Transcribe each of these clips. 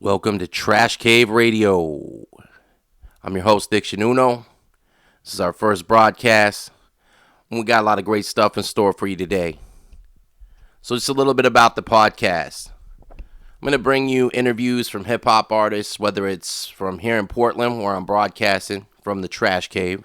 Welcome to Trash Cave Radio. I'm your host, Diction. This is our first broadcast, and we got a lot of great stuff in store for you today. So just a little bit about the podcast. I'm going to bring you interviews from hip-hop artists, whether it's from here in Portland, where I'm broadcasting from the Trash Cave,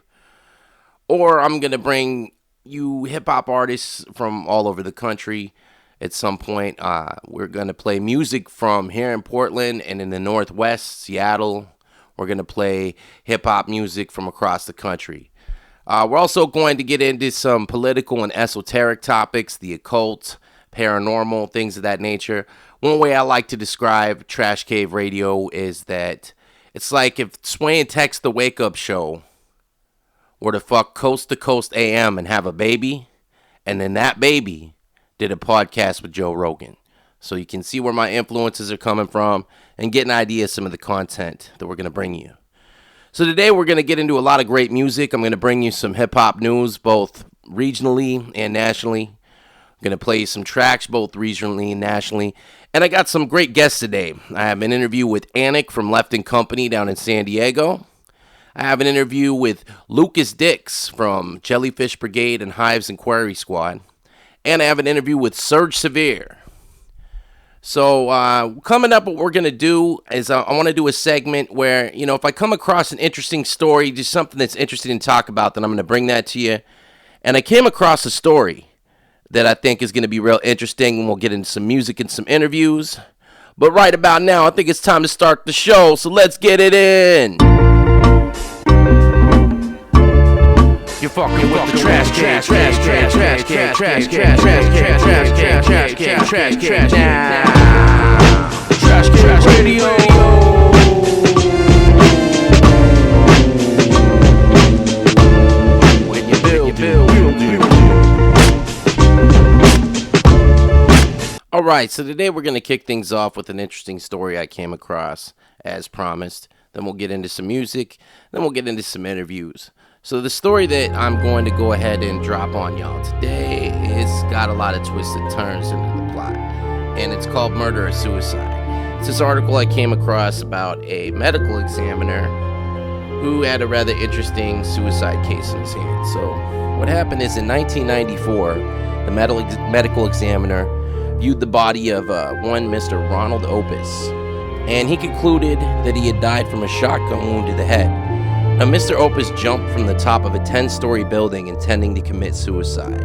or I'm going to bring you hip-hop artists from all over the country. At some point, we're going to play music from here in Portland and in the Northwest, Seattle. We're going to play hip-hop music from across the country. We're also going to get into some political and esoteric topics, the occult, paranormal, things of that nature. One way I like to describe Trash Cave Radio is that it's like if Sway and Tex the Wake Up Show were to fuck Coast to Coast AM and have a baby, and then that baby did a podcast with Joe Rogan. So you can see where my influences are coming from and get an idea of some of the content that we're going to bring you. So today we're going to get into a lot of great music. I'm going to bring you some hip-hop news, both regionally and nationally. I'm going to play you some tracks, both regionally and nationally. And I got some great guests today. I have an interview with ANEK from Left & Company down in Sandiego. I have an interview with Lucas Dix from Jellyfish Brigade and Hives Inquiry Squad. And I have an interview with Serge Severe. So coming up, what we're going to do is I want to do a segment where, if I come across an interesting story, just something that's interesting to talk about, then I'm going to bring that to you. And I came across a story that I think is going to be real interesting, and we'll get into some music and some interviews. But right about now, I think it's time to start the show, so let's get it in. You're fucking with the trash can, trash can, trash can, trash can, trash can, trash can, trash can, trash can, now. Trash can radio. When you build. All right, so today we're going to kick things off with an interesting story I came across, as promised. Then we'll get into some music. Then we'll get into some interviews. So the story that I'm going to go ahead and drop on y'all today is got a lot of twists and turns into the plot, and it's called Murder or Suicide. It's this article I came across about a medical examiner who had a rather interesting suicide case in his hand. So what happened is in 1994, the medical examiner viewed the body of one Mr. Ronald Opus, and he concluded that he had died from a shotgun wound to the head. Now, Mr. Opus jumped from the top of a 10-story building intending to commit suicide.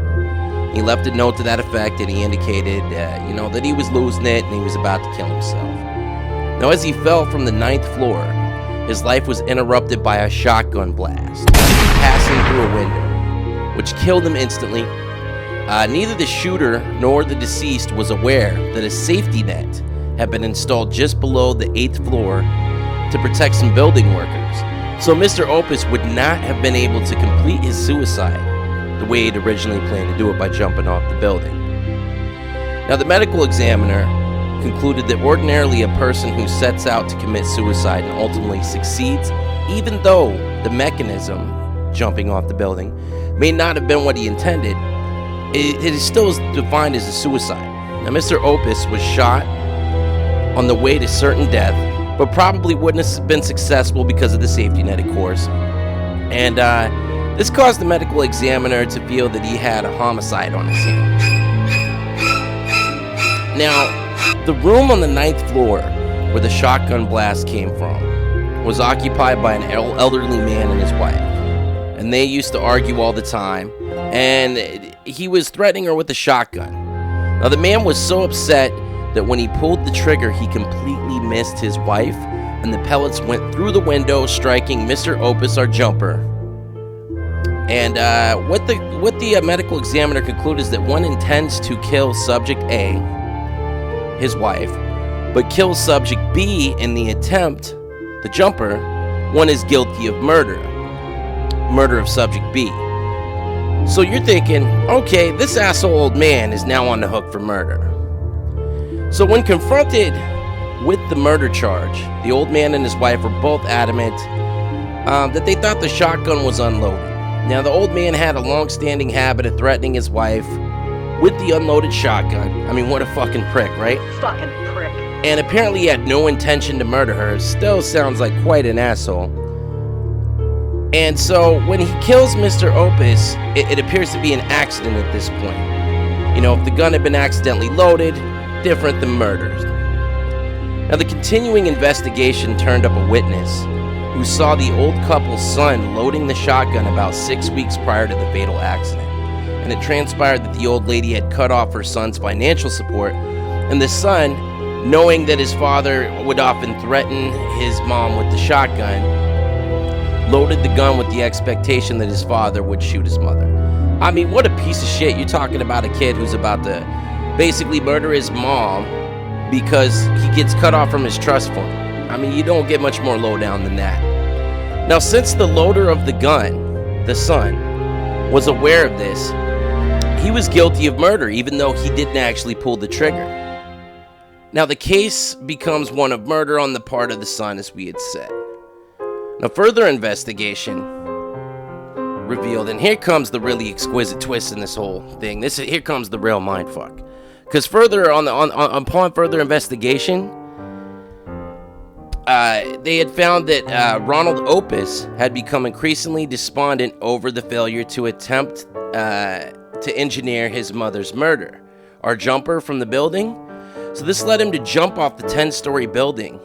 He left a note to that effect, and he indicated, that he was losing it and he was about to kill himself. Now, as he fell from the 9th floor, his life was interrupted by a shotgun blast passing through a window, which killed him instantly. Neither the shooter nor the deceased was aware that a safety net had been installed just below the 8th floor to protect some building workers. So Mr. Opus would not have been able to complete his suicide the way he'd originally planned to do it by jumping off the building. Now, the medical examiner concluded that ordinarily a person who sets out to commit suicide and ultimately succeeds, even though the mechanism, jumping off the building, may not have been what he intended, it is still defined as a suicide. Now, Mr. Opus was shot on the way to certain death, but probably wouldn't have been successful because of the safety net, of course. And this caused the medical examiner to feel that he had a homicide on his hands. Now, the room on the 9th floor where the shotgun blast came from was occupied by an elderly man and his wife. And they used to argue all the time, and he was threatening her with a shotgun. Now, the man was so upset that when he pulled the trigger, he completely missed his wife, and the pellets went through the window, striking Mr. Opus, our jumper. And what the medical examiner concluded is that one intends to kill subject A, his wife, but kills subject B in the attempt, the jumper. One is guilty of murder of subject B. So you're thinking, okay, this asshole old man is now on the hook for murder. So when confronted with the murder charge, the old man and his wife were both adamant that they thought the shotgun was unloaded. Now, the old man had a long-standing habit of threatening his wife with the unloaded shotgun. I mean, what a fucking prick, right? Fucking prick. and apparently he had no intention to murder her. Still sounds like quite an asshole. And so when he kills Mr. Opus, it appears to be an accident at this point. You know, if the gun had been accidentally loaded, different than murders. Now the continuing investigation turned up a witness who saw the old couple's son loading the shotgun about 6 weeks prior to the fatal accident. And it transpired that the old lady had cut off her son's financial support, and the son, knowing that his father would often threaten his mom with the shotgun, loaded the gun with the expectation that his father would shoot his mother. I mean, what a piece of shit. You're talking about a kid who's about to basically murder his mom because he gets cut off from his trust fund. I mean, you don't get much more low down than that. Now, since the loader of the gun, the son, was aware of this, he was guilty of murder, even though he didn't actually pull the trigger. Now, the case becomes one of murder on the part of the son, as we had said. Now, further investigation revealed, and here comes the really exquisite twist in this whole thing. Here comes the real mindfuck. Because upon further investigation, they had found that Ronald Opus had become increasingly despondent over the failure to attempt to engineer his mother's murder. Our jumper from the building. So this led him to jump off the 10-story building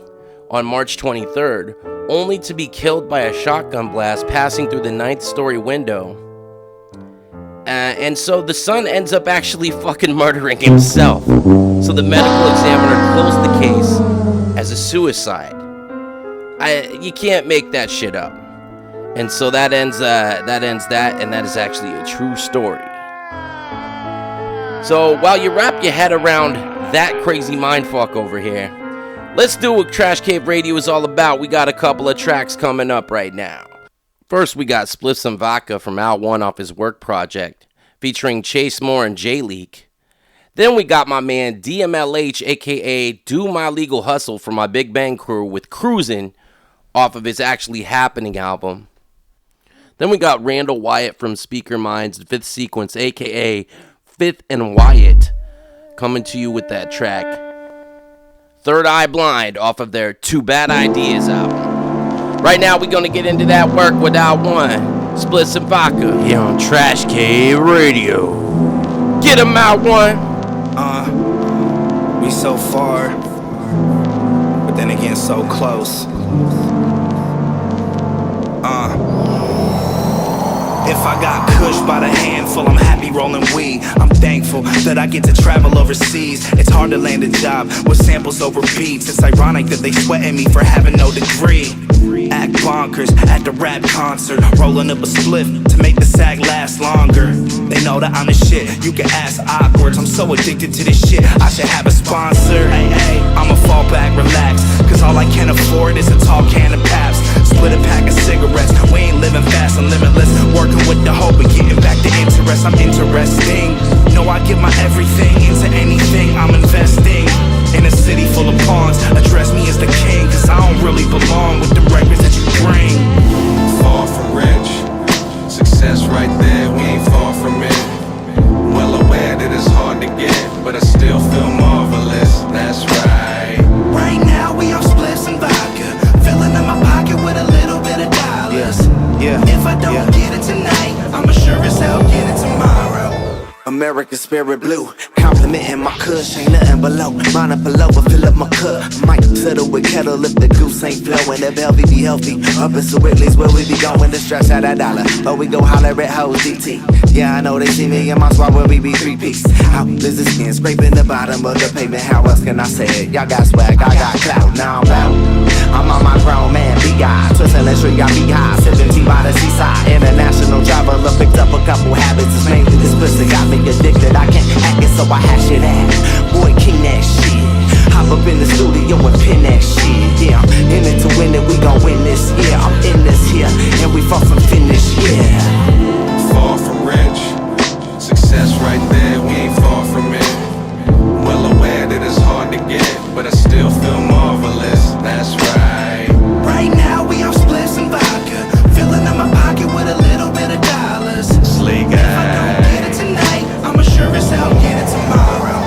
on March 23rd, only to be killed by a shotgun blast passing through the 9th-story window. And so the son ends up actually fucking murdering himself. So the medical examiner closed the case as a suicide. You can't make that shit up. And so that ends that, and that is actually a true story. So while you wrap your head around that crazy mindfuck over here, let's do what Trash Cave Radio is all about. We got a couple of tracks coming up right now. First, we got Split Some Vodka from Al One off his work project, featuring Chase Moore and J Leak. Then we got my man DMLH, aka Do My Legal Hustle, from my Big Bang Crew with Cruisin' off of his Actually Happening album. Then we got Randall Wyatt from Speaker Minds, Fifth Sequence, aka Fifth and Wyatt, coming to you with that track Third Eye Blind off of their Too Bad Ideas album. Right now we're gonna get into that work with Al One, Split Some Vodka, here on Trash Cave Radio. Get him, Al One. We so far, but then again so close. If I got kush by the handful, I'm happy rolling weed. I'm thankful that I get to travel overseas. It's hard to land a job with samples over beats. It's ironic that they sweating me for having no degree. Act bonkers at the rap concert, rolling up a spliff to make the sack last longer. They know that I'm the shit, you can ask awkwards. I'm so addicted to this shit, I should have a sponsor. Hey, I'ma fall back, relax, cause all I can afford is a tall can of Paps. Split a pack of cigarettes, we ain't living fast and limitless. Working with the hope of getting back to interest, I'm interesting. Know I give my everything into anything I'm investing. In a city full of pawns, address me as the king, cause I don't really belong with the records that you bring. Far from rich, success right there, we ain't far from it. Well aware that it's hard to get, but I still feel marvelous, that's right. Right now we on splits and vodka, filling in my pocket with a little bit of dollars. If I don't get it tonight, I'ma sure as hell get it tomorrow. American spirit blue, complimenting my kush, ain't nothing below. Mine up below, I fill up my cup. Might settle with kettle if the goose ain't flowing. If Belvy be healthy, up in Sewickley's where we be going to stretch out that dollar. But we go holler at hoes DT. Yeah, I know they see me in my squad where we be 3-piece. Out lizard skin, scraping the bottom of the pavement. How else can I say it? Y'all got swag, I got clout, now I'm out. I'm on my grown man, B.I. Twisting the street, got me high. Sipping tea by the seaside. International traveler, picked up a couple habits. It's mainly this pussy got me addicted. I can't hack it, so I hash it out. Boy, king that shit. Hop up in the studio and pin that shit. Yeah, I'm in it to win it, we gon' win this. Yeah, I'm in this here, and we far from finish. Yeah. Far from rich, success right there, we ain't far from it. Well aware that it's hard to get, but I still feel marvelous, that's right. Right now we on splits and vodka, filling in my pocket with a little bit of dollars. Slay guy. If I don't get it tonight, I'ma sure as hell get it tomorrow.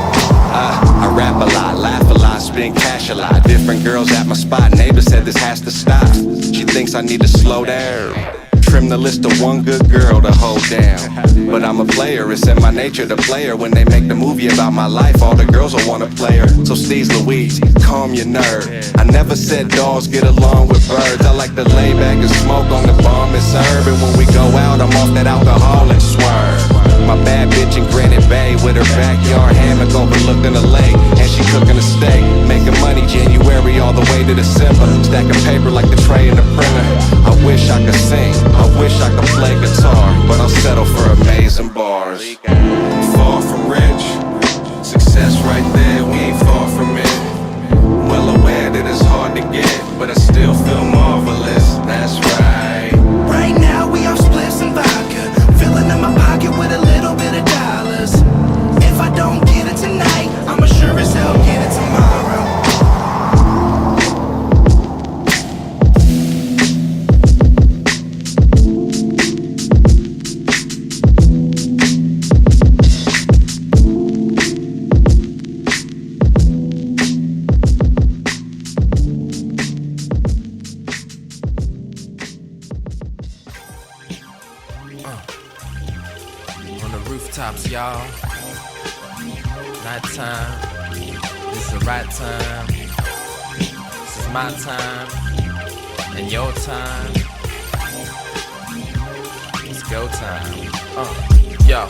I rap a lot, laugh a lot, spend cash a lot. Different girls at my spot, neighbor said this has to stop. She thinks I need to slow down. Trim the list of one good girl to hold down. But I'm a player, it's in my nature to play her. When they make the movie about my life, all the girls will wanna play her. So Steve's Louise, calm your nerve. I never said dogs get along with birds. I like to lay back and smoke on the bomb and serve. And when we go out, I'm off that alcohol and swerve. My bad bitch in Granite Bay with her backyard hammock overlooking the lake. And she cooking a steak, making money January all the way to December. Stacking paper like the tray in the printer. I wish I could sing, I wish I could play guitar, but I'll settle for amazing bars. Far from rich, success right there, we ain't far from it. Well aware that it's hard to get, but I still feel marvelous, that's right. Right now we off splits and vodka, filling in my pocket with a little bit of dollars. If I don't get it tonight, I'ma sure as hell get it tomorrow. Rooftops, y'all. Night time. This is the right time. This is my time. And your time. It's go time. Yo.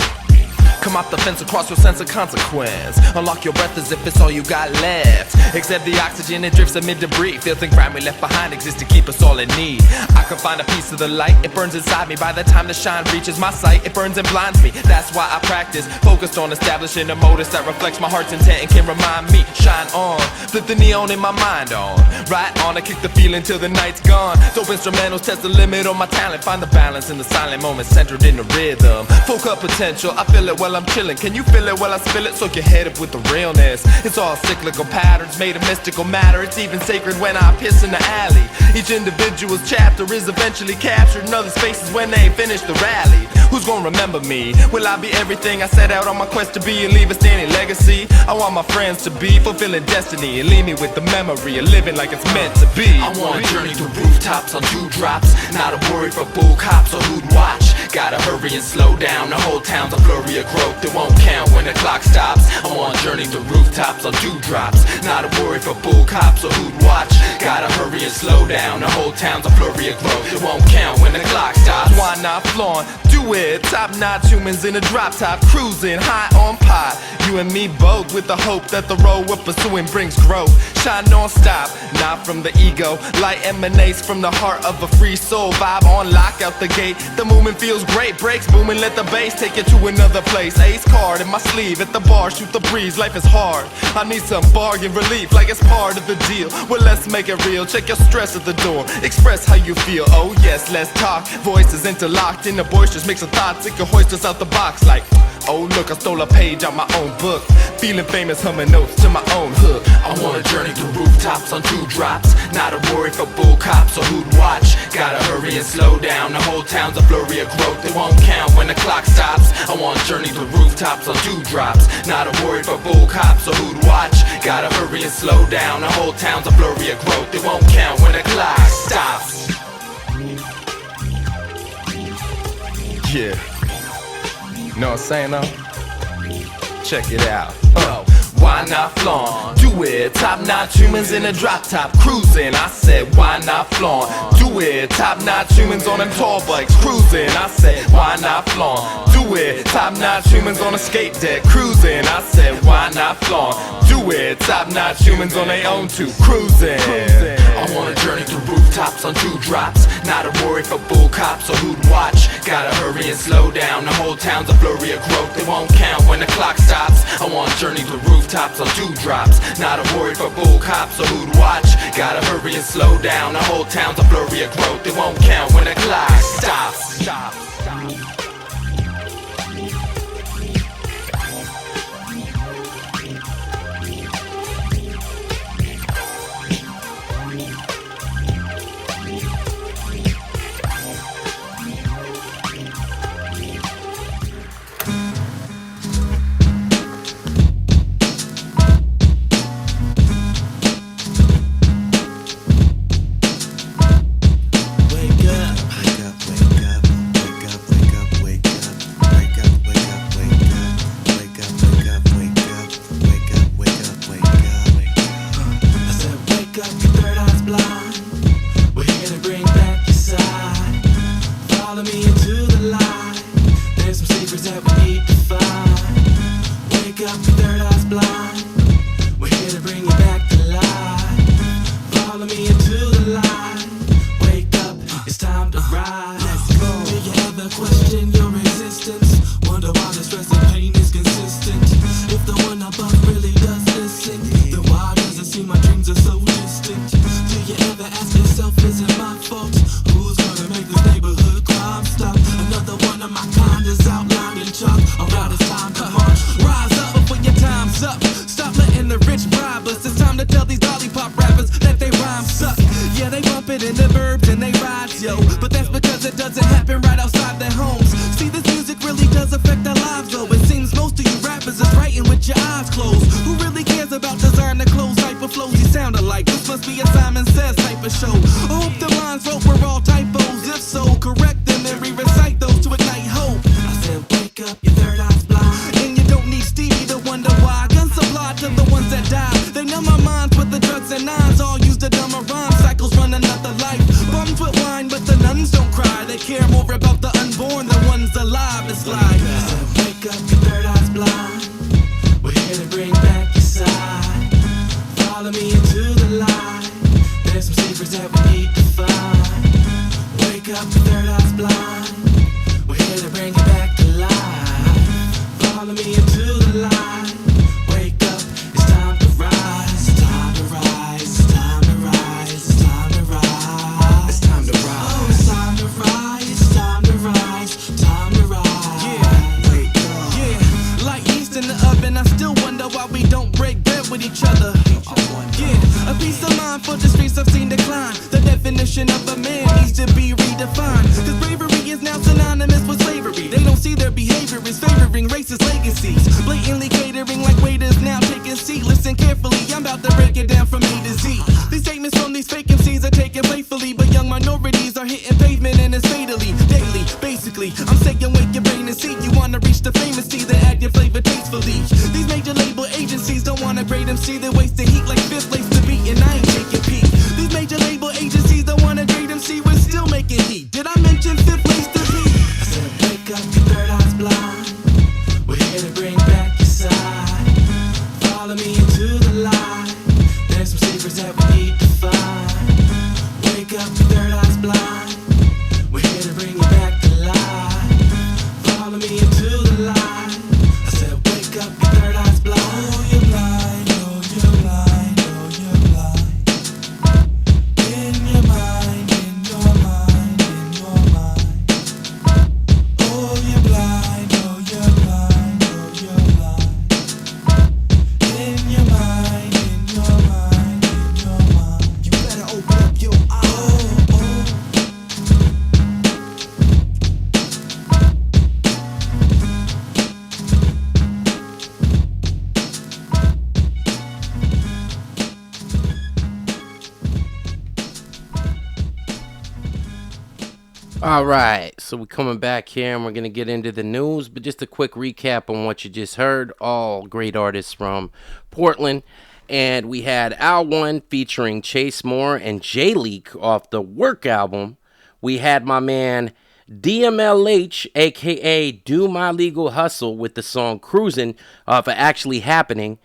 Come off the fence across your sense of consequence. Unlock your breath as if it's all you got left. Accept the oxygen, it drifts amid debris. Filth and grime we left behind exists to keep us all in need. I can find a piece of the light, it burns inside me. By the time the shine reaches my sight, it burns and blinds me. That's why I practice, focused on establishing a modus that reflects my heart's intent and can remind me. Shine on, flip the neon in my mind on. Right on, I kick the feeling till the night's gone. Dope instrumentals test the limit on my talent. Find the balance in the silent moments centered in the rhythm. Folk up potential, I feel it while I'm chilling. Can you feel it while I spill it? Soak your head up with the realness. It's all cyclical patterns made of mystical matter. It's even sacred when I piss in the alley. Each individual's chapter is eventually captured in other spaces when they finish the rally. Who's gonna remember me? Will I be everything I set out on my quest to be and leave a standing legacy? I want my friends to be fulfilling destiny and leave me with the memory of living like it's meant to be. I want a journey through rooftops on dewdrops. Not a worry for bull cops or who'd watch. Gotta hurry and slow down. The whole town's a flurry of growth that won't count when the clock stops. I want a journey through rooftops on dewdrops. Not a worry for bull cops or who'd watch. Gotta hurry and slow down. The whole town's a flurry of growth that won't count when the clock stops. Why not flaunt? Do it. Top-notch humans in a drop top, cruising high on pot. You and me both, with the hope that the road we're pursuing brings growth. Shine non-stop, not from the ego. Light emanates from the heart of a free soul. Vibe on lock out the gate. The movement feels great. Breaks booming, let the bass take you to another place. Ace card in my sleeve, at the bar, shoot the breeze. Life is hard. I need some bargain relief, like it's part of the deal. Well, let's make it real. Check your stress at the door. Express how you feel. Oh yes, let's talk. Voices interlocked in the boisterous mix of thoughts. It can hoist us out the box like, oh look, I stole a page out my own book. Feeling famous, humming notes to my own hook. I want a journey through rooftops on dewdrops. Not a worry for bull cops or who'd watch. Gotta hurry and slow down. The whole town's a flurry of growth that won't count when the clock stops. I want a journey through rooftops on dewdrops. Not a worry for bull cops or who'd watch. Gotta hurry and slow down. The whole town's a flurry of growth that won't count when the clock stops. Yeah. Know what I'm saying though? Check it out. Why not flaunt? Do it. Top-notch humans in a drop-top cruising. I said, why not flaunt? Do it. Top-notch humans on them tall bikes cruising. I said, why not flaunt? Do it. Top-notch humans on a skate deck cruising. I said, why not flaunt? Do it. Top-notch humans on their own too cruising. I want a journey through rooftops on dewdrops. Not a worry for bull cops or who'd watch. Gotta hurry and slow down. The whole town's a flurry of growth that won't count when the clock stops. I want a journey through rooftops on dewdrops. Not a worry for bull cops or who'd watch. Gotta hurry and slow down. The whole town's a flurry of growth that won't count when the clock stops. so distant. Do you ever ask yourself, is it my fault? Who's gonna make this neighborhood crime stop? Another one of my kind is outlined in chalk. Alright, it's time to march. Rise up before your time's up. Stop letting the rich bribe us. It's time to tell these lollipop rappers that they rhyme suck. Yeah, they bump it in the verbs and they ride, yo. But that's because it doesn't happen right outside their homes. See, this music really does affect our lives, though. It seems most of you rappers is writing with your eyes closed. Who really cares about designer clothes, type of flows you sound alike? This must be a Simon Says type of show. I hope the lines wrote were all typos. If so, correct them and re-recite those to ignite hope. I said, wake up, your third eye's blind. And you don't need Stevie to wonder why. Gun supply to the ones that die. They numb our minds with the drugs and nines. All used to dumb rhyme cycles run another life. Bums with wine, but the nuns don't cry. They care more about the unborn than ones alive. It's like, I said, wake up, your third eye's blind. We're here to bring back your side. Follow me into the light. There's some secrets that we need to find. Wake up, your third eye's blind. We're here to bring it back to life. Follow me into the light. Wake up, it's time to rise. It's time to rise. It's time to rise. It's time to rise. It's time to rise. Oh, it's time to rise. It's time to rise. Time to rise. Yeah, wake up. Yeah, like yeast in the oven. I still wonder why we don't break bread with each other. Yeah, a peace of mind for the streets I've seen decline. The definition of a man needs to be redefined. Cause bravery is now synonymous with slavery. They don't see their behavior is favoring racist legacies. Blatantly catering like waiters now taking seat. Listen carefully, I'm about to break it down from A to Z. These statements from these fake MCs are taken playfully, but young minorities are hitting pavement and it's fatally, daily. Basically, I'm saying wake your brain and see. You wanna reach the famous C, then add your flavor tastefully. These major label agencies don't wanna grade MC. They waste the heat like fifth place to beat, and I ain't taking peak. These major label agencies don't wanna grade MC. We're still making heat. Did I mention fifth place to beat? I said wake up, your third eye's blind. We're here to bring back your side. Follow me into the light. There's some secrets that we need to find. Wake up, your third eye's blind. We're here to bring you back to life. Follow me into the light. I said wake up, your third eye's blind. Oh, you're blind, oh, you're blind, oh, you're blind. In your mind, in your mind, in your mind. Oh, you're blind, oh, you're blind, oh, you're blind. In your mind, in your mind, in your mind. You better open up your eyes. Oh, oh. All right, so we're coming back here and we're going to get into the news, but just a quick recap on what you just heard. All great artists from Portland. And we had Al One featuring Chase Moore and J Leak off the Work album. We had my man DMLH, aka Do My Legal Hustle, with the song Cruisin' off of Actually Happening.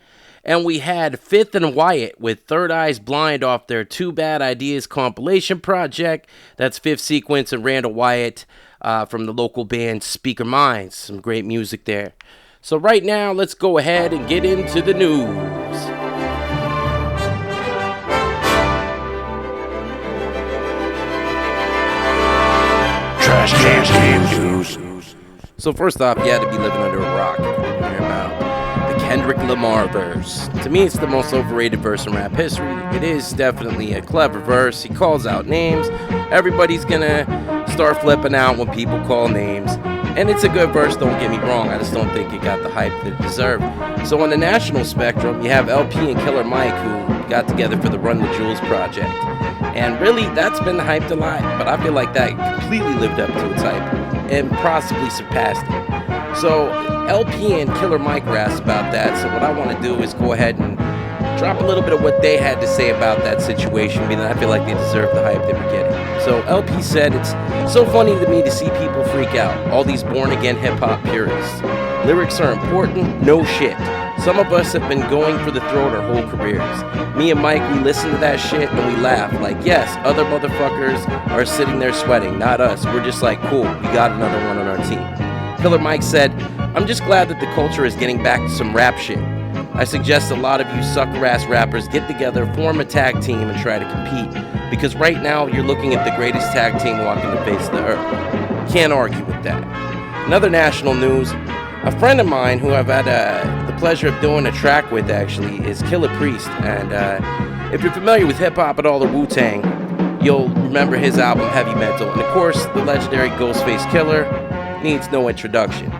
And we had Fifth and Wyatt with Third Eyes Blind off their Too Bad Ideas compilation project. That's Fifth Sequence and Randall Wyatt from the local band Speaker Minds. Some great music there. So right now, let's go ahead and get into the news. Trash Can News. So first off, you had to be living under a rock if you didn't hear about the Kendrick Lamar verse. To me, it's the most overrated verse in rap history. It is definitely a clever verse. He calls out names. Everybody's gonna start flipping out when people call names. And it's a good verse, don't get me wrong. I just don't think it got the hype that it deserved. So on the national spectrum, you have LP and Killer Mike, who got together for the Run the Jewels project. And really, that's been hyped a lot. But I feel like that completely lived up to its hype and possibly surpassed it. So LP and Killer Mike were asked about that. So what I want to do is go ahead and drop a little bit of what they had to say about that situation, meaning I feel like they deserve the hype they were getting. So LP said, "It's so funny to me to see people freak out, all these born-again hip-hop purists. Lyrics are important, no shit. Some of us have been going for the throat our whole careers. Me and Mike, we listen to that shit and we laugh. Like, yes, other motherfuckers are sitting there sweating, not us. We're just like, cool, we got another one on our team." Killer Mike said, "I'm just glad that the culture is getting back to some rap shit. I suggest a lot of you sucker-ass rappers get together, form a tag team, and try to compete. Because right now, you're looking at the greatest tag team walking the face of the earth. Can't argue with that. Another national news, a friend of mine who I've had the pleasure of doing a track with, actually, is Killah Priest. And if you're familiar with hip-hop at all, or Wu-Tang, you'll remember his album, Heavy Mental. And of course, the legendary Ghostface Killah needs no introduction.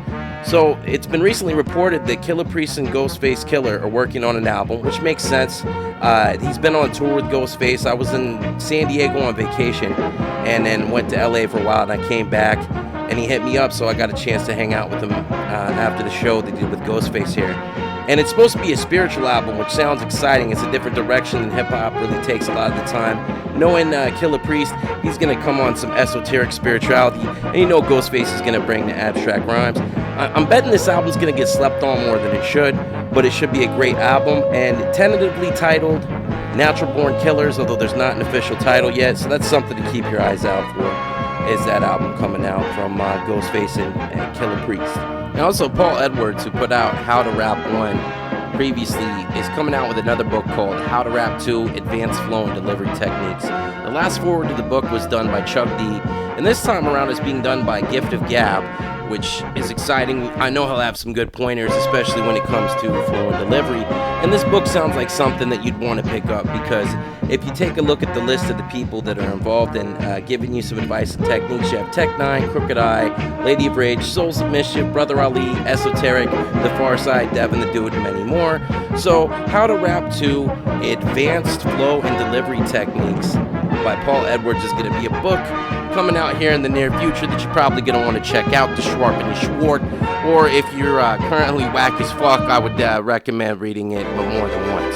So it's been recently reported that Killah Priest and Ghostface Killah are working on an album, which makes sense. He's been on tour with Ghostface. I was in Sandiego on vacation and then went to LA for a while, and I came back and he hit me up, so I got a chance to hang out with him after the show they did with Ghostface here. And it's supposed to be a spiritual album, which sounds exciting. It's a different direction than hip-hop really takes a lot of the time. Knowing Killah Priest, he's going to come on some esoteric spirituality, and you know Ghostface is going to bring the abstract rhymes. I'm betting this album's going to get slept on more than it should, but it should be a great album, and tentatively titled Natural Born Killers, although there's not an official title yet, so that's something to keep your eyes out for, is that album coming out from Ghostface and Killah Priest. And also Paul Edwards, who put out How to Rap 1 previously, is coming out with another book called How to Rap 2, Advanced Flow and Delivery Techniques. The last forward to the book was done by Chuck D, and this time around it's being done by Gift of Gab, which is exciting. I know he'll have some good pointers, especially when it comes to flow and delivery. And this book sounds like something that you'd want to pick up, because if you take a look at the list of the people that are involved in giving you some advice and techniques, you have Tech Nine, Crooked Eye, Lady of Rage, Souls of Mischief, Brother Ali, Esoteric, The Far Side, Devin the Dude, and many more. So, How to Rap 2, Advanced Flow and Delivery Techniques by Paul Edwards is going to be a book coming out here in the near future that you're probably going to want to check out, to sharpen your sword. Or if you're currently whack as fuck, I would recommend reading it more than once.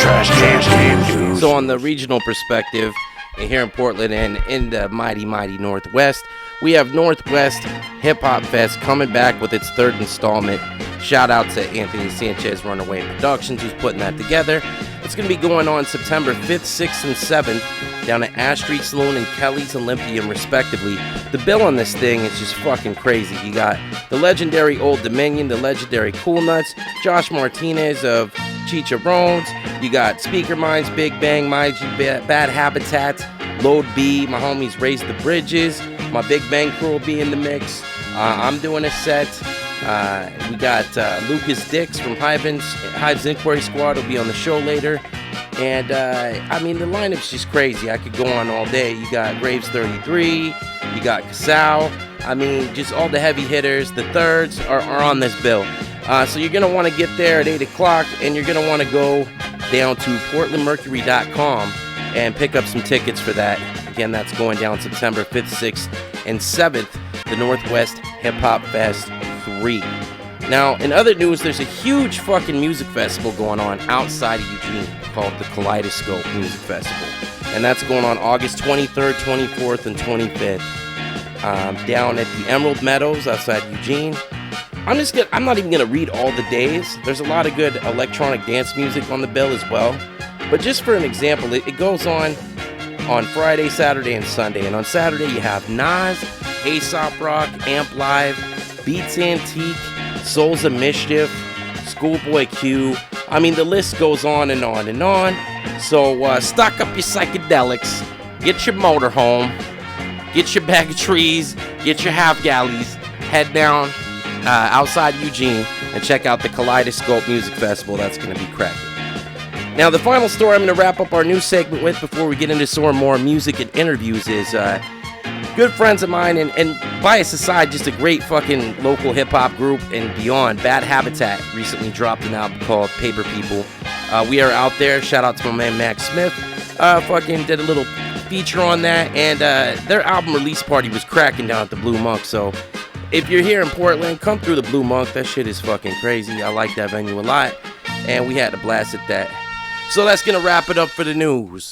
Trash Can News. So on the regional perspective, here in Portland and in the mighty, mighty Northwest, we have Northwest Hip Hop Fest coming back with its third installment. Shout out to Anthony Sanchez, Runaway Productions, who's putting that together. It's going to be going on September 5th, 6th, and 7th down at Ash Street Saloon and Kelly's Olympium, respectively. The bill on this thing is just fucking crazy. You got the legendary Old Dominion, the legendary Cool Nuts, Josh Martinez of Chicharrones. You got Speaker Minds, Big Bang, Bad Habitats, Load B, my homies Raise the Bridges, my Big Bang crew will be in the mix. I'm doing a set. We got Lucas Dix from Hives Inquiry Squad will be on the show later. And, I mean, the lineup's just crazy. I could go on all day. You got Graves 33, you got Casal. I mean, just all the heavy hitters. The thirds are on this bill. So you're going to want to get there at 8 o'clock, and you're going to want to go down to portlandmercury.com and pick up some tickets for that. Again, that's going down September 5th, 6th, and 7th, the Northwest Hip Hop Fest 3. Now, in other news, there's a huge fucking music festival going on outside of Eugene called the Kaleidoscope Music Festival. And that's going on August 23rd, 24th, and 25th down at the Emerald Meadows outside Eugene. I'm not even going to read all the days. There's a lot of good electronic dance music on the bill as well. But just for an example, it goes on Friday, Saturday, and Sunday. And on Saturday, you have Nas, Aesop Rock, Amp Live, Beats Antique, Souls of Mischief, Schoolboy Q. I mean, the list goes on and on and on. So stock up your psychedelics, get your motorhome, get your bag of trees, get your half galleys, head down outside Eugene and check out the Kaleidoscope Music Festival. That's going to be cracking. Now, the final story I'm going to wrap up our news segment with before we get into some more music and interviews is good friends of mine, and bias aside, just a great fucking local hip-hop group and beyond. Bad Habitat recently dropped an album called Paper People. We are out there. Shout out to my man Max Smith. Fucking did a little feature on that, and their album release party was cracking down at the Blue Monk. So if you're here in Portland, come through the Blue Monk. That shit is fucking crazy. I like that venue a lot, and we had a blast at that. So that's going to wrap it up for the news.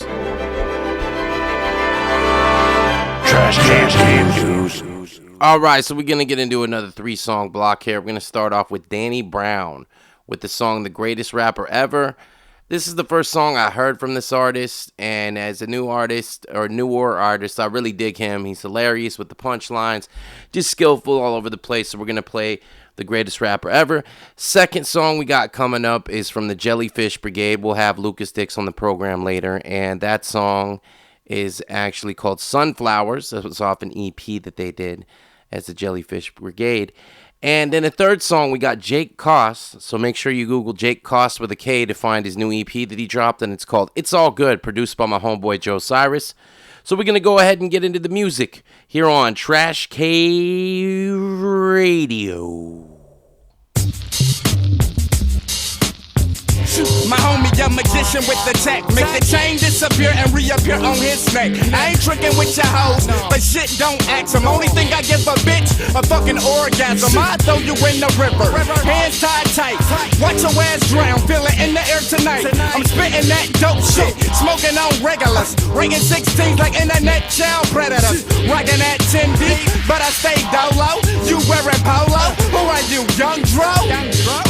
Trash Can News. All right, so we're going to get into another 3-song block here. We're going to start off with Danny Brown with the song The Greatest Rapper Ever. This is the first song I heard from this artist, and as a new artist, or newer artist, I really dig him. He's hilarious with the punchlines, just skillful all over the place. So we're going to play the greatest rapper ever. Second song we got coming up is from the Jellyfish Brigade. We'll have Lucas Dix on the program later, and that song is actually called Sunflowers. That was off an EP that they did as the Jellyfish Brigade. And then the third song, we got Jake Kost. So make sure you Google Jake Kost with a K to find his new EP that he dropped, and it's called It's All Good, produced by my homeboy Joe Cyrus. So we're going to go ahead and get into the music here on Trash K Radio. My homie, a magician with the tech. Make the chain disappear and reappear on his neck. I ain't tricking with your hoes, but shit don't ask them. Only thing I give a bitch, a fucking orgasm. I throw you in the river, hands tied tight. Watch your ass drown, feel it in the air tonight. I'm spitting that dope shit, smoking on regulars. Ringing 16s like internet child predators. Rocking that 10 deep, but I stay dolo. You wearing polo? Who are you, young Dro?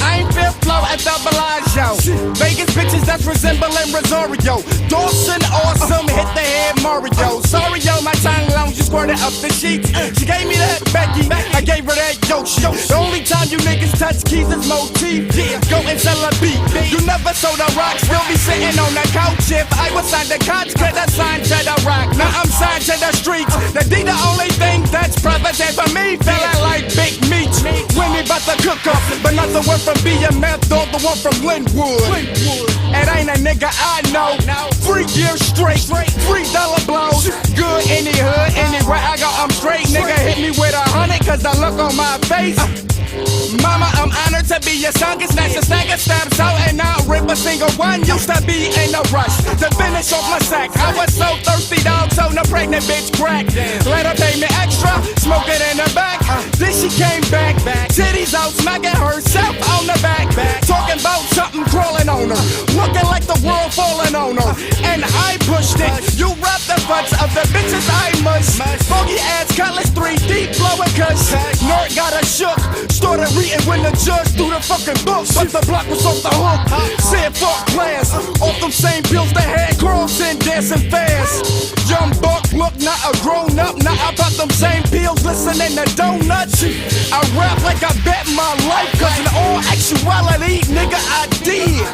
I ain't fifth flow at the Bellagio. Vegas bitches that's resembling Rosario. Dawson awesome, hit the head Mario. Sorry yo, my tongue long, you squirted up the sheets. She gave me that Becky, I gave her that Yoshi. The only time you niggas touch keys is motif. Go and sell a beat. You never sold a rock, still be sitting on the couch. If I was signed to Koch, could I sign to the rock? Now I'm signed to the streets. The D the only thing that's prevalent for me. Feeling like big meat. Women about to cook up, but not the one from BMF, or the one from Linwood. It ain't a nigga I know. 3 years straight, $3 blows. Good any hood, anywhere I go, I'm straight. Nigga hit me with 100, cause the look on my face. Mama, I'm honored to be your son. Snatch a snagger, stab out, and I'll rip a single one. Used to be in a rush to finish off my sack. I was so thirsty, dog, so no pregnant bitch crack. Let her pay me extra, smoke it in the back. Then she came back, titties out, smacking herself on the back. Talking about something crawling on her, looking like the world falling on her. And I pushed it, you wrapped the butts of the bitches I must. Foggy ass cutlass 3 deep, blowing cuss. Nerd got a shook, started reading when the judge threw the fucking book, but the block was off the hook. Said fuck class, off them same pills that had girls in dancing fast. Young buck, look, not a grown up. Now I pop them same pills, listening to donuts. I rap like I bet my life, cause in all actuality, nigga, I did.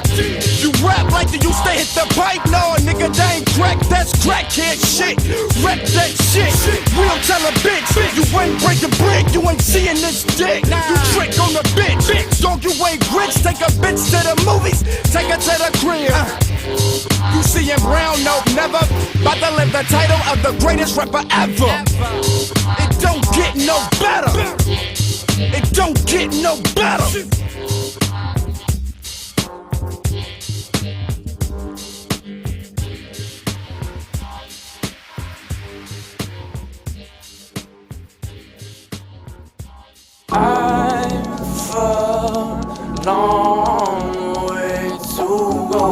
You rap like you used to hit the pipe, no, nigga, that ain't crack, that's crackhead shit. Wreck that shit, real tell a bitch. You ain't breaking brick, you ain't seeing this dick. You trick on the bitch, dog, you ain't rich. Take a bitch to the movies, take her to the crib. You see him brown, no, never. About to live the title of the greatest rapper ever. It don't get no better. It don't get no better. I've a long way to go.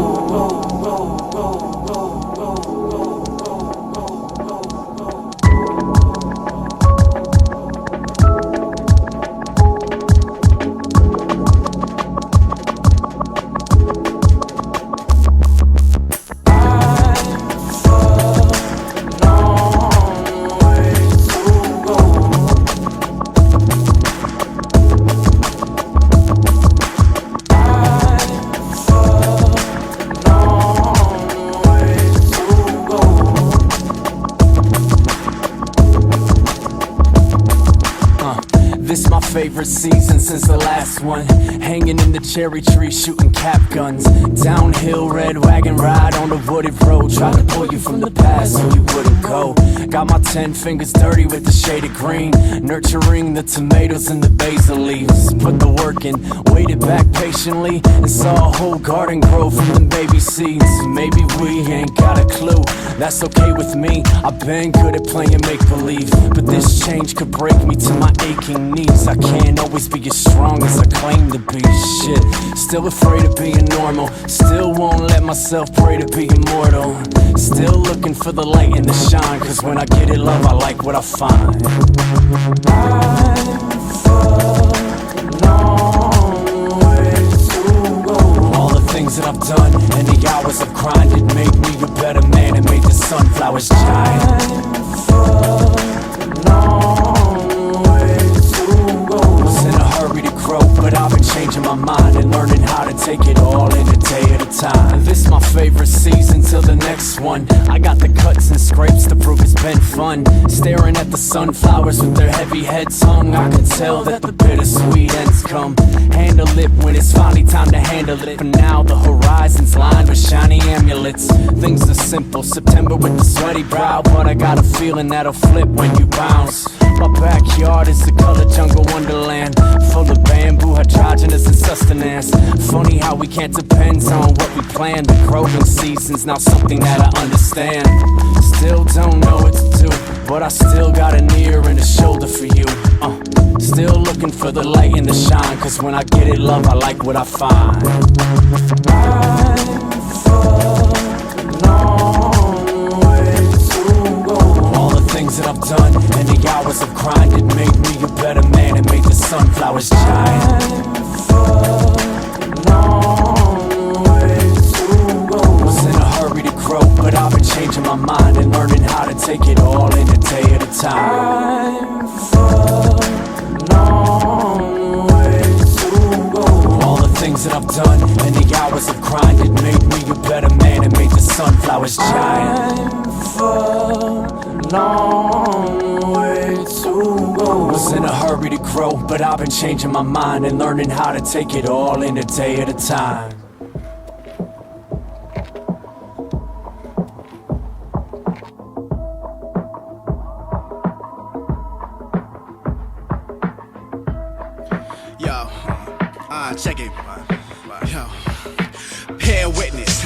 Favorite season since the last one. Hanging in the cherry tree, shooting cap guns. Downhill, red wagon ride on the wooded road. Try to pull you from the past so you wouldn't go. Got my 10 fingers dirty with the shade of green. Nurturing the tomatoes and the basil leaves. Put the work in, waited back patiently, and saw a whole garden grow from them baby seeds. Maybe we ain't got a clue, that's okay with me. I've been good at playing make-believe, but this change could break me to my aching knees. I can't always be as strong as I claim to be. Shit, still afraid of being normal. Still won't let myself pray to be immortal. Still looking for the light and the shine, cause when I get it, love, I like what I find. All the things that I've done and the hours I've grinded made me a better man and made the sunflowers giant. Was in a hurry to grow, first season till the next one. I got the cuts and scrapes to prove it's been fun. Staring at the sunflowers with their heavy heads hung, I could tell that the bittersweet ends come. Handle it when it's finally time to handle it. For now the horizon's lined with shiny amulets. Things are simple, September with the sweaty brow, but I got a feeling that'll flip when you bounce. My backyard is a color jungle wonderland, full of bamboo, hydrogenous and sustenance. Funny how we can't depend on what we plan. The growing season's now something that I understand. Still don't know what to do, but I still got an ear and a shoulder for you. Still looking for the light and the shine, cause when I get it, love, I like what I find. All the things that I've done and the hours of grinding made me a better man and made the sunflowers giant. Was in a hurry to grow, but I've been changing my mind and learning how to take it all in a day at a time. All the things that I've done and the hours of grinding made me a better man and made the sunflowers giant. Long way to go. Was in a hurry to grow, but I've been changing my mind and learning how to take it all in a day at a time. Yo, check it. Yo, bear witness.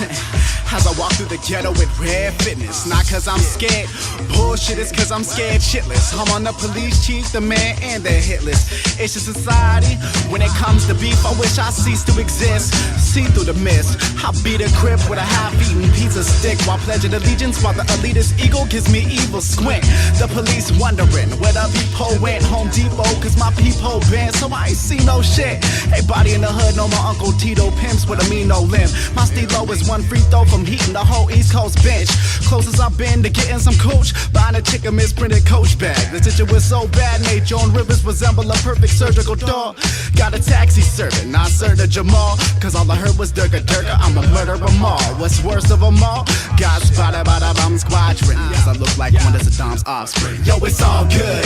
As I walk through the ghetto with rare fitness. Not cause I'm scared, bullshit, it's cause I'm scared shitless. I'm on the police chief, the man, and the hit list. It's just society. When it comes to beef, I wish I ceased to exist. See through the mist, I beat a crib with a half-eaten pizza stick while pledging allegiance, while the elitist eagle gives me evil squint. The police wondering where the people went. Home Depot, cause my peephole bent, so I ain't see no shit. Hey, body in the hood, know my Uncle Tito pimps with a mean no limb. My stilo is one free throw from heating the whole East Coast bench. Closest I've been to getting some coach, buying a chicken misprinted coach bag. The situation was so bad, made Joan Rivers resemble a perfect surgical dog. Got a taxi serving, not certain Jamal, cause all I heard was durga durga, I'm a murderer all. What's worst of them all? Got spotted by the bomb squadron, cause I look like one of Saddam's offspring. Yo, it's all good.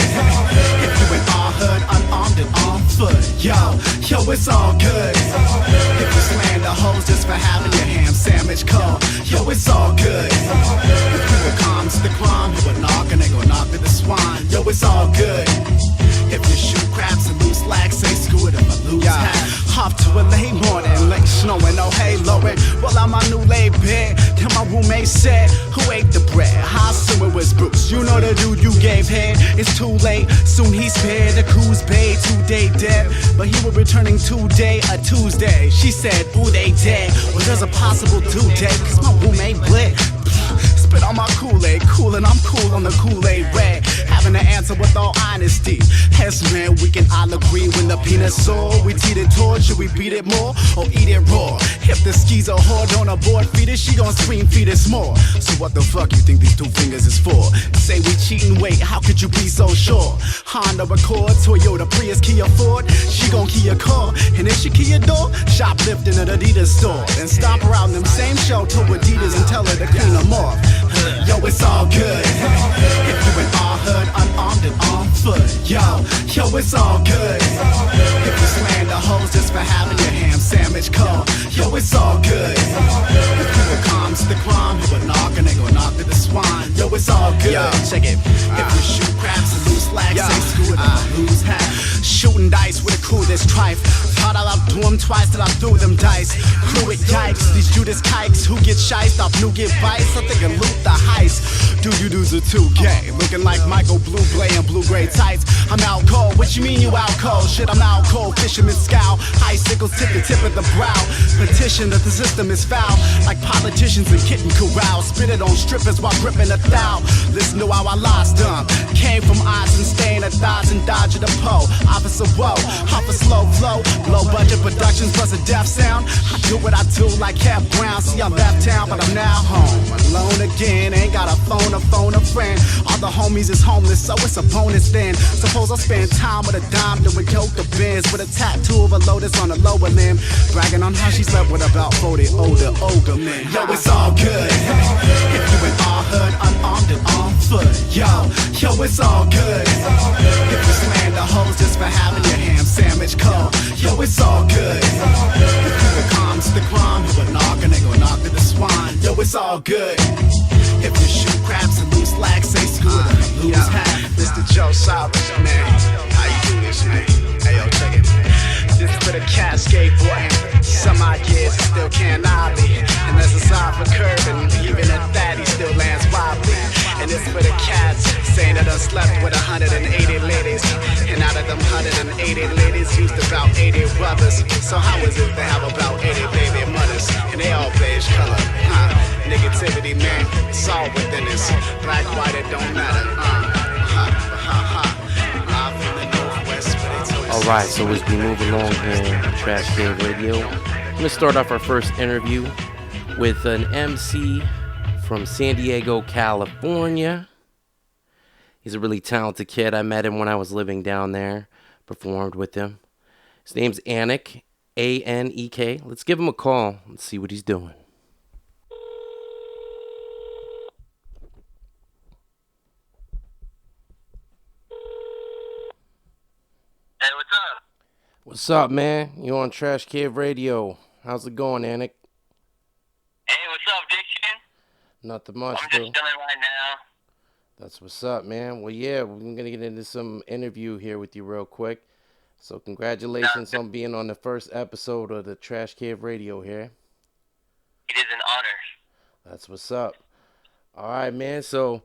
If you in our hood, unarmed and on foot. Yo, it's all good. If you slam the hoes just for having your ham sandwich cold. Yo, it's all good. If you were calm to the crime, you would knock and they gon' knock to the swine. Yo, it's all good. If you shoot craps and loose lax, say screw it if I lose hat. Hop to a late morning, late snowing, oh hey Lauren. Well, I'm my new laid bed. Then my roommate said, who ate the bread? I assume it was Bruce. You know the dude you gave head. It's too late, soon he's paid. The crew's paid, 2-day dead. But he will returning today, a Tuesday. She said, ooh, they dead. Well, there's a possible due date, cause my roommate lit. Spit on my Kool-Aid, cool and I'm cool on the Kool-Aid red. Having to answer with all honesty. Yes, man, we can all agree when the peanut's sore. We teed it toward, should we beat it more or eat it raw? If the skis are hard on a board feed it, she gon' scream feed us more. So what the fuck you think these two fingers is for? Say we cheating, wait, how could you be so sure? Honda Accord, Toyota Prius, Kia Ford. She gon' key your car, and if she key your door, shoplifting at Adidas store. And stomp around them same show to Adidas and tell her to clean them off. Yo, it's all good. If you in our hood, unarmed and on foot. Yo, it's all good. If you slam the hoes just for having your ham sandwich cold. Yo, it's all good. If you were calm to the crime, you would knock and they gon' knock to the swine. Yo, it's all good. Yo, check it. If you shoot craps and loose lax, say screw it if I lose hat. Shooting dice with a crew that's trife. Thought I'll outdo them twice till I threw them dice. Crew it yikes, these Judas kikes who get shiced off new get bites. I think I loot the heist. Do you dudes are too gay? Looking like Michael Blue Blay and blue gray tights. I'm out cold, what you mean you out cold? Shit, I'm out cold, fisherman scowl. Icicles tip the tip of the brow. Petition that the system is foul. Like politicians in kitten corral. Spit it on strippers while gripping a thou. Listen to how I lost them. Came from odds and staying at odds and dodging the pole. Officer, whoa, off a slow flow. Low budget Productions plus a death sound. I do what I do like Cap Brown. See, I left town, but I'm now home. Alone again, ain't got a phone a friend. All the homies is homeless, so it's a bonus then. Suppose I spend time with a dime doing coke the bins with a tattoo of a lotus on the lower limb. Bragging on how she slept with about 40 older men. Yo, it's all good. If you in our hood, unarmed and on foot. Yo, it's all good. If you slam the hoes just for having your ham sandwich cold. Yo, it's all good. If you were calm to the crime, you would knock and they gon' knock to the swine. Yo, it's all good. If you shoot craps and loose lags, say screw it, lose hat. Mr. Joe Rogan, man, how you do this, man? Hey, yo, check it. This is for the Cascade boy. Some ideas still can't ollie. And that's aside for curving. Even at that, he still lands wobbly. And this for the cats saying that I slept with 180 ladies. And out of them 180 ladies, used about 80 brothers. So how is it they have about 80 baby mothers? And they all beige color, Negativity, man, it's all within us. Black, white, it don't matter. Alright, so as we move along here on Trash Cave Radio, I'm going to start off our first interview with an MC from Sandiego, California. He's a really talented kid. I met him when I was living down there, performed with him. His name's ANEK, A-N-E-K. Let's give him a call and see what he's doing. Hey, what's up? What's up, man? You on Trash Cave Radio. How's it going, ANEK? Hey, what's up, Diction? Nothing much, I'm dude. just chilling right now. That's what's up, man. Well, yeah, we're going to get into some interview here with you real quick. So congratulations on being on the first episode of the Trash Cave Radio here. It is an honor. That's what's up. All right, man. So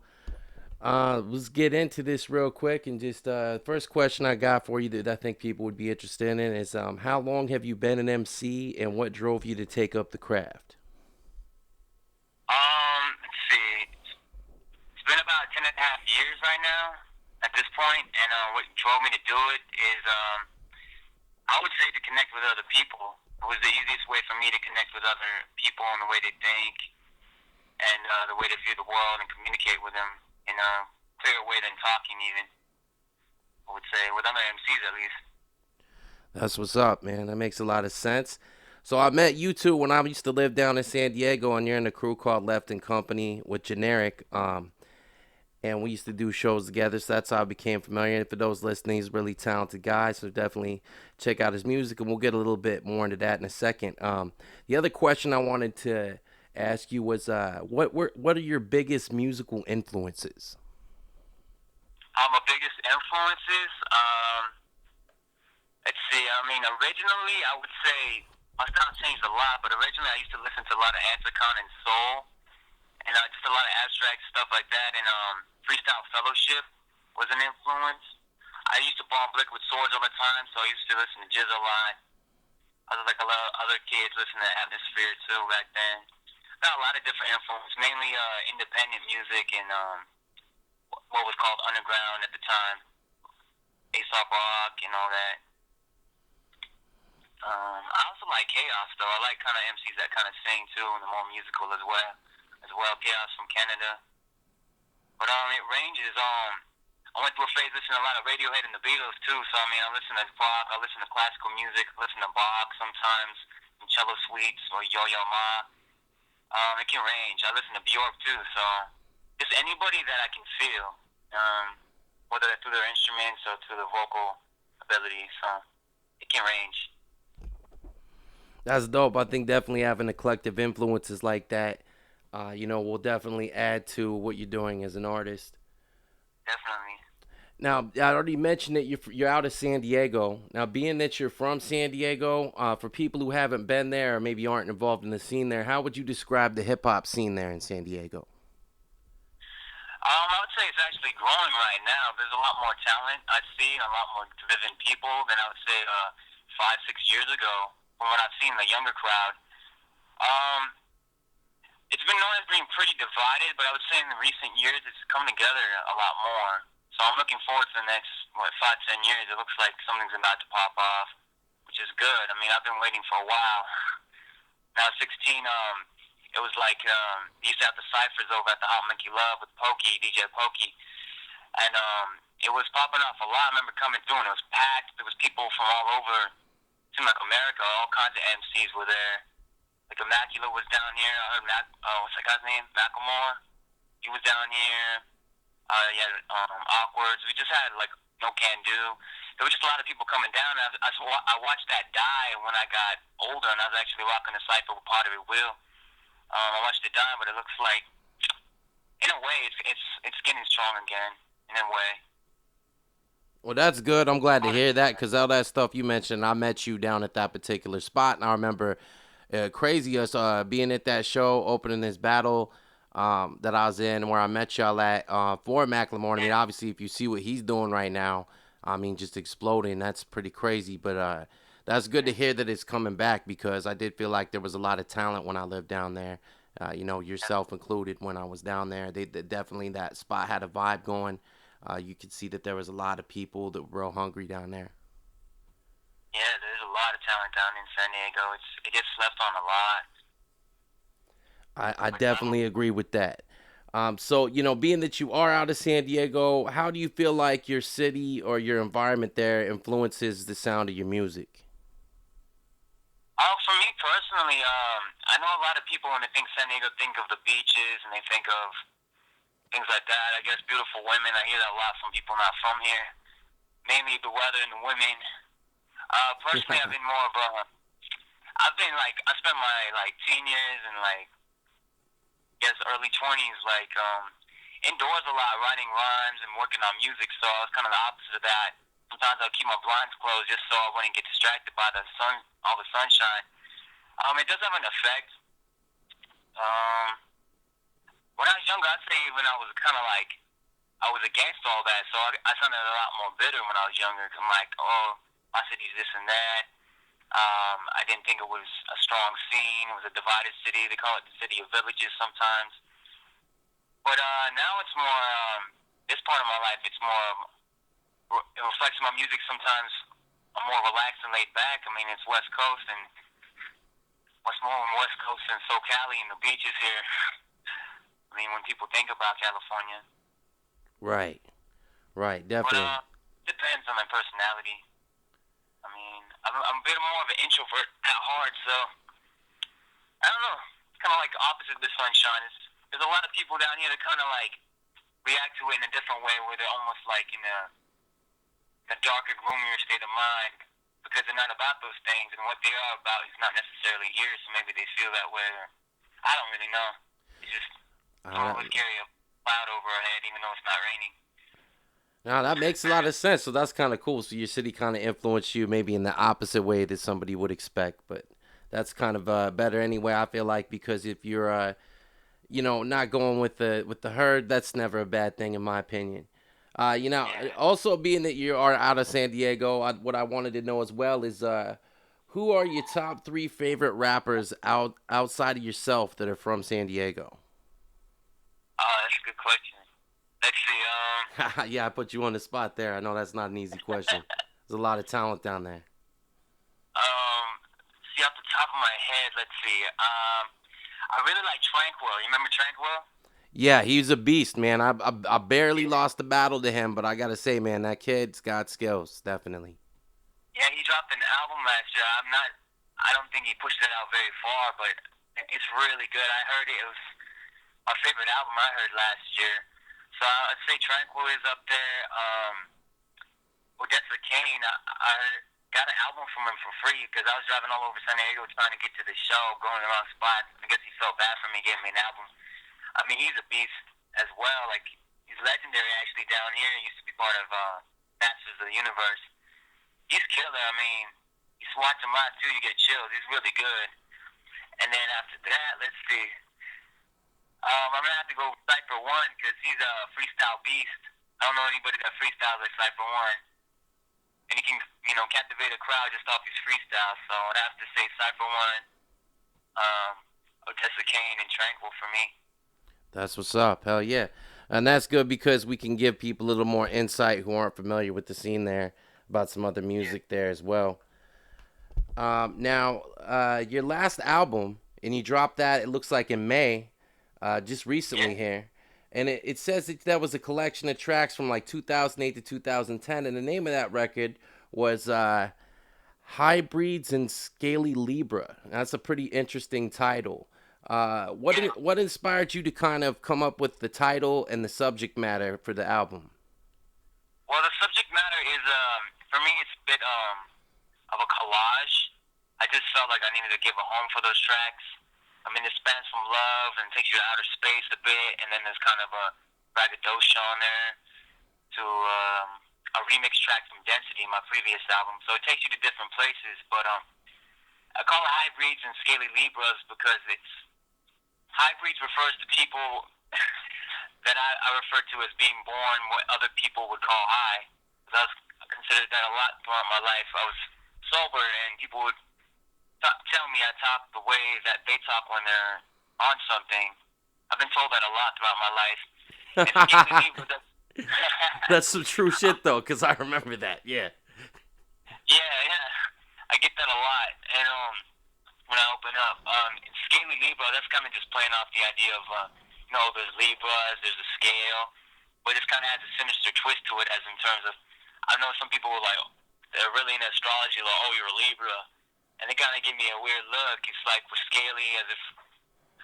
let's get into this real quick. And just first question I got for you that I think people would be interested in is how long have you been an MC and what drove you to take up the craft? Let's see. It's been about 10 and a half years right now at this point, and what drove me to do it is I would say to connect with other people. It was the easiest way for me to connect with other people and the way they think and the way they view the world and communicate with them in a clearer way than talking even, I would say, with other MCs at least. That's what's up, man. That makes a lot of sense. So I met you two when I used to live down in Sandiego, and you're in a crew called Left and Company with Generic. And we used to do shows together, so that's how I became familiar. And for those listening, he's a really talented guy, so definitely check out his music, and we'll get a little bit more into that in a second. The other question I wanted to ask you was, what are your biggest musical influences? My biggest influences, let's see, I mean, originally, I would say, my style changed a lot, but originally I used to listen to a lot of Anticon and Soul, and just a lot of abstract stuff like that, and Freestyle Fellowship was an influence. I used to bomb Blick with Serge all the time, so I used to listen to Jizz a lot. I was like a lot of other kids listening to Atmosphere too back then. Got a lot of different influences, mainly independent music and what was called underground at the time, Aesop Rock and all that. I also like Chaos though. I like kind of MCs that kind of sing too, and the more musical as well. Chaos from Canada. But it ranges. I went through a phase listening to a lot of Radiohead and the Beatles too. So I mean, I listen to rock, I listen to classical music, I listen to Bach sometimes, and cello suites or Yo-Yo Ma. It can range. I listen to Bjork too. So just anybody that I can feel, whether through their instruments or through the vocal ability. So it can range. That's dope. I think definitely having eclectic influences like that, will definitely add to what you're doing as an artist. Definitely. Now, I already mentioned that you're out of Sandiego. Now, being that you're from Sandiego, for people who haven't been there or maybe aren't involved in the scene there, how would you describe the hip-hop scene there in Sandiego? I would say it's actually growing right now. There's a lot more talent I see, and a lot more driven people than I would say 5-6 years ago from what I've seen in the younger crowd. It's been known as being pretty divided, but I would say in the recent years it's come together a lot more. So I'm looking forward to the next, 5-10 years. It looks like something's about to pop off. which is good. I mean, I've been waiting for a while. When I was 16, it was like we used to have the ciphers over at the Hot Monkey Love with Pokey, DJ Pokey, and it was popping off a lot. I remember coming through and it was packed. There was people from all over. It seemed like America. All kinds of MCs were there. Like Immaculate was down here. I heard what's that guy's name? Macklemore. He was down here. Awkwards. We just had like No Can Do. There was just a lot of people coming down. I watched that die when I got older, and I was actually rocking the cypher with Pottery Wheel. I watched it die, but it looks like, in a way, it's getting strong again. In a way. Well, that's good. I'm glad to hear that, because all that stuff you mentioned, I met you down at that particular spot, and I remember crazy us being at that show, opening this battle that I was in, where I met y'all at for Macklemore. I mean, obviously, if you see what he's doing right now, I mean, just exploding, that's pretty crazy. But that's good to hear that it's coming back, because I did feel like there was a lot of talent when I lived down there. Yourself included when I was down there. They definitely, that spot had a vibe going. You could see that there was a lot of people that were real hungry down there. Yeah, there's a lot of talent down in Sandiego. It gets slept on a lot. I definitely agree with that. So, being that you are out of Sandiego, how do you feel like your city or your environment there influences the sound of your music? For me personally, I know a lot of people when they think Sandiego think of the beaches and they think of things like that. I guess beautiful women. I hear that a lot from people not from here. Mainly the weather and the women. Personally, I've been more of a. I spent my teen years and early 20s indoors a lot, writing rhymes and working on music. So I was kind of the opposite of that. Sometimes I'll keep my blinds closed just so I wouldn't get distracted by the sun, all the sunshine. It does have an effect. When I was younger, I'd say even I was kind of I was against all that. So I sounded a lot more bitter when I was younger. Cause I'm like, oh, my city's this and that. I didn't think it was a strong scene. It was a divided city. They call it the city of villages sometimes. But now it's more, this part of my life, it's more, it reflects my music sometimes. I'm more relaxed and laid back. I mean, it's West Coast, and what's more on West Coast than SoCali and the beaches here? I mean, when people think about California. Right, definitely. But depends on my personality. I mean, I'm a bit more of an introvert at heart, so I don't know. It's kind of like the opposite of the sunshine. There's a lot of people down here that kind of react to it in a different way, where they're almost in a darker, gloomier state of mind, because they're not about those things, and what they are about is not necessarily here. So maybe they feel that way. Or, I don't really know. It's just always carry a cloud over our head, even though it's not raining. Now, that makes a lot of sense. So that's kind of cool. So your city kind of influenced you maybe in the opposite way that somebody would expect. But that's kind of better anyway, I feel like, because if you're, not going with the herd, that's never a bad thing in my opinion. Also being that you are out of Sandiego, what I wanted to know as well is who are your top 3 favorite rappers outside of yourself that are from Sandiego? Oh, that's a good question. Let's see. Yeah, I put you on the spot there. I know that's not an easy question. There's a lot of talent down there. See, off the top of my head, let's see. I really like Tranquil. You remember Tranquil? Yeah, he's a beast, man. I barely lost the battle to him, but I gotta say, man, that kid's got skills, definitely. Yeah, he dropped an album last year. I don't think he pushed it out very far, but it's really good. I heard it. It was my favorite album I heard last year. So I'd say Tranquil is up there. Odessa Kane, I got an album from him for free because I was driving all over Sandiego trying to get to the show, going around spots. I guess he felt bad for me, gave me an album. I mean, he's a beast as well. He's legendary actually down here. He used to be part of Masters of the Universe. He's killer. I mean, you watch him live too, you get chills. He's really good. And then after that, let's see. I'm going to have to go with Cypher One because he's a freestyle beast. I don't know anybody that freestyles like Cypher One. And he can, captivate a crowd just off his freestyle. So I'd have to say Cypher One, Odessa Kane, and Tranquil for me. That's what's up. Hell yeah. And that's good because we can give people a little more insight who aren't familiar with the scene there about some other music there as well. Now, your last album, and you dropped that, it looks like in May, just recently here. And it says that was a collection of tracks from like 2008 to 2010. And the name of that record was Hybrids and Scaly Libra. That's a pretty interesting title. What inspired you to kind of come up with the title and the subject matter for the album? Well, the subject matter is, for me, it's a bit of a collage. I just felt like I needed to give a home for those tracks. I mean, it spans from love and takes you to outer space a bit, and then there's kind of a braggadocio on there to a remix track from Density, my previous album. So it takes you to different places, but I call it Hybrids and Scaly Libras because hybrids refers to people that I refer to as being born what other people would call high. Because I considered that a lot throughout my life. I was sober, and people would tell me I talk the way that they talk when they're on something. I've been told that a lot throughout my life. That's some true shit, though, because I remember that, yeah. Yeah. I get that a lot. And when I open up, Scaly Libra, that's kind of just playing off the idea of, there's Libras, there's a scale, but it kind of has a sinister twist to it, as in terms of, I know some people were like, they're really into astrology, like, oh, you're a Libra. And they kind of give me a weird look. It's like we're scaly, as if,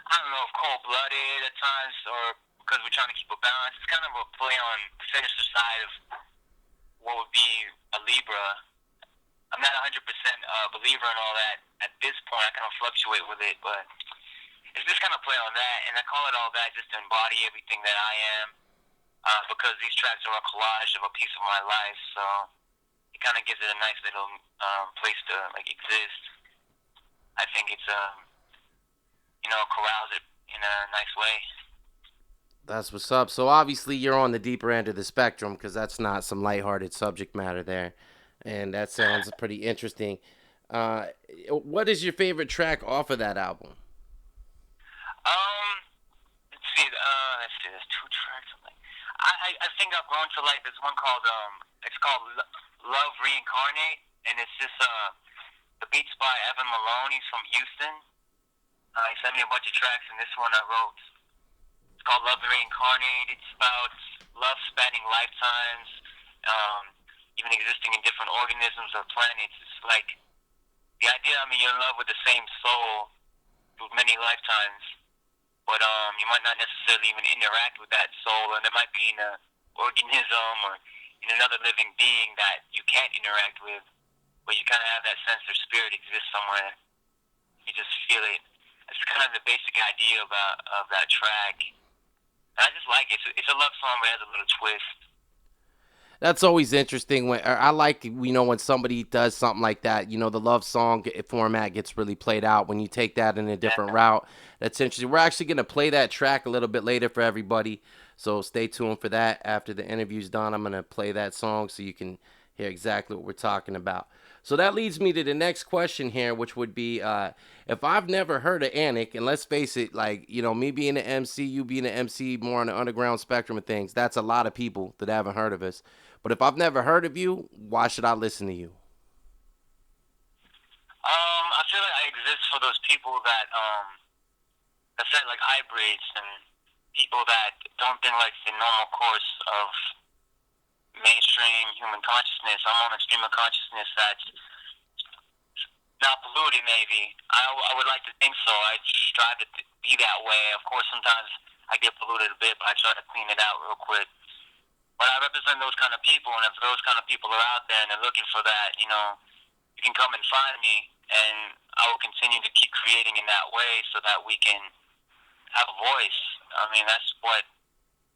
I don't know, if cold-blooded at times, or because we're trying to keep a balance. It's kind of a play on the sinister side of what would be a Libra. I'm not 100% a believer in all that at this point. I kind of fluctuate with it, but it's just kind of play on that, and I call it all that just to embody everything that I am, because these tracks are a collage of a piece of my life, so it kind of gives it a nice little place to exist. I think it's corrals it in a nice way. That's what's up. So obviously you're on the deeper end of the spectrum, because that's not some lighthearted subject matter there, and that sounds pretty interesting. What is your favorite track off of that album? Let's see. There's two tracks. I think I've grown to like this one called it's called Love Reincarnate, and it's just the beats by Evan Malone. He's from Houston. He sent me a bunch of tracks, and this one I wrote. It's called Love Reincarnate. It's about love spanning lifetimes, even existing in different organisms or planets. It's like the idea. I mean, you're in love with the same soul through many lifetimes, but you might not necessarily even interact with that soul, and it might be in an organism or in another living being that you can't interact with, but you kind of have that sense their spirit exists somewhere. You just feel it. It's kind of the basic idea of that track. And I just like it. It's a love song, but it has a little twist. That's always interesting. I like, when somebody does something like that, the love song format gets really played out when you take that in a different route. That's interesting. We're actually going to play that track a little bit later for everybody, so stay tuned for that. After the interview's done, I'm going to play that song so you can hear exactly what we're talking about. So that leads me to the next question here, which would be, if I've never heard of ANEK, and let's face it, me being an MC, you being an MC, more on the underground spectrum of things, that's a lot of people that haven't heard of us. But if I've never heard of you, why should I listen to you? I feel like I exist for those people that said like hybrids and people that don't think like the normal course of mainstream human consciousness. I'm on a stream of consciousness that's not polluted, maybe. I would like to think so. I strive to be that way. Of course, sometimes I get polluted a bit, but I try to clean it out real quick. But I represent those kind of people, and if those kind of people are out there and they're looking for that, you can come and find me, and I will continue to keep creating in that way so that we can have a voice. I mean, that's what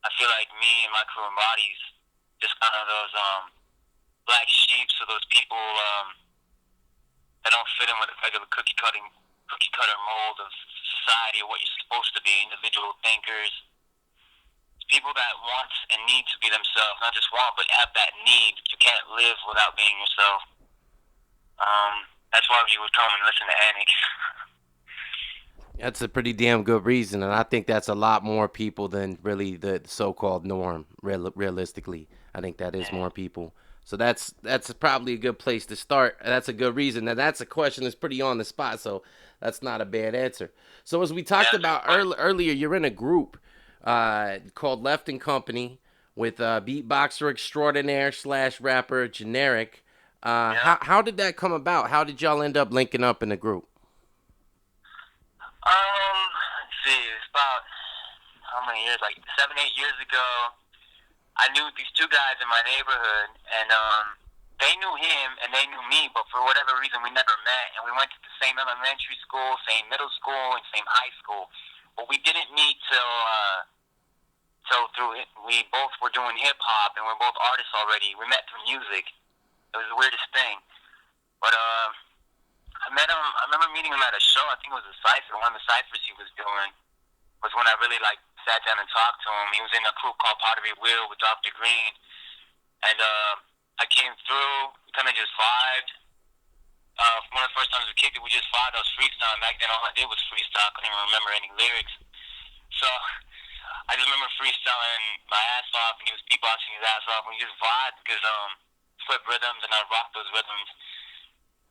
I feel like me and my crew embodies. Just kind of those black sheep, so those people that don't fit in with the regular cookie cutter mold of society or what you're supposed to be. Individual thinkers, people that want and need to be themselves, not just want, but have that need. You can't live without being yourself. That's why you would come and listen to ANEK. That's a pretty damn good reason, and I think that's a lot more people than really the so-called norm, realistically. I think that is more people. So that's probably a good place to start. That's a good reason. Now that's a question that's pretty on the spot, so that's not a bad answer. So as we talked about earlier, you're in a group called Left and Company with beatboxer extraordinaire / rapper Generic. How did that come about? How did y'all end up linking up in the group? Let's see, it's about how many years? Like 7, 8 years ago. I knew these two guys in my neighborhood, and they knew him and they knew me, but for whatever reason we never met, and we went to the same elementary school, same middle school, and same high school. But we didn't meet till we both were doing hip-hop, and we're both artists already. We met through music. It was the weirdest thing. But I met him, I remember meeting him at a show. I think it was a cypher, one of the cyphers he was doing, was when I really sat down and talked to him. He was in a crew called Pottery Wheel with Dr. Green. And I came through, we kind of just vibed. One of the first times we kicked it, we just vibed. I was freestyling. Back then all I did was freestyle. I couldn't even remember any lyrics. So I just remember freestyling my ass off, and he was beatboxing his ass off. And we just vibed because flip rhythms, and I rocked those rhythms.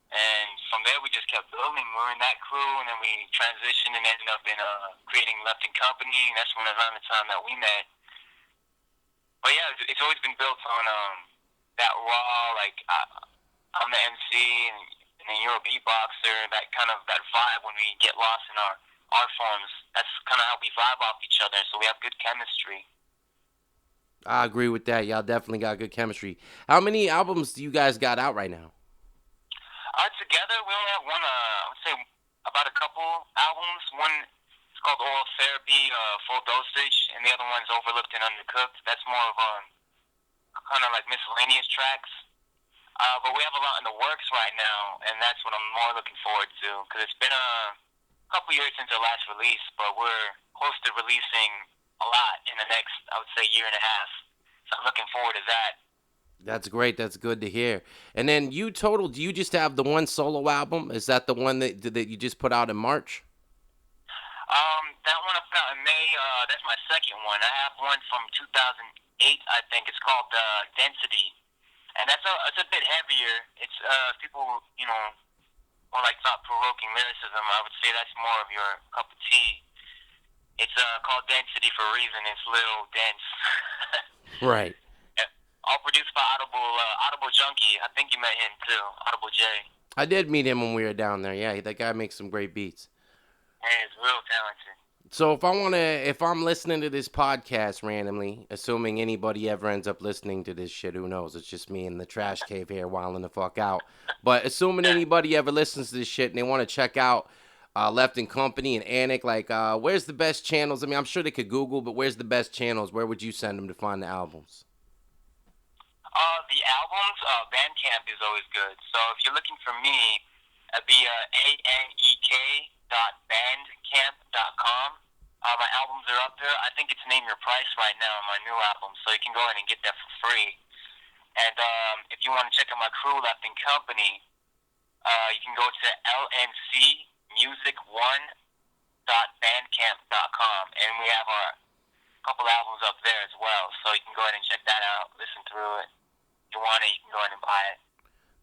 And from there, we just kept building. We were in that crew, and then we transitioned and ended up in creating Left and Company, and that's when around the time that we met. But yeah, it's always been built on that raw, I'm the MC, and then you're a beatboxer, that kind of that vibe when we get lost in our art forms. That's kind of how we vibe off each other, so we have good chemistry. I agree with that. Y'all definitely got good chemistry. How many albums do you guys got out right now? Together, we only have one, I would say about a couple albums. One is called Oral Therapy, Full Dosage, and the other one's Overlooked and Undercooked. That's more of kind of like miscellaneous tracks. But we have a lot in the works right now, and that's what I'm more looking forward to, because it's been a couple years since our last release, but we're close to releasing a lot in the next, I would say, year and a half. So I'm looking forward to that. That's great. That's good to hear. And then do you just have the one solo album? Is that the one that you just put out in March? That one I put out in May. That's my second one. I have one from 2008, I think. It's called Density. And it's a bit heavier. It's people, more like thought-provoking lyricism. I would say that's more of your cup of tea. It's called Density for a reason. It's a little dense. Right. All produced by Audible Junkie. I think you met him too, Audible J. I did meet him when we were down there. Yeah, that guy makes some great beats. Yeah, he's real talented. So if I'm listening to this podcast randomly, assuming anybody ever ends up listening to this shit, who knows? It's just me in the trash cave here wilding the fuck out. But assuming anybody ever listens to this shit and they want to check out Left and Company and ANEK, where's the best channels? I mean, I'm sure they could Google, but where's the best channels? Where would you send them to find the albums? The albums, Bandcamp is always good. So if you're looking for me, it'd be anek.bandcamp.com. My albums are up there. I think it's Name Your Price right now on my new album, so you can go ahead and get that for free. And if you want to check out my crew, Left and Company, you can go to lncmusic1.bandcamp.com, and we have our couple albums up there as well, so you can go ahead and check that out, listen through it. If you want it, you can go ahead and buy it.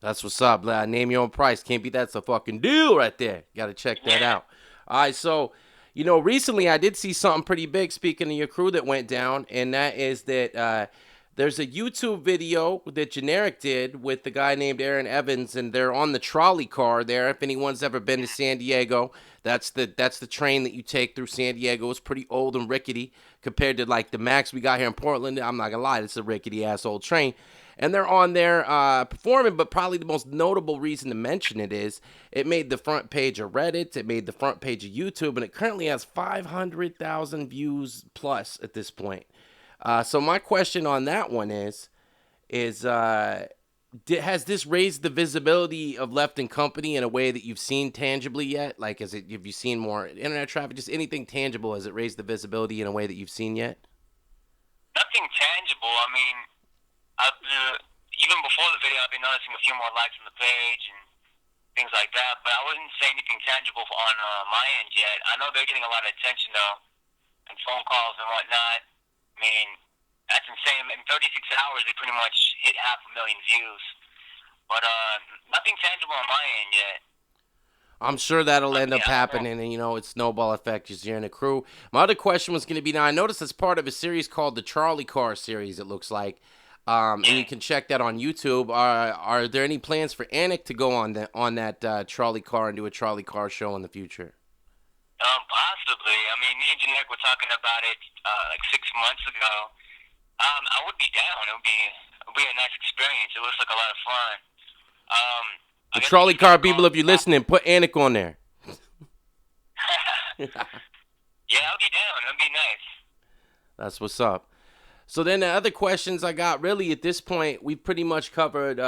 That's what's up. Name your own price. Can't beat that's a fucking deal right there. Got to check that out. All right, so, recently I did see something pretty big, speaking of your crew, that went down, and that is that there's a YouTube video that Generic did with the guy named Aaron Evans, and they're on the trolley car there. If anyone's ever been to Sandiego, that's the train that you take through Sandiego. It's pretty old and rickety compared to, the Max we got here in Portland. I'm not going to lie, it's a rickety-ass old train. And they're on there performing, but probably the most notable reason to mention it is it made the front page of Reddit, it made the front page of YouTube, and it currently has 500,000 views plus at this point. So my question on that one is has this raised the visibility of Left and Company in a way that you've seen tangibly yet? Have you seen more internet traffic, just anything tangible? Has it raised the visibility in a way that you've seen yet? Nothing tangible. I mean, even before the video, I've been noticing a few more likes on the page and things like that, but I wouldn't say anything tangible on my end yet. I know they're getting a lot of attention, though, and phone calls and whatnot. I mean, that's That's insane. In 36 hours, they pretty much hit 500,000 views. But nothing tangible on my end yet. I'm sure that'll end up happening, and it's snowball effect because you're in a crew. My other question was going to be, now I noticed it's part of a series called the Charlie Car series, it looks like, and you can check that on YouTube. Are there any plans for ANEK to go on that Charlie Car and do a Charlie Car show in the future? Possibly. I mean, me and Janek were talking about it like 6 months ago. I would be down. It would be a nice experience. It looks like a lot of fun. The Charlie Car people, if you're listening, put ANEK on there. Yeah, I'll be down. It'll be nice. That's what's up. So then the other questions I got, really at this point, we pretty much covered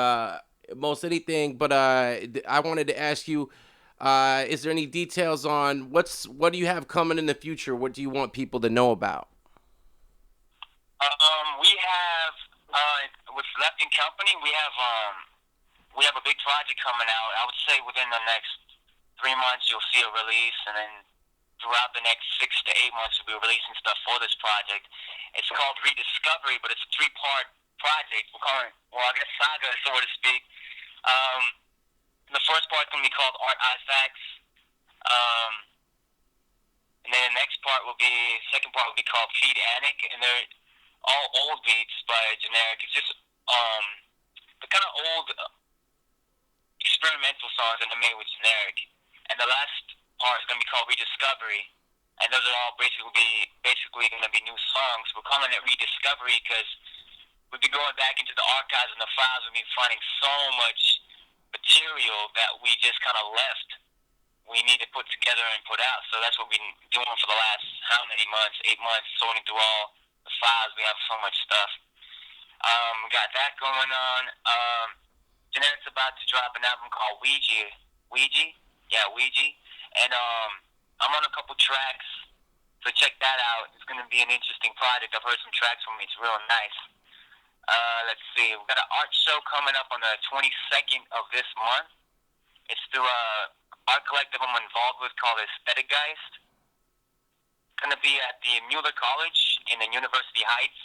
most anything. But I wanted to ask you, is there any details on what do you have coming in the future? What do you want people to know about? We have with Left in Company, we have a big project coming out. I would say within the next 3 months you'll see a release, and then throughout the next 6 to 8 months we'll be releasing stuff for this project. It's called Rediscovery, but it's a 3-part project. We're calling it, I guess, saga, so to speak. The first part's going to be called Art Artifacts. And then the second part will be called Feed ANEK, and they're all old beats by Generic. It's just the kind of old experimental songs that I made with Generic. And the last part is going to be called Rediscovery, and those are all basically going to be new songs. We're calling it Rediscovery because we've been going back into the archives and the files. We've been finding so much material that we just kind of left. We need to put together and put out. So that's what we've been doing for the last how many months? 8 months, sorting through all the files. We have so much stuff. We got that going on. Generic's about to drop an album called Ouija. And I'm on a couple tracks, so check that out. It's going to be an interesting project. I've heard some tracks from it. It's real nice. Let's see. We've got an art show coming up on the 22nd of this month. It's through art collective I'm involved with called Aesthetic Geist. It's going to be at the Mueller College in the University Heights.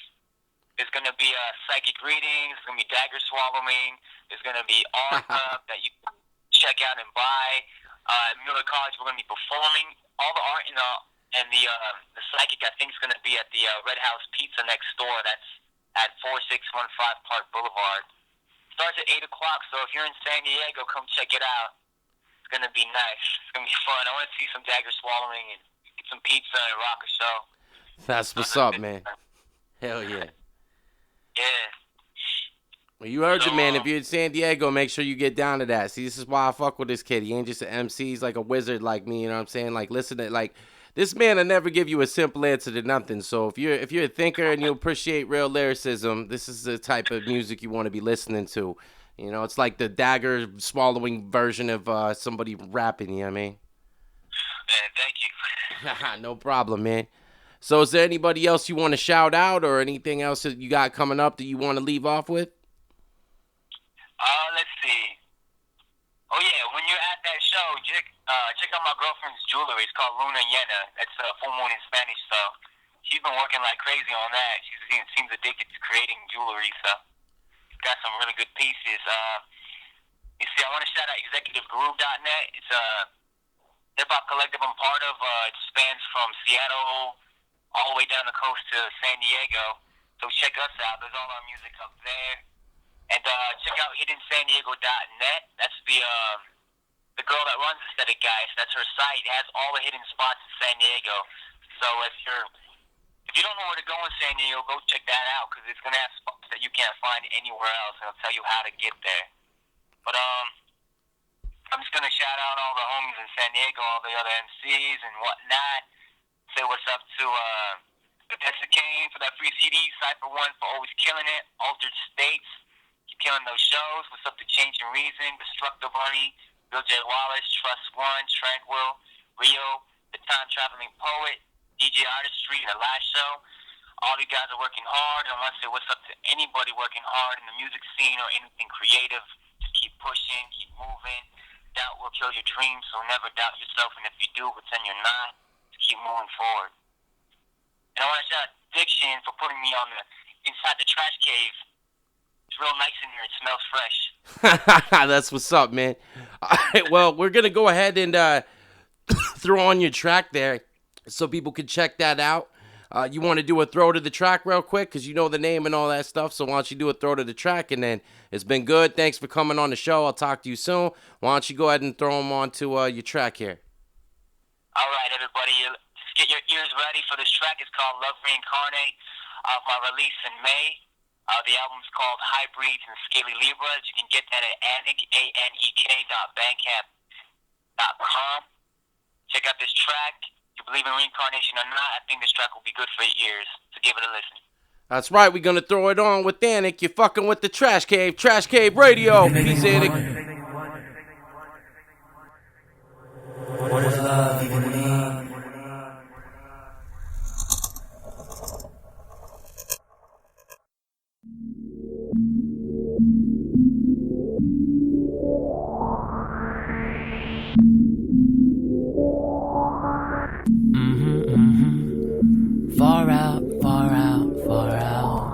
There's going to be psychic readings. There's going to be dagger swallowing. There's going to be art that you can check out and buy. At Mueller College, we're going to be performing. All the art and the psychic, I think, is going to be at the Red House Pizza next door. That's at 4615 Park Boulevard. Starts at 8 o'clock, so if you're in San Diego, come check it out. It's going to be nice. It's going to be fun. I want to see some dagger swallowing and get some pizza and rock a show. That's what's up, man. Hell yeah. Yeah. Well, you heard it, man. If you're in San Diego, make sure you get down to that. See, this is why I fuck with this kid. He ain't just an MC. He's like a wizard like me, you know what I'm saying? Like, listen to, like, this man will never give you a simple answer to nothing. So if you're a thinker and you appreciate real lyricism, this is the type of music you want to be listening to. You know, it's like the dagger swallowing version of somebody rapping, you know what I mean? Man, thank you. No problem, man. So is there anybody else you want to shout out or anything else that you got coming up that you want to leave off with? Let's see. Oh, yeah, when you're at that show, check out my girlfriend's jewelry. It's called Luna Llena. That's full moon in Spanish, so she's been working like crazy on that. She seems addicted to creating jewelry, so she's got some really good pieces. You see, I want to shout out ExecutiveGroove.net. It's a hip-hop collective I'm part of. It spans from Seattle all the way down the coast to San Diego. So check us out. There's all our music up there. And check out HiddenSanDiego.net. That's the girl that runs Aesthetic Geist. That's her site. It has all the hidden spots in San Diego. So if you don't know where to go in San Diego, go check that out because it's gonna have spots that you can't find anywhere else, and it'll tell you how to get there. But I'm just gonna shout out all the homies in San Diego, all the other MCs and whatnot. Say what's up to Odessa Kane for that free CD. Cypher One for always killing it. Altered States. Killing those shows. What's up to Change and Reason, Destructive Honey, Bill J. Wallace, Trust One, Tranquil, Rio, The Time Traveling Poet, DJ Artistry, and The Last Show. All you guys are working hard, and I want to say what's up to anybody working hard in the music scene or anything creative. Just keep pushing, keep moving. Doubt will kill your dreams, so never doubt yourself, and if you do, pretend you're not. Just keep moving forward. And I want to shout out Diction for putting me on the inside the trash cave. It's real nice in here. It smells fresh. That's what's up, man. All right, well, we're going to go ahead and throw on your track there so people can check that out. You want to do a throw to the track real quick because you know the name and all that stuff. So why don't you do a throw to the track, and then it's been good. Thanks for coming on the show. I'll talk to you soon. Why don't you go ahead and throw them on to your track here. All right, everybody, just get your ears ready for this track. It's called Love Reincarnate, off my release in May. The album's called Hybrids and Scaly Libras. You can get that at ANEK, ANEK.bandcamp.com. Check out this track. If you believe in reincarnation or not, I think this track will be good for your ears. So give it a listen. That's right. We're going to throw it on with ANEK. You're fucking with the Trash Cave. Trash Cave Radio. Peace, ANEK. What does love even mean? Far out, far out, far out.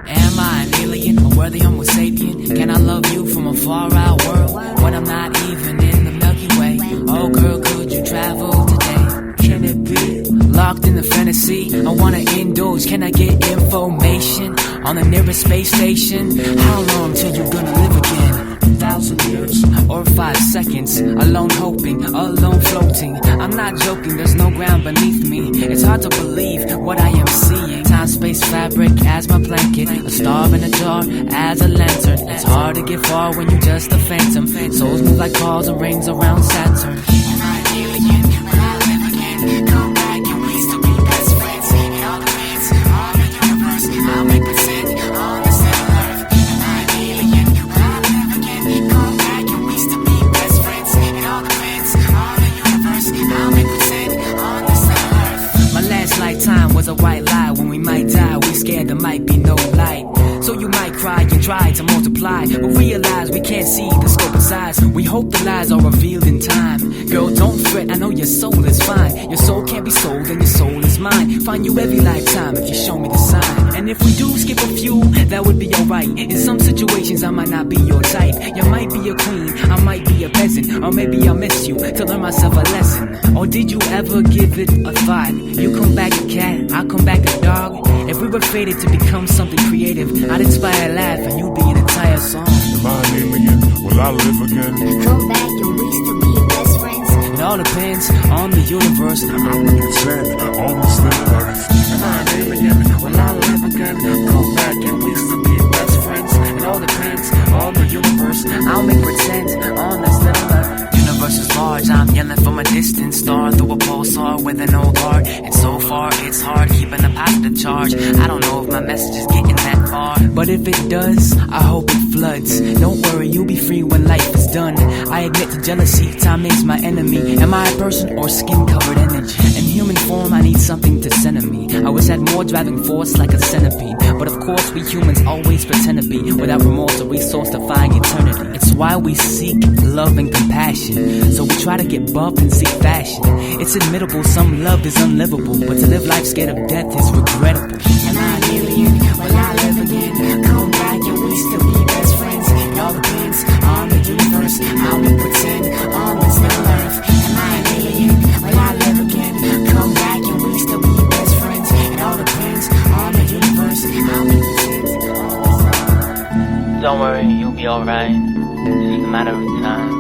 Am I an alien, a worthy homo sapien? Can I love you from a far out world when I'm not even in the Milky Way? Oh girl, could you travel today? Can it be? Locked in the fantasy, I wanna indulge. Can I get information on the nearest space station? How long till you're gonna live again? 1,000 years or 5 seconds, alone hoping, alone floating. I'm not joking, there's no ground beneath me. It's hard to believe what I am seeing. Time, space, fabric as my blanket, a star in a jar as a lantern. It's hard to get far when you're just a phantom. Souls move like balls and rings around Saturn. Am I an alien? Will I live again? Come back and we still be best friends. It all depends on the universe. I'll make pretend on this little earth. Am I an alien? Will I live again? Come back and we still be best friends. It all depends on the universe. I'll make pretend on this little earth. My last lifetime was a white lie. When we might die, we scared there might be no light. So you might cry and try to multiply, but realize we can't see the scope of size. We hope the lies are revealed in time. Girl, don't fret, I know your soul is fine. Your soul can't be sold and your soul is mine. Find you every lifetime if you show me the sign. And if we do skip a few, that would be alright. In some situations I might not be your type. You might be a queen, I might be a peasant. Or maybe I'll miss you to learn myself a lesson. Or did you ever give it a thought? You come back a cat, I'll come back a dog. If we were fated to become something creative, I'd inspire a laugh and you'd be an entire song. Am I an alien? Will I live again? Come back and we still be best friends. It all depends on the universe. And I'm pretend on this little earth. Am I an alien? Will I live again? Come back and we still be best friends. It all depends on the universe. I'll make pretend on this little earth. Universe is large, I'm yelling from a distant star through a pulsar with an old heart. And so far it's hard keeping a positive charge. I don't know if my message is getting that far, but if it does, I hope it floods. Don't worry, you'll be free when life is done. I admit to jealousy, time is my enemy. Am I a person or skin-covered energy? In human form, I need something to center me. I wish I had more driving force like a centipede, but of course we humans always pretend to be, without remorse or resource to find eternity. It's why we seek love and compassion, so we try to get buff and seek fashion. It's admittable some love is unlivable, but to live life scared of death is regrettable. Am I an alien? Will I live again? Come back and we still be best friends. It all depends on the universe. I'll make pretend on this little earth. Am I an alien? Will I live again? Come back and we still be best friends. It all depends on the universe. I'll make pretend on this earth. Don't worry, you'll be alright. It's just a matter of time.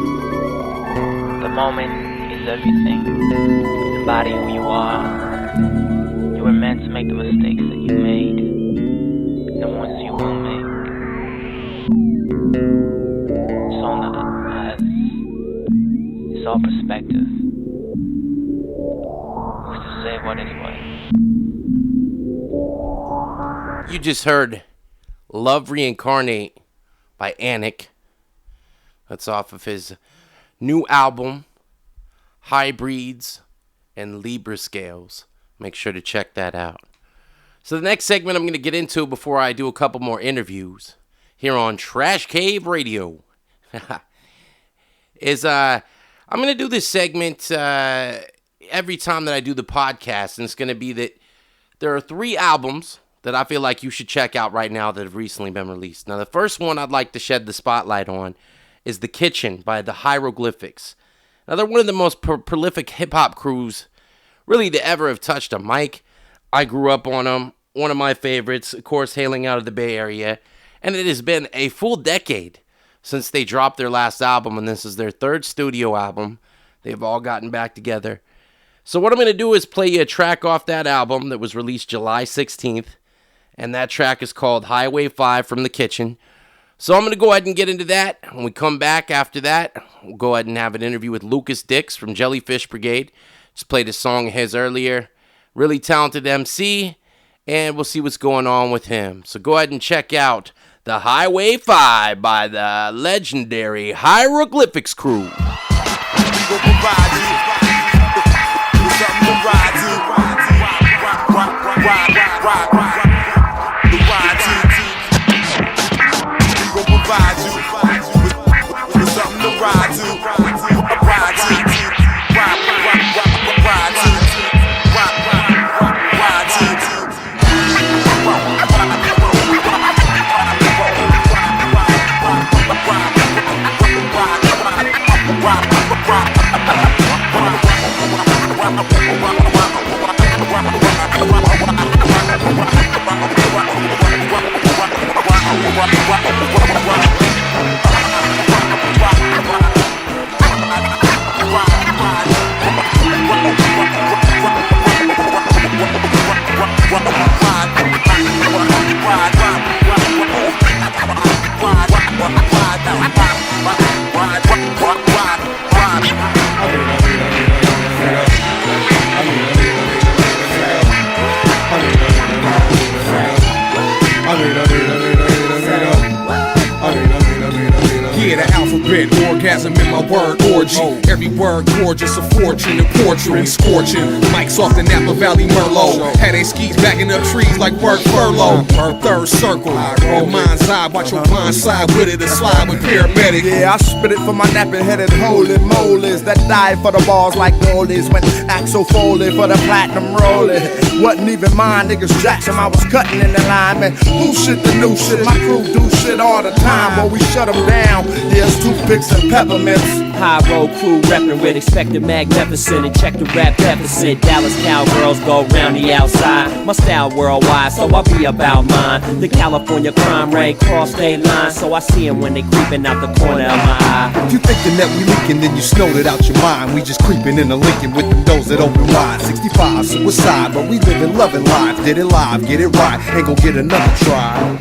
The moment is everything. Embody who you are. You were meant to make the mistakes that you made, and ones you will make. It's all not that matters. It's all perspective. Who's to say what is what? You just heard Love Reincarnate by ANEK. That's off of his new album, Hybrids and Libra Scales. Make sure to check that out. So the next segment I'm going to get into before I do a couple more interviews here on Trash Cave Radio is I'm going to do this segment every every time that I do the podcast, and it's going to be that there are 3 albums that I feel like you should check out right now that have recently been released. Now, the first one I'd like to shed the spotlight on is The Kitchen by the Hieroglyphics. Now, they're one of the most prolific hip-hop crews really to ever have touched a mic. I grew up on them. One of my favorites, of course, hailing out of the Bay Area. And it has been a full decade since they dropped their last album, and this is their 3rd studio album. They've all gotten back together. So what I'm going to do is play you a track off that album that was released July 16th. And that track is called Highway 5 from The Kitchen. So I'm going to go ahead and get into that. When we come back after that, we'll go ahead and have an interview with Lucas Dix from Jellyfish Brigade. Just played a song of his earlier. Really talented MC. And we'll see what's going on with him. So go ahead and check out the Highway 5 by the legendary Hieroglyphics crew. Orgasm in my word orgy. Every word gorgeous, a fortune and poetry scorching. Mike's off the Napa Valley Merlot. Had they skis backing up trees like word furlough. Third circle, roll mind's eye. Watch your blind side with it and slide with paramedic. Yeah, I spit it for my napping headed holy molies that died for the balls like goalies. When Axel Foley for the platinum rolling. Wasn't even mine, niggas Jackson. I was cutting in the line, man. Who shit the new shit? My crew do shit all the time, but we shut them down. There's toothpicks and peppermints. High road crew reppin' with expected magnificent and check the rap deficit. Dallas cowgirls go round the outside. My style worldwide, so I be about mine. The California crime rate cross state lines, so I see 'em when they creepin' out the corner of my eye. If you thinking that we leaking, then you snowed it out your mind. We just creeping in the Lincoln with them doors that open wide. 65 suicide, but we living loving lives. Did it live, get it right, ain't gon' get another try.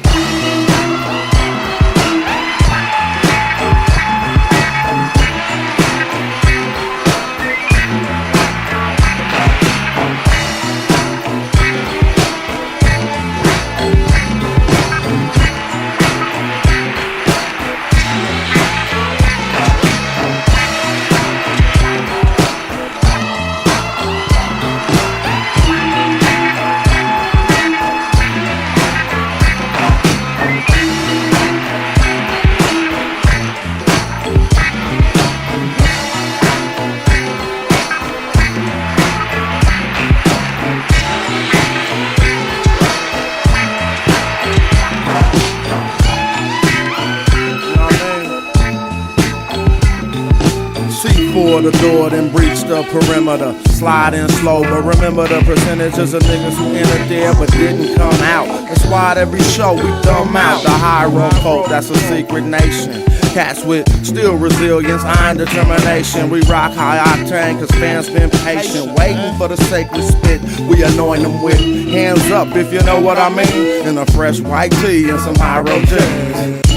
The door, then breach the perimeter. Slide in slow, but remember the percentages of niggas who entered there but didn't come out. That's why at every show we dumb out. The Hieroglyphics, that's a secret nation. Cats with still resilience, iron determination. We rock high octane cause fans been patient, waiting for the sacred spit we anoint them with. Hands up if you know what I mean. In a fresh white tee and some hieroglyphics.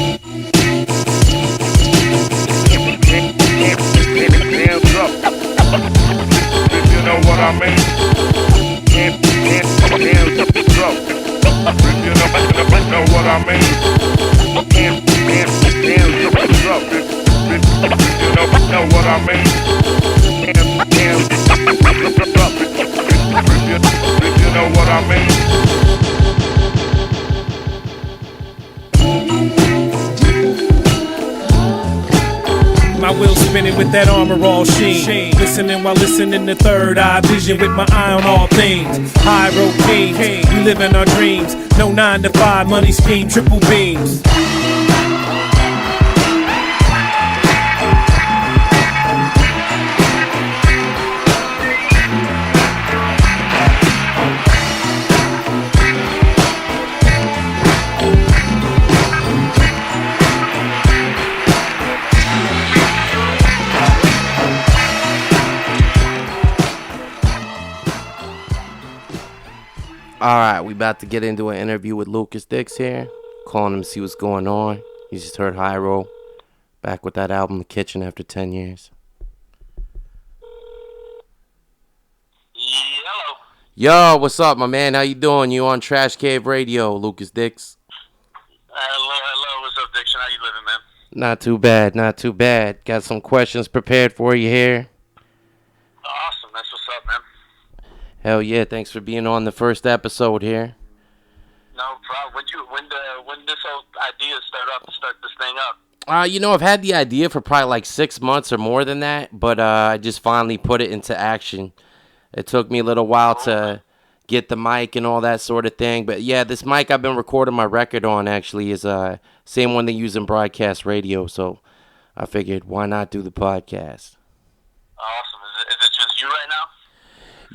If you know what I mean. Hands up. If you know what I mean. Hands up. If you know what I mean. Hands up. If you know what I mean. My wheels spinning with with that armor all sheen. Listening while listening to third eye vision with my eye on all things. Hiero King, we live in our dreams. No 9 to 5 money scheme, triple beams. All right, we about to get into an interview with Lucas Dix here. Calling him to see what's going on. You just heard Hyro back with that album, The Kitchen, after 10 years. Hello. Yo, what's up, my man? How you doing? You on Trash Cave Radio, Lucas Dix? Hello. What's up, Diction? How you living, man? Not too bad, not too bad. Got some questions prepared for you here. Awesome. That's what's up, man. Hell yeah, thanks for being on the first episode here. No problem. When this whole idea start this thing up? I've had the idea for probably like 6 months or more than that, but I just finally put it into action. It took me a little while to get the mic and all that sort of thing, but yeah, this mic I've been recording my record on actually is same one they use in broadcast radio, so I figured why not do the podcast. Awesome. Is it just you right now?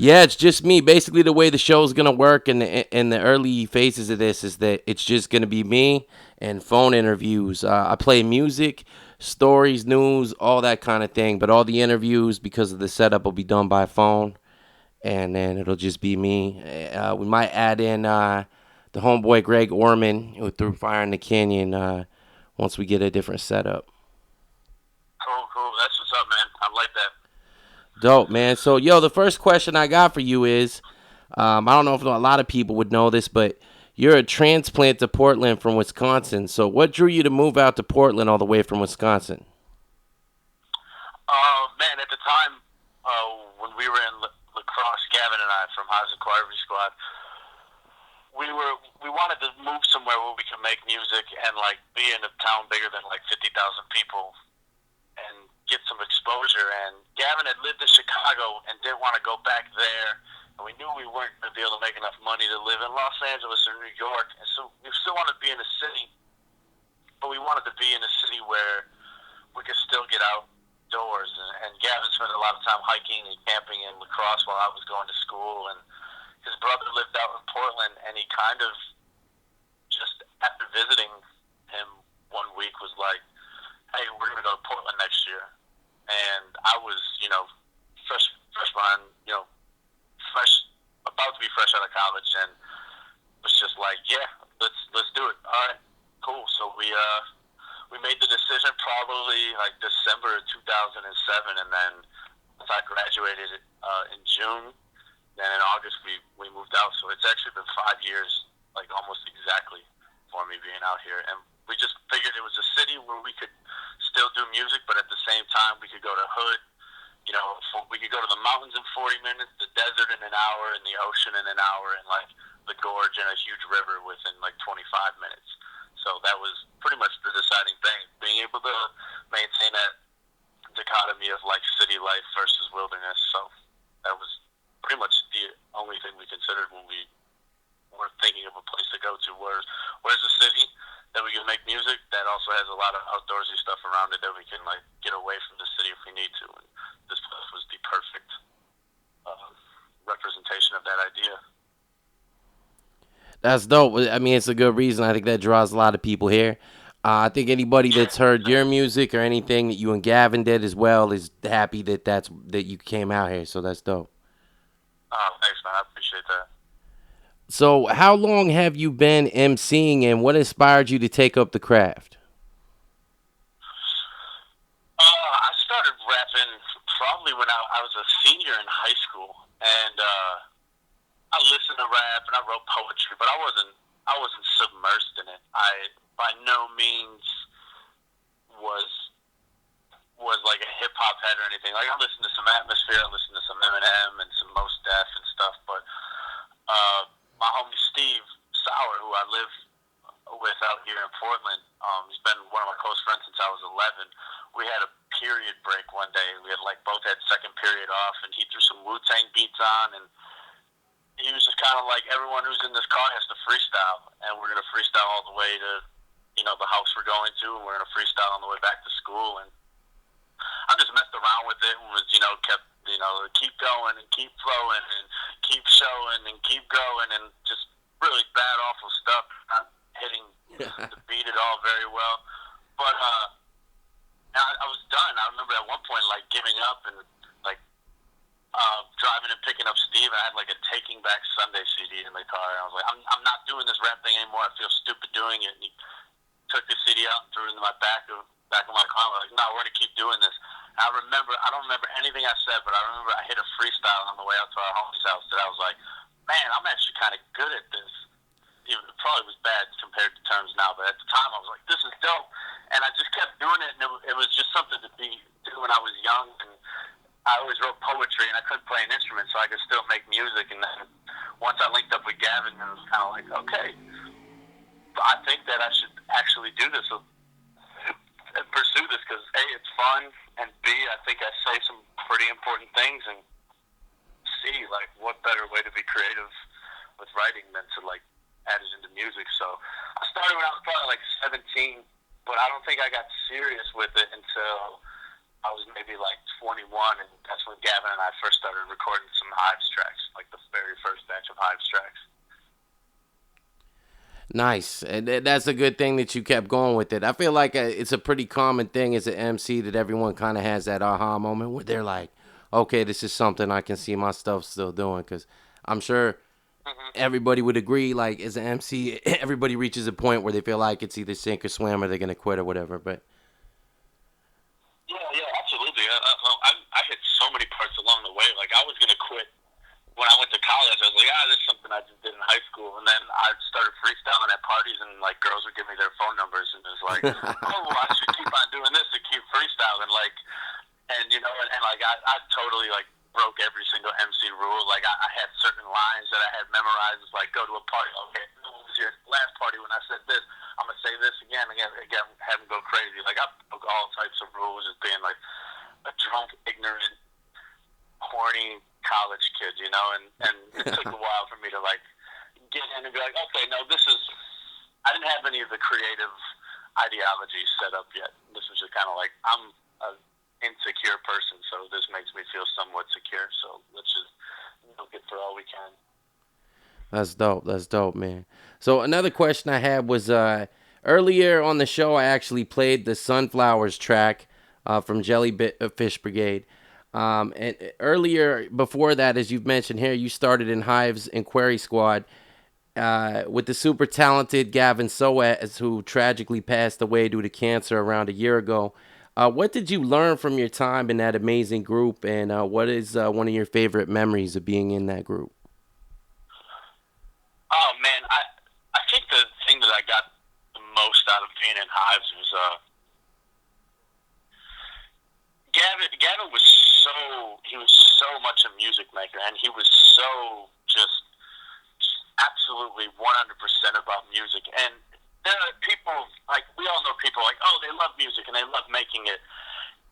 Yeah, it's just me. Basically, the way the show's going to work in the early phases of this is that it's just going to be me and phone interviews. I play music, stories, news, all that kind of thing. But all the interviews, because of the setup, will be done by phone. And then it'll just be me. We might add in the homeboy Greg Orman, who threw Fire in the Canyon, once we get a different setup. Cool. That's what's up, man. I like that. Dope, man. So, yo, the first question I got for you is, I don't know if a lot of people would know this, but you're a transplant to Portland from Wisconsin. So what drew you to move out to Portland all the way from Wisconsin? Man, at the time, when we were in lacrosse, Gavin and I from Hives Choreography Squad, we wanted to move somewhere where we could make music and like be in a town bigger than like 50,000 people and get some exposure. And Gavin had lived in Chicago and didn't want to go back there, and we knew we weren't going to be able to make enough money to live in Los Angeles or New York, and so we still wanted to be in a city, but we wanted to be in a city where we could still get outdoors. And Gavin spent a lot of time hiking and camping in lacrosse while I was going to school, and his brother lived out in Portland, and he kind of just, after visiting him one week, was like, hey, we're going to go to Portland next year. And I was, freshman, about to be fresh out of college, and was just like, yeah, let's do it. All right, cool. So we made the decision probably like December of 2007, and then once I graduated in June, then in August we moved out. So it's actually been 5 years, like almost exactly, for me being out here. And we just figured it was a city where we could still do music, but at the same time we could go to hood. We could go to the mountains in 40 minutes, the desert in an hour, and the ocean in an hour, and like the gorge and a huge river within like 25 minutes. So that was pretty much the deciding thing, being able to maintain that dichotomy of like city life versus wilderness. So that was pretty much the only thing we considered when we were thinking of a place to go to. Where's the city that we can make music that also has a lot of outdoorsy stuff around it that we can like get away from the city if we need to. And this place was the perfect representation of that idea. That's dope. I mean, it's a good reason. I think that draws a lot of people here. I think anybody that's heard your music or anything that you and Gavin did as well is happy that you came out here. So that's dope. Oh, thanks, man. I appreciate that. So how long have you been MCing, and what inspired you to take up the craft? I started rapping probably when I was a senior in high school, and I listened to rap and I wrote poetry, but I wasn't submersed in it. I by no means was like a hip hop head or anything. Like I listened to some Atmosphere, I listened to some Eminem and some Mos Def and stuff, but my homie Steve Sauer, who I live with out here in Portland, he's been one of my close friends since I was 11. We had a period break one day, on, and he was just kind of like, everyone who's in this car has to freestyle, and we're going to freestyle all the way to, you know, the house we're going to, and we're going to freestyle on the way back to school. And I just messed around with it and was, you know, kept, you know, keep going and keep flowing and keep showing and keep going, and just really bad, awful stuff, not hitting the beat at all very well. But I was done. I remember at one point, like, giving up and, like, driving and picking up Steve. I had like a Taking Back Sunday CD in the car. I was like, I'm not doing this rap thing anymore. I feel stupid doing it. And he took the CD out and threw it in my back of my car. I was like, no, we're gonna keep doing this. And I don't remember anything I said, but I remember I hit a freestyle on the way out to our homie's house that I was like, man, I'm actually kind of good at this. Even it probably was bad compared to terms now, but at the time I was like, this is dope. And I just kept doing it, and it was just something to do when I was young. And I always wrote poetry, and I couldn't play an instrument, so I could still make music. And then once I linked up with Gavin, it was kind of like, okay, I think that I should actually do this and pursue this, because A, it's fun, and B, I think I say some pretty important things, and C, like, what better way to be creative with writing than to, like, add it into music. So I started when I was probably like 17, but I don't think I got serious with it until I was maybe like 21, and that's when Gavin and I first started recording some Hives tracks, like the very first batch of Hives tracks. Nice. And that's a good thing that you kept going with it. I feel like it's a pretty common thing as an MC that everyone kind of has that aha moment where they're like, okay, this is something I can see my stuff still doing, because I'm sure everybody would agree, like, as an MC, everybody reaches a point where they feel like it's either sink or swim or they're going to quit or whatever, but... Yeah, absolutely. I hit so many parts along the way. Like, I was going to quit when I went to college. I was like, this is something I just did in high school. And then I started freestyling at parties, and, like, girls would give me their phone numbers, and it was like, oh, well, I should keep on doing this to keep freestyling. Like, and, you know, and like, I totally, like, broke every single MC rule. Like, I had certain lines that I had memorized. It's like, go to a party. Okay, what was your last party when I said this? I'm going to say this again, have them go crazy. Like, I broke all types of rules as being, like, a drunk, ignorant, horny college kid, you know? And it took a while for me to, like, get in and be like, okay, no, this is... I didn't have any of the creative ideologies set up yet. This was just kind of like, I'm an insecure person, so this makes me feel somewhat secure, so let's just milk it for all we can. That's dope, man. So another question I had was, earlier on the show, I actually played the Sunflowers track from Jellyfish Brigade. And earlier, before that, as you've mentioned here, you started in Hives and Query Squad with the super talented Gavin Soaz, who tragically passed away due to cancer around a year ago. What did you learn from your time in that amazing group, and what is one of your favorite memories of being in that group? Oh, man, I think the thing that I got the most out of being in Hives was Gavin was so much a music maker, and he was so just absolutely 100% about music. And there are people, like, we all know people like, oh, they love music and they love making it.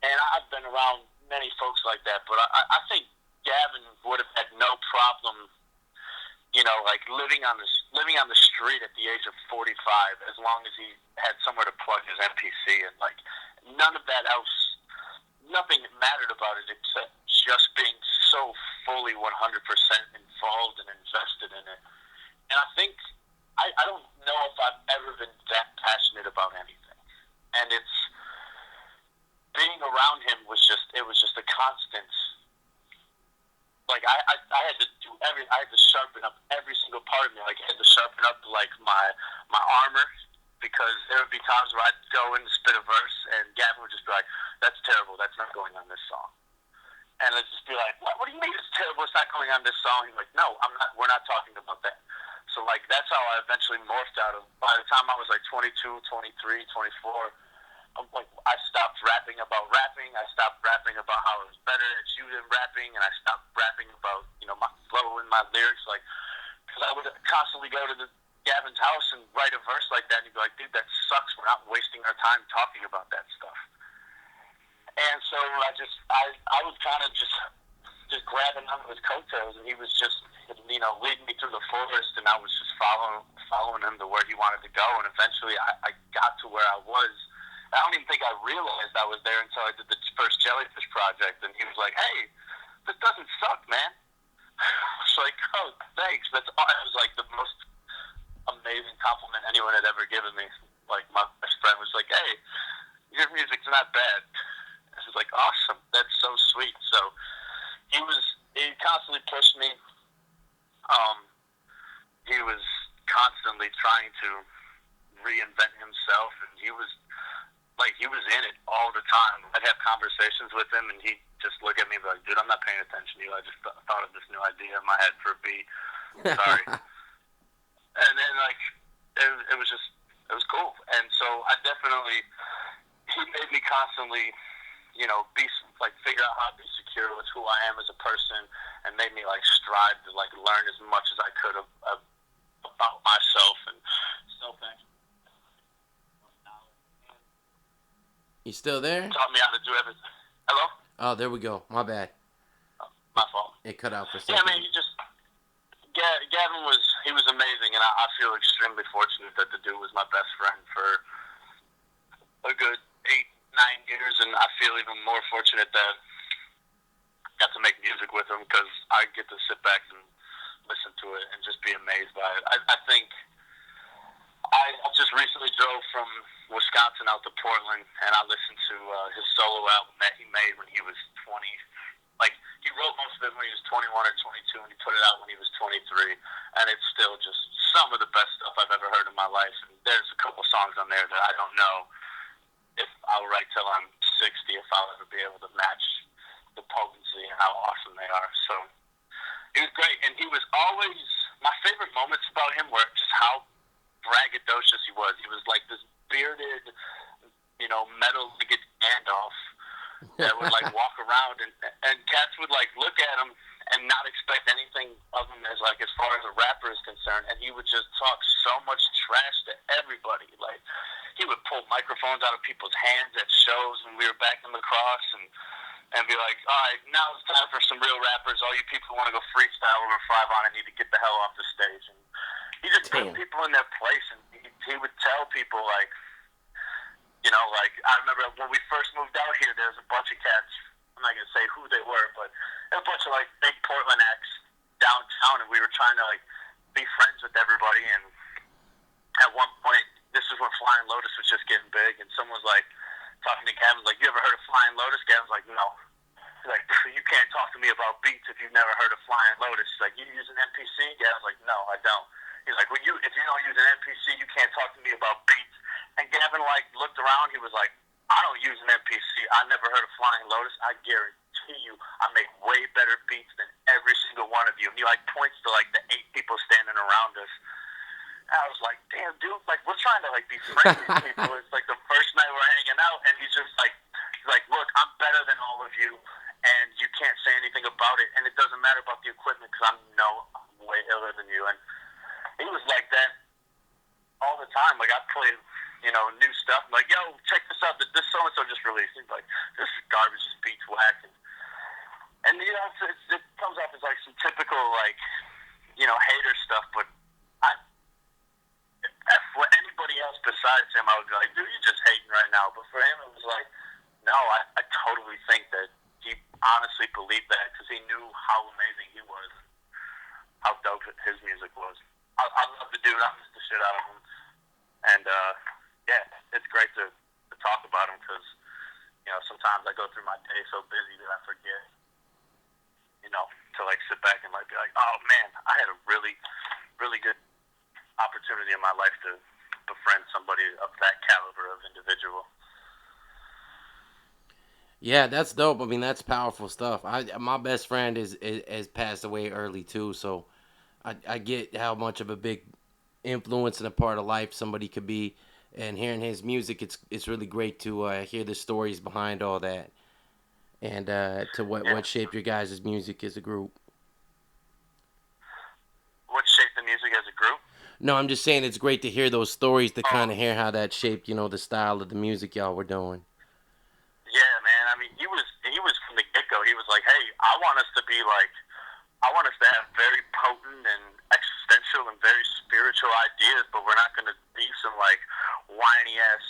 And I've been around many folks like that, but I think Gavin would have had no problem, you know, like living on the street at the age of 45, as long as he had somewhere to plug his MPC, and like none of that else, nothing mattered about it except just being so fully 100% involved and invested in it. And I think I don't know if I've ever been that passionate about anything, and it's being around him was just a constant. Like, I had to do I had to sharpen up every single part of me. Like, I had to sharpen up, like, my armor, because there would be times where I'd go in and spit a verse, and Gavin would just be like, that's terrible, that's not going on this song. And I'd just be like, what do you mean it's terrible, it's not going on this song? He's like, no, we're not talking about that. So, like, that's how I eventually morphed out of, by the time I was, like, 22, 23, 24, like, I stopped rapping about rapping. I stopped rapping about how I was better at shooting rapping, and I stopped rapping about, you know, my flow and my lyrics. Like, because I would constantly go to Gavin's house and write a verse like that, and he'd be like, dude, that sucks. We're not wasting our time talking about that stuff. And so I would kind of just just grabbing onto his coattails, and he was just, you know, leading me through the forest, and I was just following him to where he wanted to go, and eventually I got to where I was. I don't even think I realized I was there until I did the first jellyfish project, and he was like, "Hey, this doesn't suck, man." I was like, "Oh, thanks." It was like the most amazing compliment anyone had ever given me. Like, my best friend was like, "Hey, your music's not bad." I was like, "Awesome, that's so sweet." So he constantly pushed me. He was constantly trying to reinvent himself, and he was in it all the time. I'd have conversations with him, and he'd just look at me and be like, "Dude, I'm not paying attention to you. I just thought of this new idea in my head for a beat. Sorry." And then, like, it was cool. And so he made me constantly, you know, figure out how to be secure with who I am as a person, and made me, like, strive to, like, learn as much as I could about myself. And so thanks. You still there? Taught me how to do everything. Hello? Oh, there we go. My bad. My fault. It cut out for a second. Yeah, man, Gavin was amazing, and I feel extremely fortunate that the dude was my best friend for a good 8-9 years, and I feel even more fortunate that I got to make music with him, because I get to sit back and listen to it and just be amazed by it. I think I just recently drove from Wisconsin out to Portland, and I listened to his solo album that he made when he was 20. Like, he wrote most of it when he was 21 or 22, and he put it out when he was 23, and it's still just some of the best stuff I've ever heard in my life. And there's a couple songs on there that I don't know if I'll write till I'm 60, if I'll ever be able to match the potency and how awesome they are. So he was great, and he was always, my favorite moments about him were just how braggadocious he was. He was like this bearded, you know, metal-legged Gandalf that would, like, walk around, and cats would, like, look at him and not expect anything of him as far as a rapper is concerned, and he would just talk so much trash to everybody. Like, he would pull microphones out of people's hands at shows when we were back in lacrosse, and be like, "All right, now it's time for some real rappers. All you people who want to go freestyle over 5 on it need to get the hell off the stage." And he just put people in their place, and he would tell people, like, you know, like, I remember when we first moved out here, there was a bunch of cats, I'm not going to say who they were, but there were a bunch of, like, big Portland acts downtown, and we were trying to, like, be friends with everybody. And at one point, this is when Flying Lotus was just getting big, and someone was, like, talking to Gavin, like, "You ever heard of Flying Lotus?" Gavin's like, "No." He's like, "You can't talk to me about beats if you've never heard of Flying Lotus." He's like, "You use an MPC?" Gavin's like, "No, I don't." He's like, "Well, if you don't use an MPC, you can't talk to me about beats." And Gavin, like, looked around. He was like, "I don't use an MPC. I never heard of Flying Lotus. I guarantee you I make way better beats than every single one of you." And he, like, points to, like, the 8 people standing around us. And I was like, "Damn, dude, like, we're trying to, like, be friends with people. It's, like, the first night we're hanging out." And he's just like, "Look, I'm better than all of you, and you can't say anything about it. And it doesn't matter about the equipment, because I'm way iller than you." And he was like that all the time. Like, I played, you know, new stuff. I'm like, "Yo, check this out. This so-and-so just released." He's like, "This is garbage. This beat's whack." And you know, it comes off as, like, some typical, like, you know, hater stuff. But for anybody else besides him, I would be like, "Dude, you're just hating right now." But for him, it was like, no, I totally think that he honestly believed that, because he knew how amazing he was, how dope his music was. I love the dude. I miss the shit out of him. And, yeah, it's great to talk about him, because, you know, sometimes I go through my day so busy that I forget, you know, to, like, sit back and, like, be like, "Oh, man, I had a really, really good opportunity in my life to befriend somebody of that caliber of individual." Yeah, that's dope. I mean, that's powerful stuff. My best friend has passed away early too, so I get how much of a big influence and a part of life somebody could be. And hearing his music, it's really great to hear the stories behind all that, and to what shaped your guys' music as a group. What shaped the music as a group? No, I'm just saying it's great to hear those stories, to kind of hear how that shaped, you know, the style of the music y'all were doing. Yeah, man. I mean, he was from the get-go. He was like, "Hey, I want us to be be like, I want us to have very potent and existential and very spiritual ideas, but we're not going to be some like whiny ass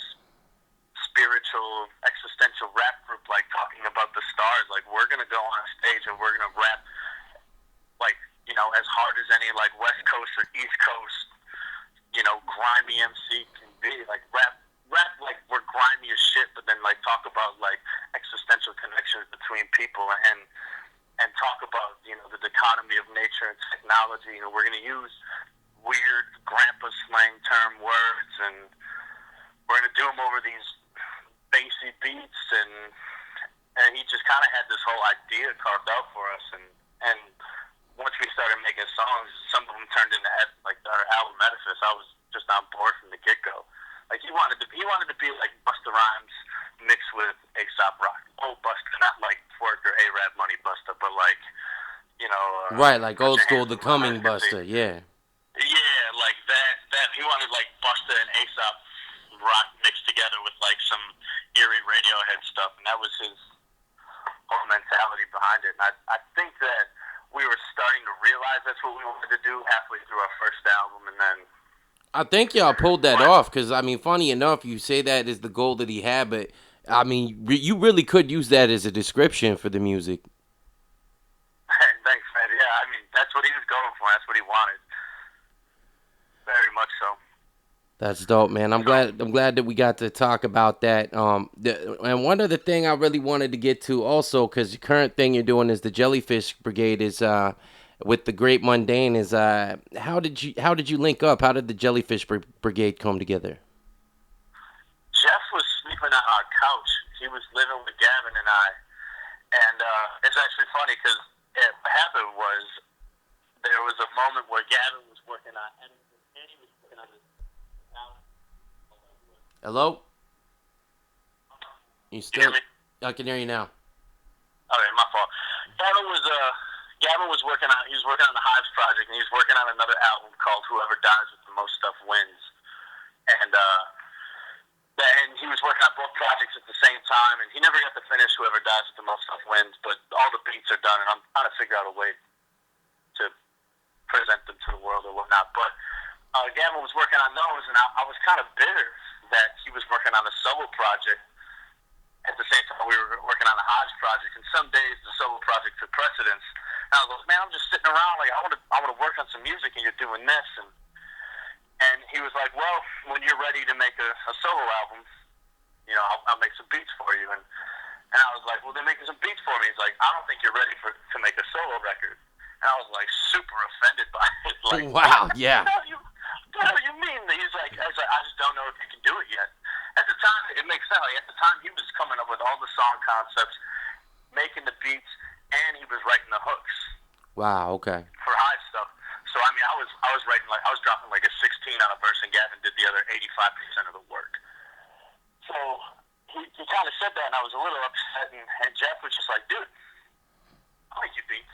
spiritual existential rap group like talking about the stars. Like, we're going to go on stage and we're going to rap like, you know, as hard as any like West Coast or East Coast, you know, grimy MC can be. Like, rap like we're grimy as shit, but then like talk about like existential connections between people and talk about, you know, the dichotomy of nature and technology. You know, we're going to use weird grandpa slang term words, and we're going to do them over these bassy beats, and he just kind of had this whole idea carved out for us, and once we started making songs, some of them turned into like our album Edifice. I was just on board from the get-go. Like, he wanted to be like Busta Rhymes mixed with A$AP Rock. Old Busta, not like Twerk or A-Rap Money Busta, but like, you know. Right, like old school, the coming Busta, yeah. Yeah, like that. He wanted like Busta and A$AP Rock mixed together with like some eerie Radiohead stuff, and that was his whole mentality behind it. And I think that we were starting to realize that's what we wanted to do halfway through our first album, and then I think y'all pulled that off, because, I mean, funny enough, you say that is the goal that he had, but, I mean, you really could use that as a description for the music. Thanks, man. Yeah, I mean, that's what he was going for. That's what he wanted. Very much so. That's dope, man. I'm glad that we got to talk about that. And one other thing I really wanted to get to also, because the current thing you're doing is the Jellyfish Brigade is with the Great Mundane. Is how did you link up? How did the Jellyfish Brigade come together? Jeff was sleeping on our couch. He was living with Gavin and I, and it's actually funny because what happened was there was a moment where Gavin was working on and he was working on this. Hello? You still? Hear me? I can hear you now. Okay, my fault. Gavin was working on. He was working on the Hives project, and he was working on another album called "Whoever Dies with the Most Stuff Wins." And he was working on both projects at the same time, and he never got to finish "Whoever Dies with the Most Stuff Wins." But all the beats are done, and I'm trying to figure out a way to present them to the world or whatnot. But Gavin was working on those, and I was kind of bitter that he was working on a solo project at the same time we were working on the Hives project. And some days the solo project took precedence. And I was like, man, I'm just sitting around like I want to work on some music, and you're doing this. And he was like, well, when you're ready to make a solo album, you know, I'll make some beats for you. And I was like, well, then make some beats for me. He's like, I don't think you're ready to make a solo record. And I was like super offended by it. Like, wow, yeah. What do you mean? He's like, I just don't know if you can do it yet. At the time, it makes sense. Like, at the time, he was coming up with all the song concepts, making the beats, and he was writing the hooks. Wow. Okay. For Hive stuff. So I mean, I was writing I was dropping like a 16 on a verse, and Gavin did the other 85% of the work. So he kind of said that, and I was a little upset. And Jeff was just like, dude, I'll make you beats.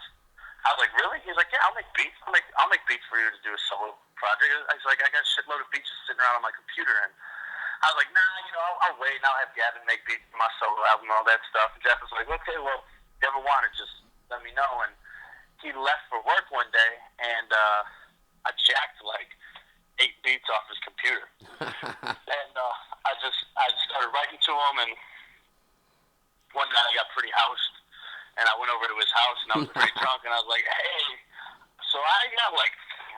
I was like, really? He's like, yeah, I'll make beats. I'll make beats for you to do a solo project. I was like, I got a shitload of beats just sitting around on my computer, and I was like, nah, you know, I'll wait, and I'll have Gavin make beats for my solo album and all that stuff. And Jeff was like, okay, well, if you ever want it, just let me know. And he left for work one day, and I jacked like 8 beats off his computer. And I started writing to him, and one night I got pretty housed, and I went over to his house, and I was pretty drunk, and I was like, hey, so I got like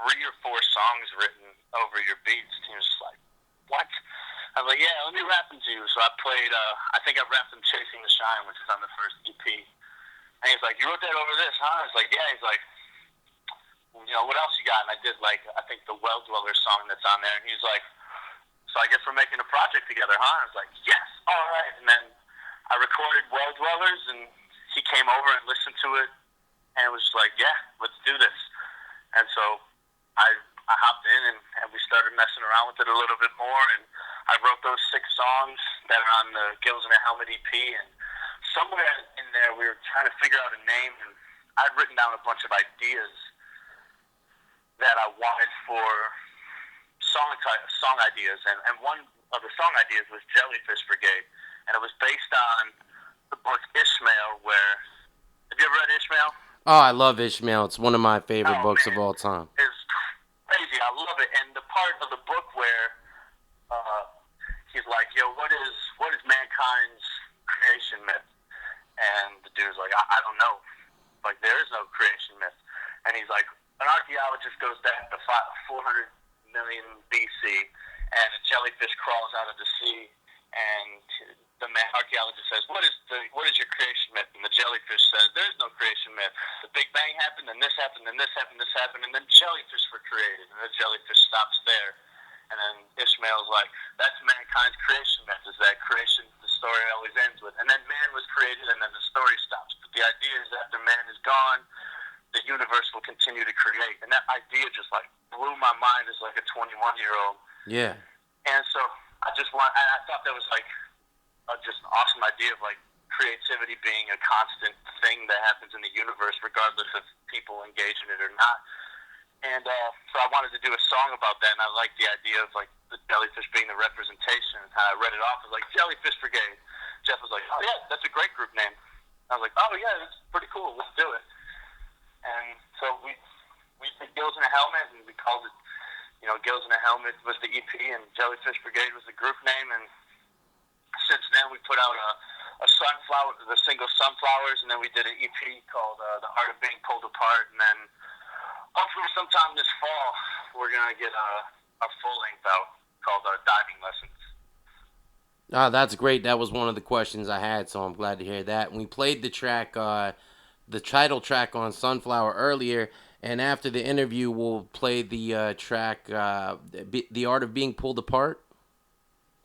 3 or 4 songs written over your beats. And he was just like, what? I was like, yeah, let me rap them to you. So I played, I think I rapped them Chasing the Shine, which is on the first EP. And he's like, you wrote that over this, huh? I was like, yeah. He's like, you know, what else you got? And I did like, I think the Well Dweller song that's on there. And he's like, so I guess we're making a project together, huh? I was like, yes, all right. And then I recorded Well Dwellers, and he came over and listened to it, and was just like, yeah, let's do this. And so I hopped in, and we started messing around with it a little bit more, and I wrote those 6 songs that are on the Gills in a Helmet EP, and somewhere in there we were trying to figure out a name, and I'd written down a bunch of ideas that I wanted for song ideas, and one of the song ideas was Jellyfish Brigade, and it was based on the book Ishmael, where, have you ever read Ishmael? Oh, I love Ishmael. It's one of my favorite books of all time. It's crazy. I love it. And the part of the book where he's like, "Yo, what is mankind's creation myth?" And the dude's like, I don't know. Like, there is no creation myth. And he's like, an archaeologist goes back to 400 million BC, and a jellyfish crawls out of the sea, and the archaeologist says, what is your creation myth? And the jellyfish says, there is no creation myth. The Big Bang happened, and this happened, and this happened, this happened, and then jellyfish were created, and the jellyfish stops there. And then Ishmael's like, that's mankind's creation myth, is that creation, the story always ends with. And then man was created, and then the story stops. But the idea is that after man is gone, the universe will continue to create. And that idea just, like, blew my mind as, like, a 21-year-old. Yeah. And so I thought that was, like, just an awesome idea of, like, creativity being a constant thing that happens in the universe, regardless if people engage in it or not. And so I wanted to do a song about that, and I liked the idea of, like, the jellyfish being the representation. And how I read it off as, like, Jellyfish Brigade. Jeff was like, oh, yeah, that's a great group name. I was like, oh, yeah, that's pretty cool. Let's do it. And so we did Gills in a Helmet, and we called it, Gills in a Helmet was the EP, and Jellyfish Brigade was the group name. And since then, we put out the single Sunflowers, and then we did an EP called The Art of Being Pulled Apart, and then hopefully sometime this fall, we're going to get a full length out called Diving Lessons. Ah, that's great. That was one of the questions I had, so I'm glad to hear that. And we played the track, the title track on Sunflower earlier, and after the interview, we'll play the track, The Art of Being Pulled Apart.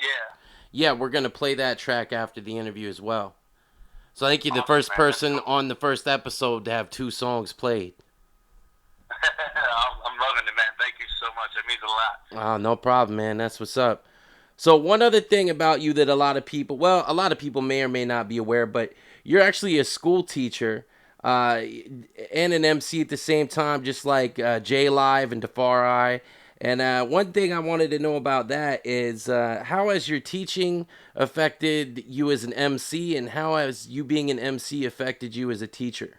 Yeah. Yeah, we're going to play that track after the interview as well. So I think you're the first person on the first episode to have 2 songs played. I'm loving it, man. Thank you so much. It means a lot. Oh, no problem, man. That's what's up. So one other thing about you that a lot of people may or may not be aware, but you're actually a school teacher and an MC at the same time, just like J Live and Tafari. And one thing I wanted to know about that is how has your teaching affected you as an MC, and how has you being an MC affected you as a teacher?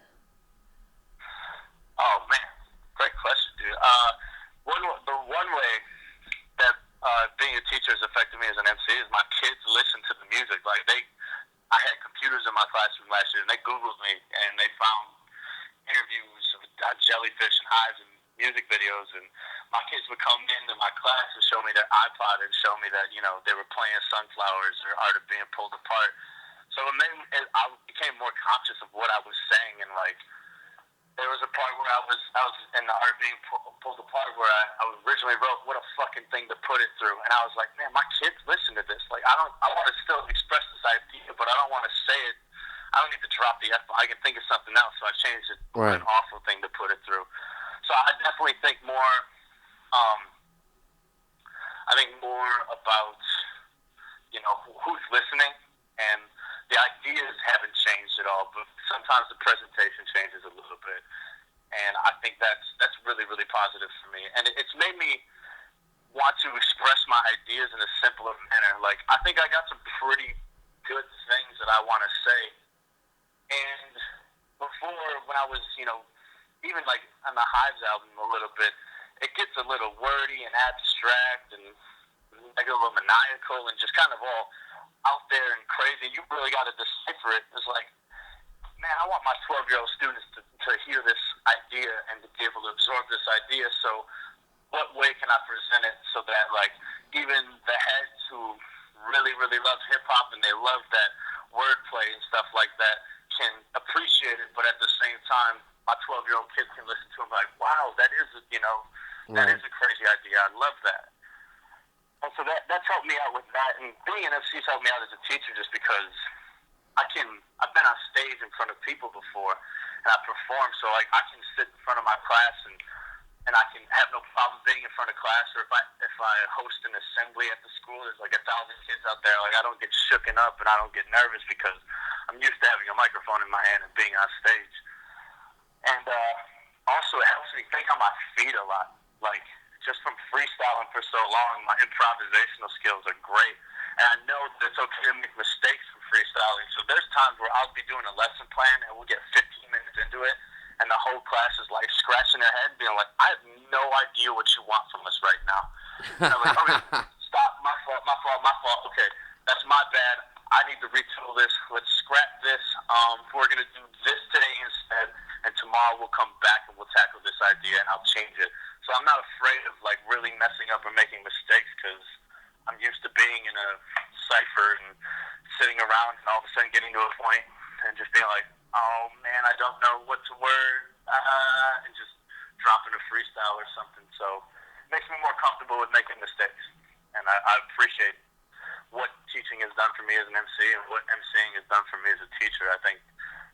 Oh, man. Great question, dude. The one way that being a teacher has affected me as an MC is my kids listen to the music. Like, I had computers in my classroom last year, and they Googled me, and they found interviews of Jellyfish and Hives and music videos, and my kids would come into my class and show me their iPod and show me that, they were playing Sunflowers or Art of Being Pulled Apart. So I became more conscious of what I was saying, and, like, there was a part where I was in the Art of Being Pulled Apart where I originally wrote, what a fucking thing to put it through. And I was like, man, my kids listen to this. Like, I want to still express this idea, but I don't want to say it. I don't need to drop the F. I can think of something else. So I changed it to an awful thing to put it through. So I definitely think more, about, who's listening, and the ideas haven't changed at all, but sometimes the presentation changes a little bit, and I think that's really, really positive for me. And it's made me want to express my ideas in a simpler manner. Like, I think I got some pretty good things that I want to say, and before, when I was, even like on the Hives album a little bit, it gets a little wordy and abstract and like a little maniacal and just kind of all out there and crazy. You really got to decipher it. It's like, man, I want my 12-year-old students to hear this idea and to be able to absorb this idea. So what way can I present it so that, like, even the heads who really, really love hip-hop and they love that wordplay and stuff like that can appreciate it, but at the same time, my 12-year-old kids can listen to them like, wow, that is, that is a crazy idea. I love that. And so that's helped me out with that. And being an MC's helped me out as a teacher just because I've been on stage in front of people before, and I perform, so like I can sit in front of my class and I can have no problem being in front of class. Or if I host an assembly at the school, there's like 1,000 kids out there, like I don't get shooken up and I don't get nervous because I'm used to having a microphone in my hand and being on stage. And also it helps me think on my feet a lot. Like, just from freestyling for so long, my improvisational skills are great. And I know that it's okay to make mistakes from freestyling. So there's times where I'll be doing a lesson plan and we'll get 15 minutes into it, and and the whole class is like scratching their head, being like, I have no idea what you want from us right now. And I'm like, okay, stop, my fault. Okay, that's my bad. I need to retool this. Let's scrap this. We're gonna do this today instead, and tomorrow we'll come back and we'll tackle this idea and I'll change it. So I'm not afraid of like really messing up or making mistakes because I'm used to being in a cipher and sitting around and all of a sudden getting to a point and just being like, oh man, I don't know what to word, and just dropping a freestyle or something. So it makes me more comfortable with making mistakes, and I appreciate what teaching has done for me as an MC and what MCing has done for me as a teacher. I think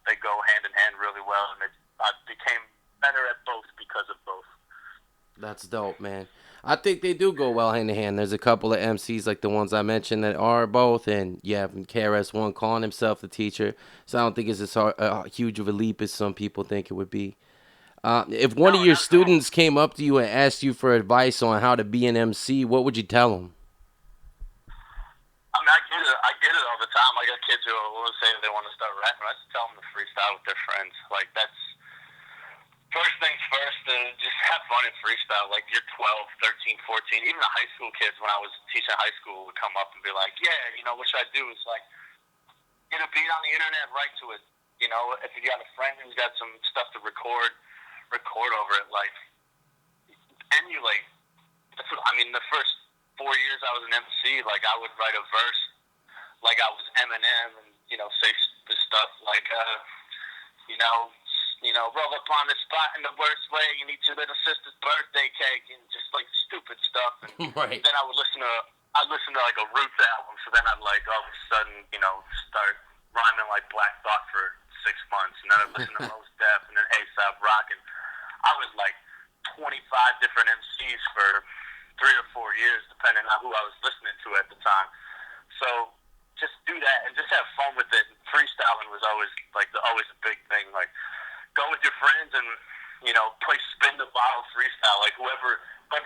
they go hand in hand really well, and I became better at both because of both. That's dope, man. I think they do go well hand in hand. There's a couple of MCs like the ones I mentioned that are both, and you have KRS-One calling himself the teacher. So I don't think it's as huge of a leap as some people think it would be. If one of your students came up to you and asked you for advice on how to be an MC, what would you tell them? I mean, I get it all the time. I got kids who will say they want to start rapping. I just tell them to freestyle with their friends. Like, that's first things first, just have fun and freestyle. Like, you're 12, 13, 14. Even the high school kids, when I was teaching high school, would come up and be like, yeah, you know, what should I do? It's like, get a beat on the internet, write to it. You know, if you got a friend who's got some stuff to record over it. Like, emulate. That's what, I mean, the first 4 years I was an MC, like, I would write a verse like I was Eminem and, you know, say the stuff like, you know, roll up on the spot in the worst way, you need your little sister's birthday cake, and just, like, stupid stuff. And right. Then I'd listen to, like, a Roots album, so then I'd, like, all of a sudden, you know, start rhyming like Black Thought for 6 months, and then I'd listen to Mos Def, and then A$AP Rock, and I was, like, 25 different MCs for 3 or 4 years, depending on who I was listening to at the time. So just do that and just have fun with it. And freestyling was always always a big thing. Like, go with your friends and, you know, play spin the bottle freestyle. Like, whoever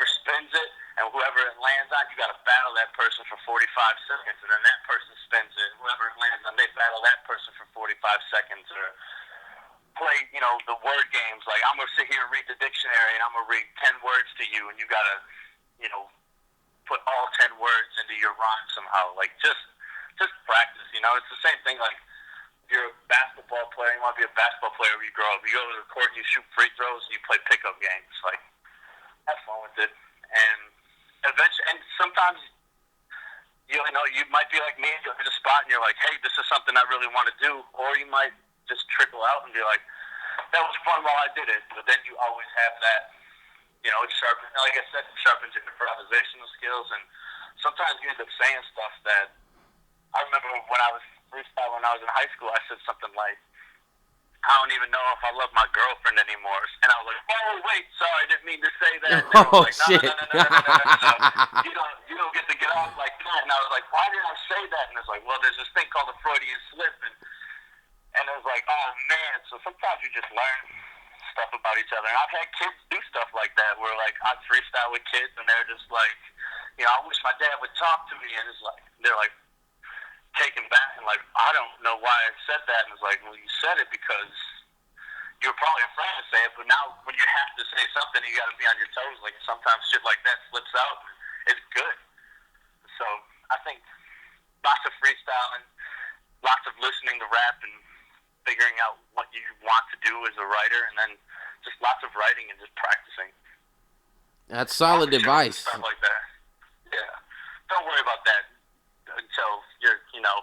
spins it and whoever it lands on, you got to battle that person for 45 seconds, and then that person spins it. Whoever it lands on, they battle that person for 45 seconds, or play, you know, the word games. Like, I'm gonna sit here and read the dictionary, and I'm gonna read 10 words to you, and you gotta, you know, put all 10 words into your rhyme somehow. Like, just practice, you know. It's the same thing, like, if you're a basketball player, you want to be a basketball player when you grow up. You go to the court and you shoot free throws and you play pickup games. Like, have fun with it. And eventually, and sometimes, you know, you might be like me, you're in a spot and you're like, hey, this is something I really want to do. Or you might just trickle out and be like, that was fun while I did it. But then you always have that, you know, it sharpens, like I said, it sharpens your improvisational skills. And sometimes you end up saying stuff that, I remember when I was freestyling when I was in high school, I said something like, I don't even know if I love my girlfriend anymore. And I was like, oh, wait, sorry, I didn't mean to say that. And Oh, like, shit. no. You don't get to get off like that. And I was like, why did I say that? And it's like, well, there's this thing called a Freudian slip. And it was like, oh, man. So sometimes you just learn stuff about each other. And I've had kids do stuff like that where, like, I freestyle with kids and they're just like, you know, I wish my dad would talk to me. And it's like, they're like, taken back and like, I don't know why I said that. And it's like, well, you said it because you were probably afraid to say it, but now when you have to say something, you got to be on your toes. Like, sometimes shit like that slips out. It's good. So I think lots of freestyling, lots of listening to rap and figuring out what you want to do as a writer, and then just lots of writing and just practicing. That's solid advice. Stuff like that. Yeah. Don't worry about that until you're, you know.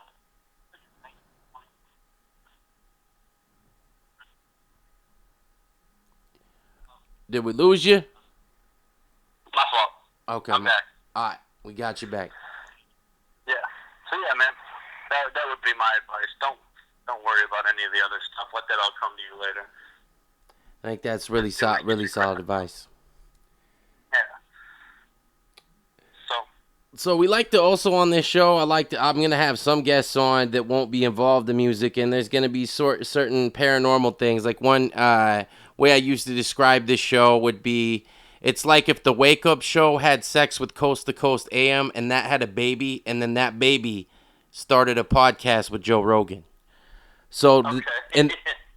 Did we lose you? My fault. Okay, I'm back. All right, we got you back. Yeah. So yeah, man, that would be my advice. Don't worry about any of the other stuff. Let that all come to you later. I think that's really solid advice. Yeah. So we like to also on this show, I'm going to have some guests on that won't be involved in music, and there's going to be certain paranormal things. Like one way I used to describe this show would be, it's like if the Wake Up Show had sex with Coast to Coast AM and that had a baby, and then that baby started a podcast with Joe Rogan. So,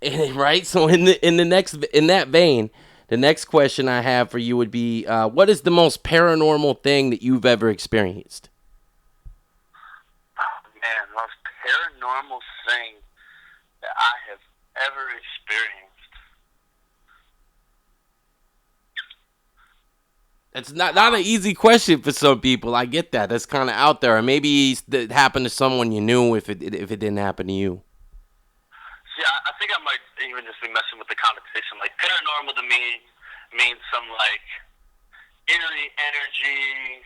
Right. So in that vein, the next question I have for you would be, what is the most paranormal thing that you've ever experienced? Oh man, the most paranormal thing that I have ever experienced. It's not an easy question for some people. I get that. That's kind of out there. Or maybe it happened to someone you knew if it didn't happen to you. See, I think I might even just be messing with the connotation. Like, paranormal to me means some, like, eerie energy,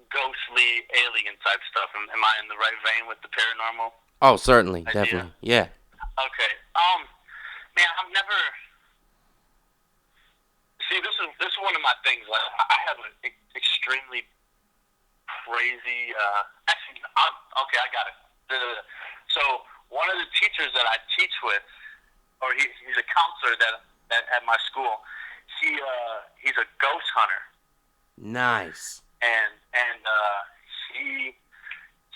ghostly, alien type stuff. Am I in the right vein with the paranormal? Oh, certainly. idea? Definitely. Yeah. Okay. Man, I've never... See, this is one of my things. Like, I have an extremely crazy... actually, okay, I got it. So, one of the teachers that I teach with, or he's a counselor that at my school, he's a ghost hunter. Nice. And he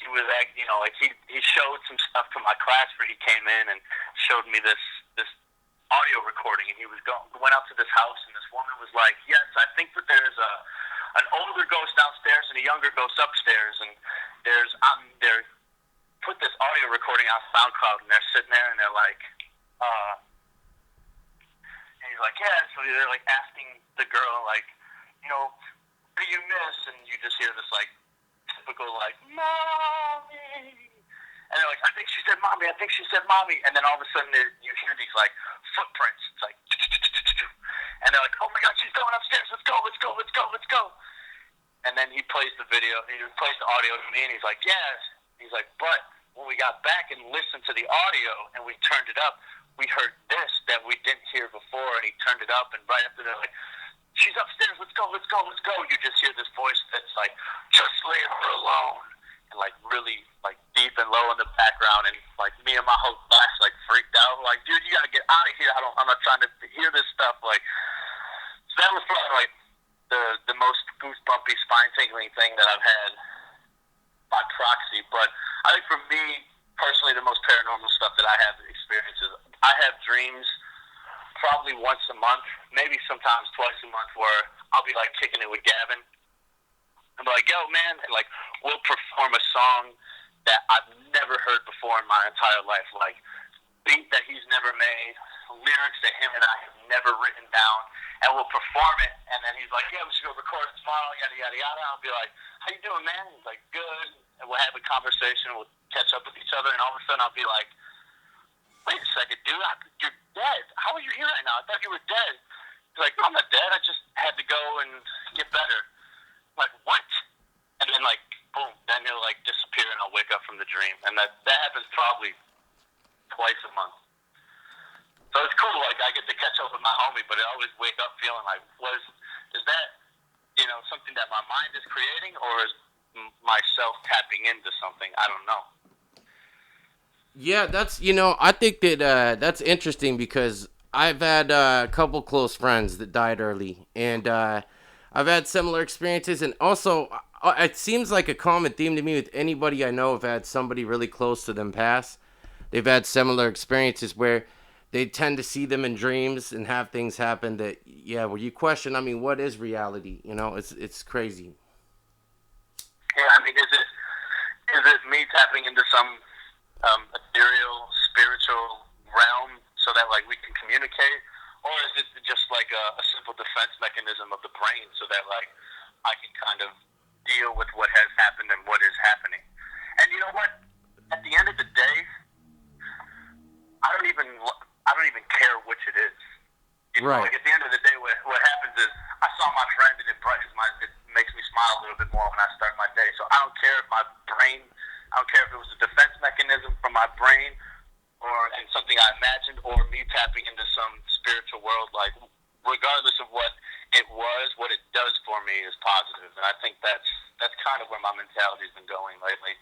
was like he showed some stuff to my class where he came in and showed me this audio recording, and he went out to this house, and this woman was like, yes, I think that there's an older ghost downstairs and a younger ghost upstairs, and they're put this audio recording on SoundCloud, and they're sitting there and they're like and he's like, yeah, so they're like asking the girl, like, what do you miss? And you just hear this like typical like, mommy. And they're like, I think she said mommy, and then all of a sudden you hear these like footprints. It's like, and they're like, oh my god, she's going upstairs, let's go. And then he plays the audio to me, and he's like, yes. He's like, but when we got back and listened to the audio and we turned it up, we heard this that we didn't hear before, and he turned it up, and right after they're like, she's upstairs, let's go. You just hear this voice that's like, just leave her alone. And like really like deep and low in the background, and like me and my whole class like freaked out, like, dude, you gotta get out of here. I'm not trying to hear this stuff. Like, so that was probably like the most goosebumpy, spine tingling thing that I've had by proxy. But I think for me personally, the most paranormal stuff that I have experienced is I have dreams probably once a month, maybe sometimes twice a month, where I'll be like kicking it with Gavin. I'm like, yo, man, and like we'll perform a song that I've never heard before in my entire life, like beat that he's never made, lyrics that him and I have never written down, and we'll perform it. And then he's like, yeah, we should go record it tomorrow, yada yada yada. I'll be like, how you doing, man? He's like, good. And we'll have a conversation. We'll catch up with each other, and all of a sudden I'll be like, wait a second, dude, you're dead. How are you here right now? I thought you were dead. He's like, I'm not dead. I just had to go and get better. Like, what? And then, like, boom, then he'll, like, disappear, and I'll wake up from the dream. And that happens probably twice a month. So it's cool, like, I get to catch up with my homie, but I always wake up feeling like, is that, something that my mind is creating, or is myself tapping into something? I don't know. Yeah, that's, I think that that's interesting, because I've had a couple close friends that died early, and I've had similar experiences, and also it seems like a common theme to me with anybody I know have had somebody really close to them pass. They've had similar experiences where they tend to see them in dreams and have things happen that, where you question, what is reality? It's crazy. Yeah, is it me tapping into some ethereal, spiritual realm so that, like, we can communicate? Or is it just, like, a simple defense mechanism of the brain so that, like, I can kind of deal with what has happened and what is happening? And you know what? At the end of the day, I don't even care which it is. Right. Like, at the end of the day, what happens is I saw my friend, and it makes me smile a little bit more when I start my day. So I don't care if I don't care if it was a defense mechanism from my brain, and something I imagined, or me tapping into some spiritual world. Like, regardless of what it was, what it does for me is positive. And I think that's kind of where my mentality's been going lately.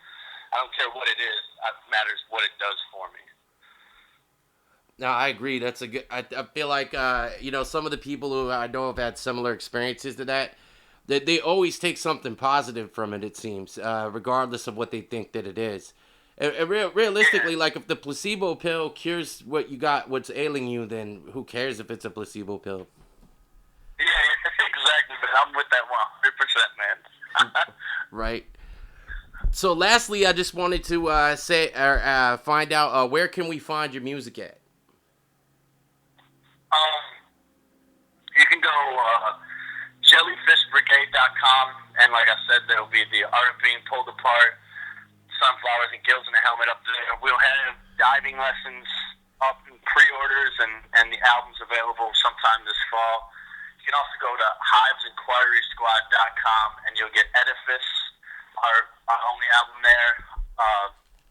I don't care what it is. It matters what it does for me. No, I agree. That's a good. I feel like some of the people who I know have had similar experiences to that they always take something positive from it. It seems, regardless of what they think that it is. Realistically, like if the placebo pill cures what you got, what's ailing you, then who cares if it's a placebo pill? Yeah, exactly. But I'm with that 100%, man. Right. So, lastly, I just wanted to find out where can we find your music at? You can go jellyfishbrigade.com, and like I said, there'll be the art of being pulled apart, sunflowers and gills in a helmet up there. We'll have diving lessons up in pre-orders, and the album's available sometime this fall. You can also go to hivesinquirysquad.com, and you'll get Edifice, our only album there,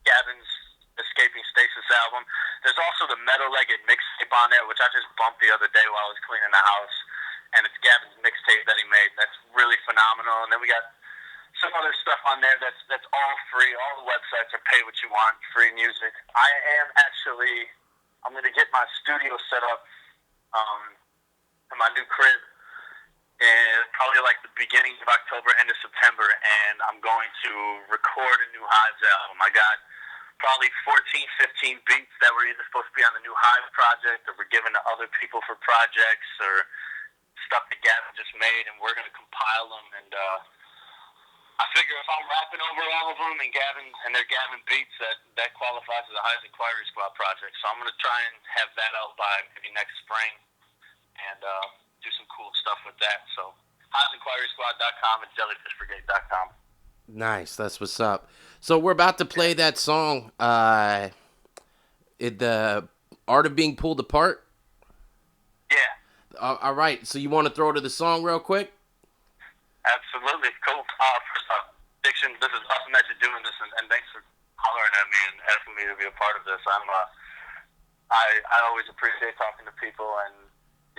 Gavin's Escaping Stasis album. There's also the Metal-Legged mixtape on there, which I just bumped the other day while I was cleaning the house, and it's Gavin's mixtape that he made. That's really phenomenal. And then we got some other stuff on there that's all free. All the websites are pay what you want, free music. I'm going to get my studio set up in my new crib in probably like the beginning of October, end of September, and I'm going to record a new Hives album. I got probably 14, 15 beats that were either supposed to be on the new Hives project or were given to other people for projects or stuff that Gavin just made, and we're going to compile them. And I figure if I'm rapping over all of them and they're Gavin beats, that qualifies as a Hives Inquiry Squad project. So I'm going to try and have that out by maybe next spring and do some cool stuff with that. So hivesinquirysquad.com and jellyfishbrigade.com. Nice, that's what's up. So we're about to play that song, The Art of Being Pulled Apart. Yeah. All right, so you want to throw to the song real quick? Absolutely, cool. First off, Diction, this is awesome that you're doing this, and thanks for hollering at me and asking me to be a part of this. I always appreciate talking to people, and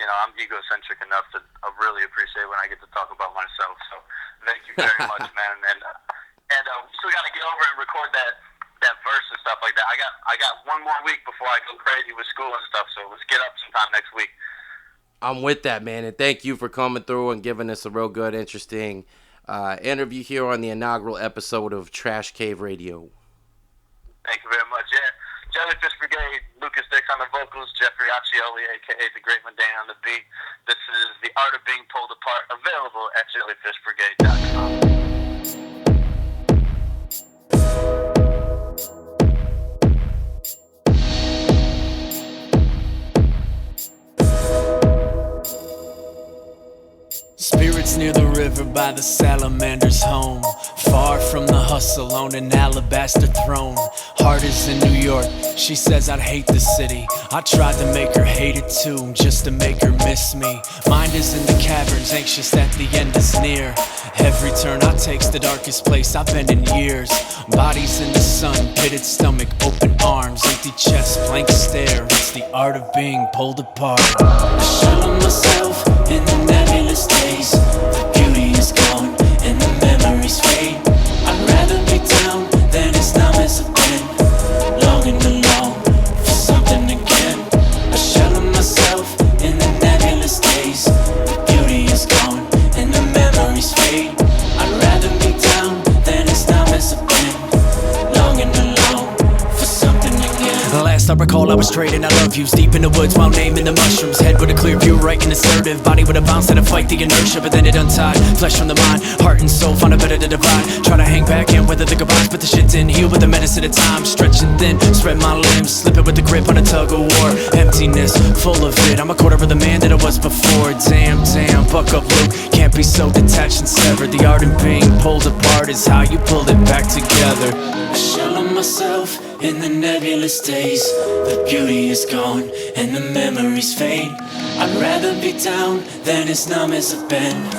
I'm egocentric enough to really appreciate when I get to talk about myself. So thank you very much, man. And we still got to get over and record that verse and stuff like that. I got one more week before I go crazy with school and stuff. So let's get up sometime next week. I'm with that, man, and thank you for coming through and giving us a real good, interesting interview here on the inaugural episode of Trash Cave Radio. Thank you very much. Yeah, Jellyfish Brigade, Lucas Dix on the vocals, Jeffrey Accioli, a.k.a. The Great Mundane on the beat. This is The Art of Being Pulled Apart, available at jellyfishbrigade.com. Spirits near the river by the salamander's home. Far from the hustle on an alabaster throne. Heart is in New York, she says I'd hate the city. I tried to make her hate it too, just to make her miss me. Mind is in the caverns, anxious that the end is near. Every turn I take's the darkest place I've been in years. Bodies in the sun, pitted stomach, open arms, empty chest, blank stare. It's the art of being pulled apart. I shell myself in the nebulous days. The beauty is gone and the memories fade. I'd rather be down than as numb as I've been. Longing alone for something again. I shell myself in the nebulous days. The beauty is gone and the memories fade. I'd rather be down than as numb as I've been. Longing alone for something again. Last I recall I was trading I love yous deep in the woods while naming the mushrooms. Head with a clear view, right and assertive. Body with a bounce that'll fight the inertia, but then it untied. Flesh from the mind, heart and soul, find a better to divide. Try to hang back and weather the goodbyes, but the shit didn't heal with the medicine of time. Stretching thin, spread my limbs, slipping with the grip on a tug of war. Emptiness, full of it, I'm a quarter of the man that I was before. Damn, buck up Luke, can't be so detached and severed. The art of being pulled apart is how you pull it back together. I shell on myself in the nebulous days. The beauty is gone and the memories fade. I'd rather be down than as numb as I've been.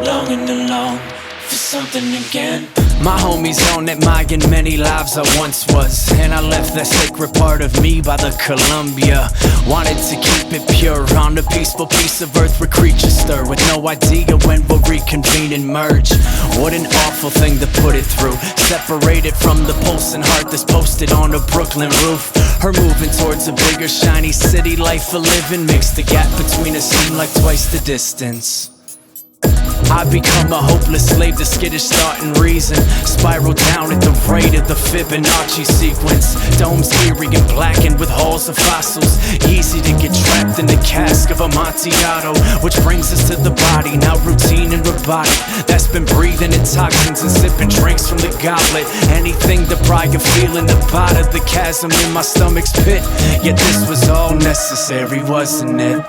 Longing alone for something again. My homies on that Mayan, many lives I once was. And I left that sacred part of me by the Columbia. Wanted to keep it pure on a peaceful piece of earth where creatures stir. With no idea when we'll reconvene and merge. What an awful thing to put it through. Separated from the pulsing heart that's posted on a Brooklyn roof. Her moving towards a bigger shiny city life for living. Makes the gap between us seem like twice the distance. I become a hopeless slave to skittish thought and reason. Spiral down at the rate of the Fibonacci sequence. Domes eerie and blackened with halls of fossils. Easy to get trapped in the cask of Amontillado, which brings us to the body, now routine and robotic. That's been breathing in toxins and sipping drinks from the goblet. Anything to pry a feeling the bottom of the chasm in my stomach's pit. Yet this was all necessary, wasn't it?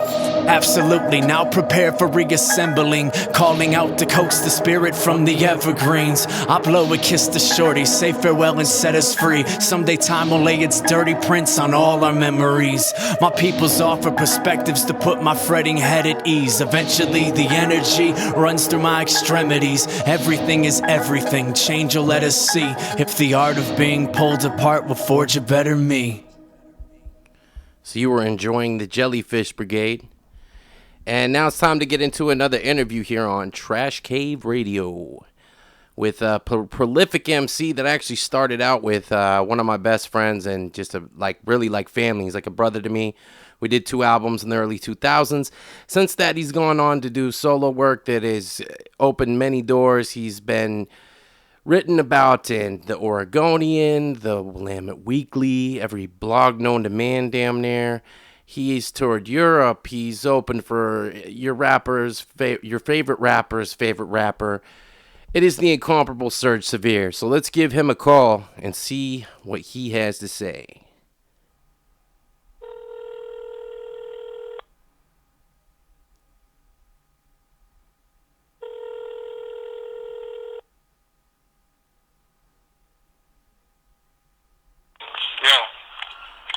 Absolutely, now prepare for reassembling. Calling out to coax the spirit from the evergreens. I blow a kiss to shorty, say farewell and set us free. Someday time will lay its dirty prints on all our memories. My peoples offer perspectives to put my fretting head at ease. Eventually the energy runs through my extremities. Everything is everything, change will let us see if the art of being pulled apart will forge a better me. So you were enjoying the Jellyfish Brigade. And now it's time to get into another interview here on Trash Cave Radio with a prolific MC that I actually started out with one of my best friends and just really like family. He's like a brother to me. We did 2 albums in the early 2000s. Since that, he's gone on to do solo work that has opened many doors. He's been written about in The Oregonian, The Willamette Weekly, every blog known to man damn near. He's toured Europe. He's opened for your favorite rapper's favorite rapper. It is the incomparable Serge Severe. So let's give him a call and see what he has to say.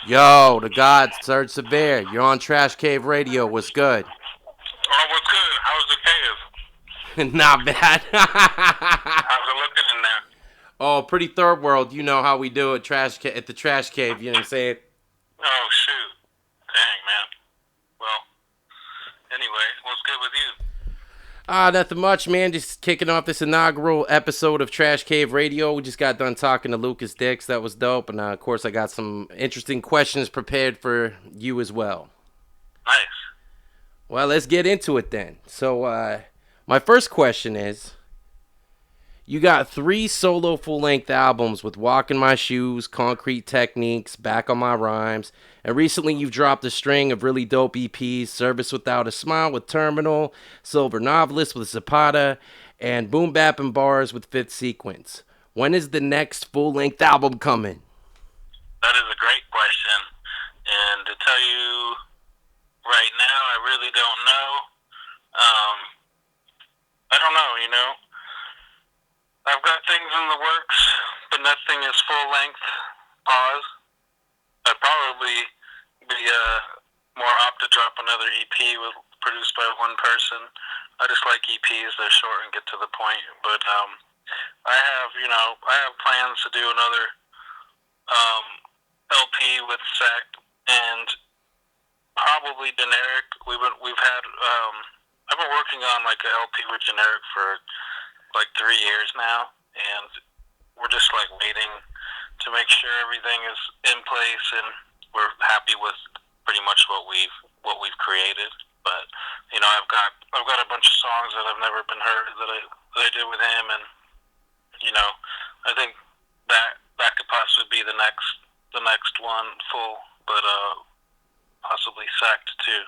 Yo, the God, Serge Severe. You're on Trash Cave Radio. What's good? Oh, what's good? How's the cave? Not bad. How's it looking in there? Oh, pretty third world. You know how we do it at the Trash Cave. You know what I'm saying? Oh, shoot. Dang, man. Well, anyway, what's good with you? Nothing much, man. Just kicking off this inaugural episode of Trash Cave Radio. We just got done talking to Lucas Dix. That was dope. And, of course, I got some interesting questions prepared for you as well. Nice. Well, let's get into it then. So, my first question is, you got 3 solo full-length albums with Walk in My Shoes, Concrete Techniques, Back on My Rhymes, and recently you've dropped a string of really dope EPs, Service Without a Smile with Terminal, Silver Novelist with Zapata, and Boom Bap and Bars with Fifth Sequence. When is the next full-length album coming? That is a great question. And to tell you right now, I really don't know. I don't know, you know. I've got things in the works, but nothing is full-length. Pause. I'd probably be more apt to drop another EP produced by one person. I just like EPs; they're short and get to the point. But I have plans to do another LP with Sect and probably Generic. I've been working on like an LP with Generic for like 3 years now, and we're just like waiting to make sure everything is in place and we're happy with pretty much what we've created. But you know, I've got a bunch of songs that have never been heard that I did with him, and you know, I think that could possibly be the next one full, but possibly Sect too.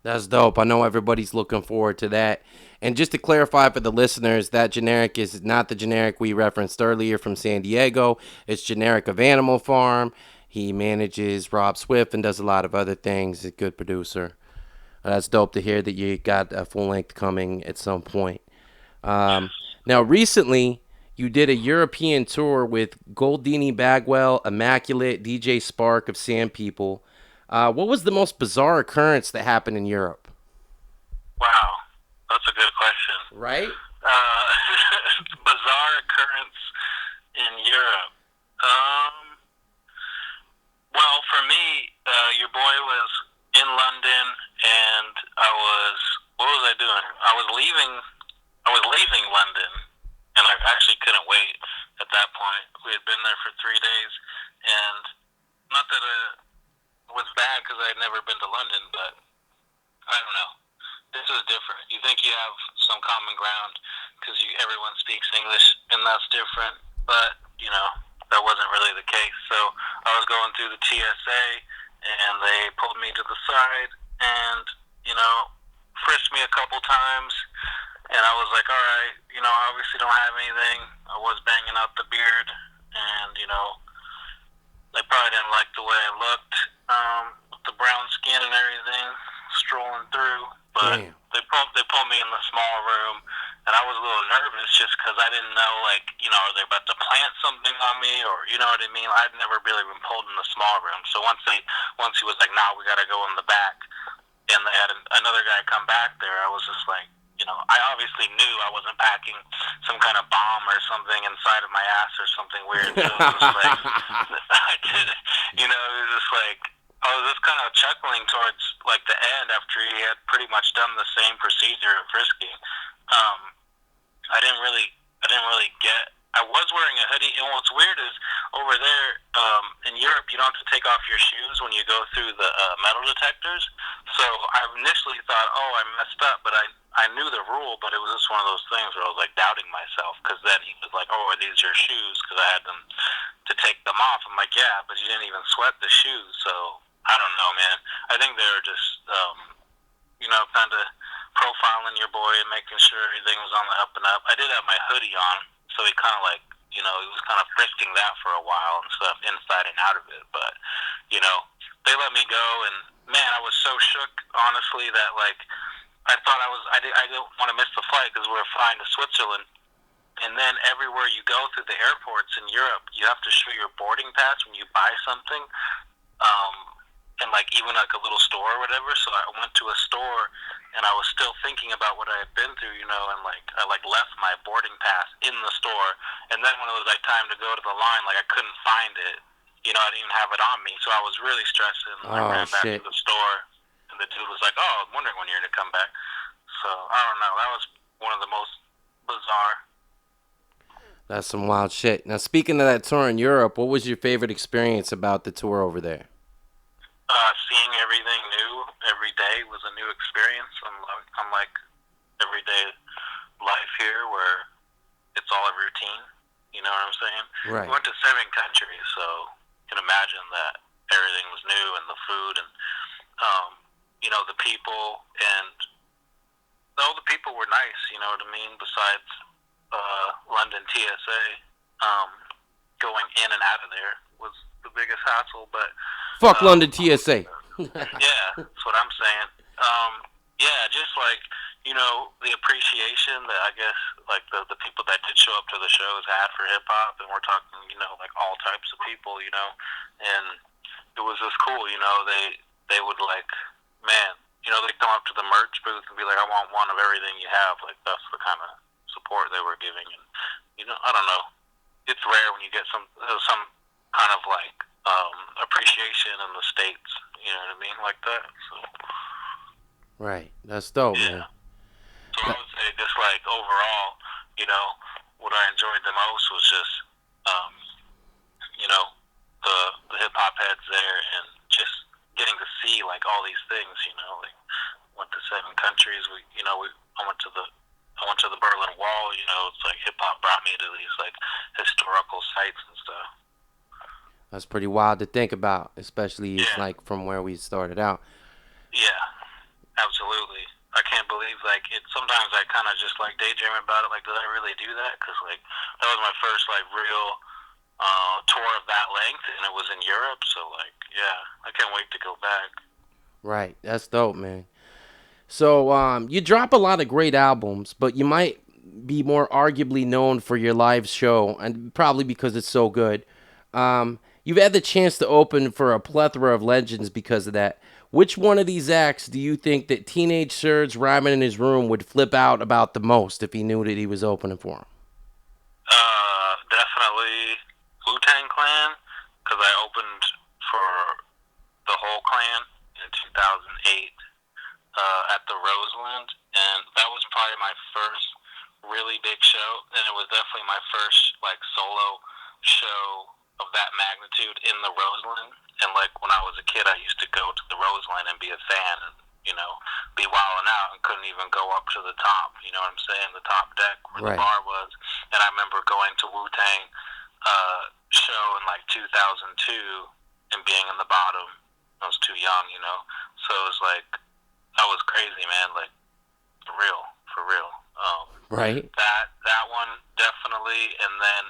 That's dope. I know everybody's looking forward to that. And just to clarify for the listeners, that Generic is not the Generic we referenced earlier from Sandiego. It's Generic of Animal Farm. He manages Rob Swift and does a lot of other things. He's a good producer. That's dope to hear that you got a full length coming at some point. Now, recently, you did a European tour with Goldini Bagwell, Immaculate, DJ Spark of Sand People. What was the most bizarre occurrence that happened in Europe? Wow, that's a good question. Right? Bizarre occurrence in Europe. Well, for me, your boy was in London, and what was I doing? I was leaving London, and I actually couldn't wait at that point. We had been there for 3 days, and not that was bad because I had never been to London, but I don't know. this is different. You think you have some common ground because everyone speaks English, and that's different. But you know, that wasn't really the case. So I was going through the TSA, and they pulled me to the side, and you know, frisked me a couple times. And I was like, all right, you know, I obviously don't have anything. I was banging out the beard, and you know, they probably didn't like the way I looked with the brown skin and everything, strolling through. But they pulled me in the small room, and I was a little nervous just because I didn't know, like, you know, are they about to plant something on me, or you know what I mean? I'd never really been pulled in the small room. So once he was like, nah, we got to go in the back, and they had another guy come back there, I was just like, you know, I obviously knew I wasn't packing some kind of bomb or something inside of my ass or something weird. So it was just like, I did, you know, it was just like, I was just kind of chuckling towards like the end after he had pretty much done the same procedure of frisking. I didn't really get. I was wearing a hoodie, and what's weird is over there in Europe, you don't have to take off your shoes when you go through the metal detectors. So I initially thought, oh, I messed up, but I knew the rule, but it was just one of those things where I was like doubting myself, because then he was like, oh, are these your shoes? Because I had them to take them off. I'm like, yeah, but you didn't even sweat the shoes, so I don't know, man. I think they were just, you know, kind of profiling your boy and making sure everything was on the up and up. I did have my hoodie on, so he kind of like, you know, he was kind of frisking that for a while and stuff, inside and out of it. But, you know, they let me go, and man, I was so shook, honestly, that like, I thought I didn't want to miss the flight because we were flying to Switzerland. And then everywhere you go through the airports in Europe, you have to show your boarding pass when you buy something. And like even like a little store or whatever. So I went to a store, and I was still thinking about what I had been through, you know, and like I like left my boarding pass in the store. And then when it was like time to go to the line, like I couldn't find it. You know, I didn't have it on me, so I was really stressing. I ran back to the store, and the dude was like, "Oh, I'm wondering when you're gonna come back." So I don't know. That was one of the most bizarre. That's some wild shit. Now, speaking of that tour in Europe, what was your favorite experience about the tour over there? Seeing everything new every day was a new experience. Unlike everyday life here, where it's all a routine. You know what I'm saying? Right. We went to 7 countries, so you can imagine that everything was new, and the food, and you know, the people, and all the people were nice. You know what I mean? Besides London TSA, going in and out of there was the biggest hassle. But fuck London TSA. Yeah, that's what I'm saying. Yeah, just like, you know, the appreciation that I guess like the people that did show up to the shows had for hip hop, and we're talking, you know, like all types of people, you know, and it was just cool, you know. They would like, man, you know, they come up to the merch booth and be like, I want one of everything you have. Like that's the kind of support they were giving, and you know, I don't know, it's rare when you get some kind of like appreciation in the States, you know what I mean, like that. So. Right, that's dope, man. So I would say just like overall, you know, what I enjoyed the most was just, you know, the hip hop heads there, and just getting to see like all these things, you know, like went to 7 countries. I went to the Berlin Wall, you know. It's like hip hop brought me to these like historical sites and stuff. That's pretty wild to think about, especially like from where we started out. Yeah, absolutely. I can't believe like it. Sometimes I kind of just like daydream about it. Like, did I really do that? Because like that was my first like real tour of that length, and it was in Europe. So like, yeah, I can't wait to go back. Right, that's dope, man. So you drop a lot of great albums, but you might be more arguably known for your live show, and probably because it's so good. You've had the chance to open for a plethora of legends because of that. Which one of these acts do you think that teenage Serge rhyming in his room would flip out about the most if he knew that he was opening for him? Definitely Wu-Tang Clan, because I opened for the whole clan in 2008 at the Roseland, and that was probably my first really big show, and it was definitely my first like solo show of that magnitude in the Roseland. And like when I was a kid, I used to go to the Roseland and be a fan, and be wilding out and couldn't even go up to the top. You know what I'm saying? The top deck where Right. the bar was. And I remember going to Wu-Tang show in like 2002 and being in the bottom. I was too young, So it was like, that was crazy, man. Like, for real. Right. That one definitely, and then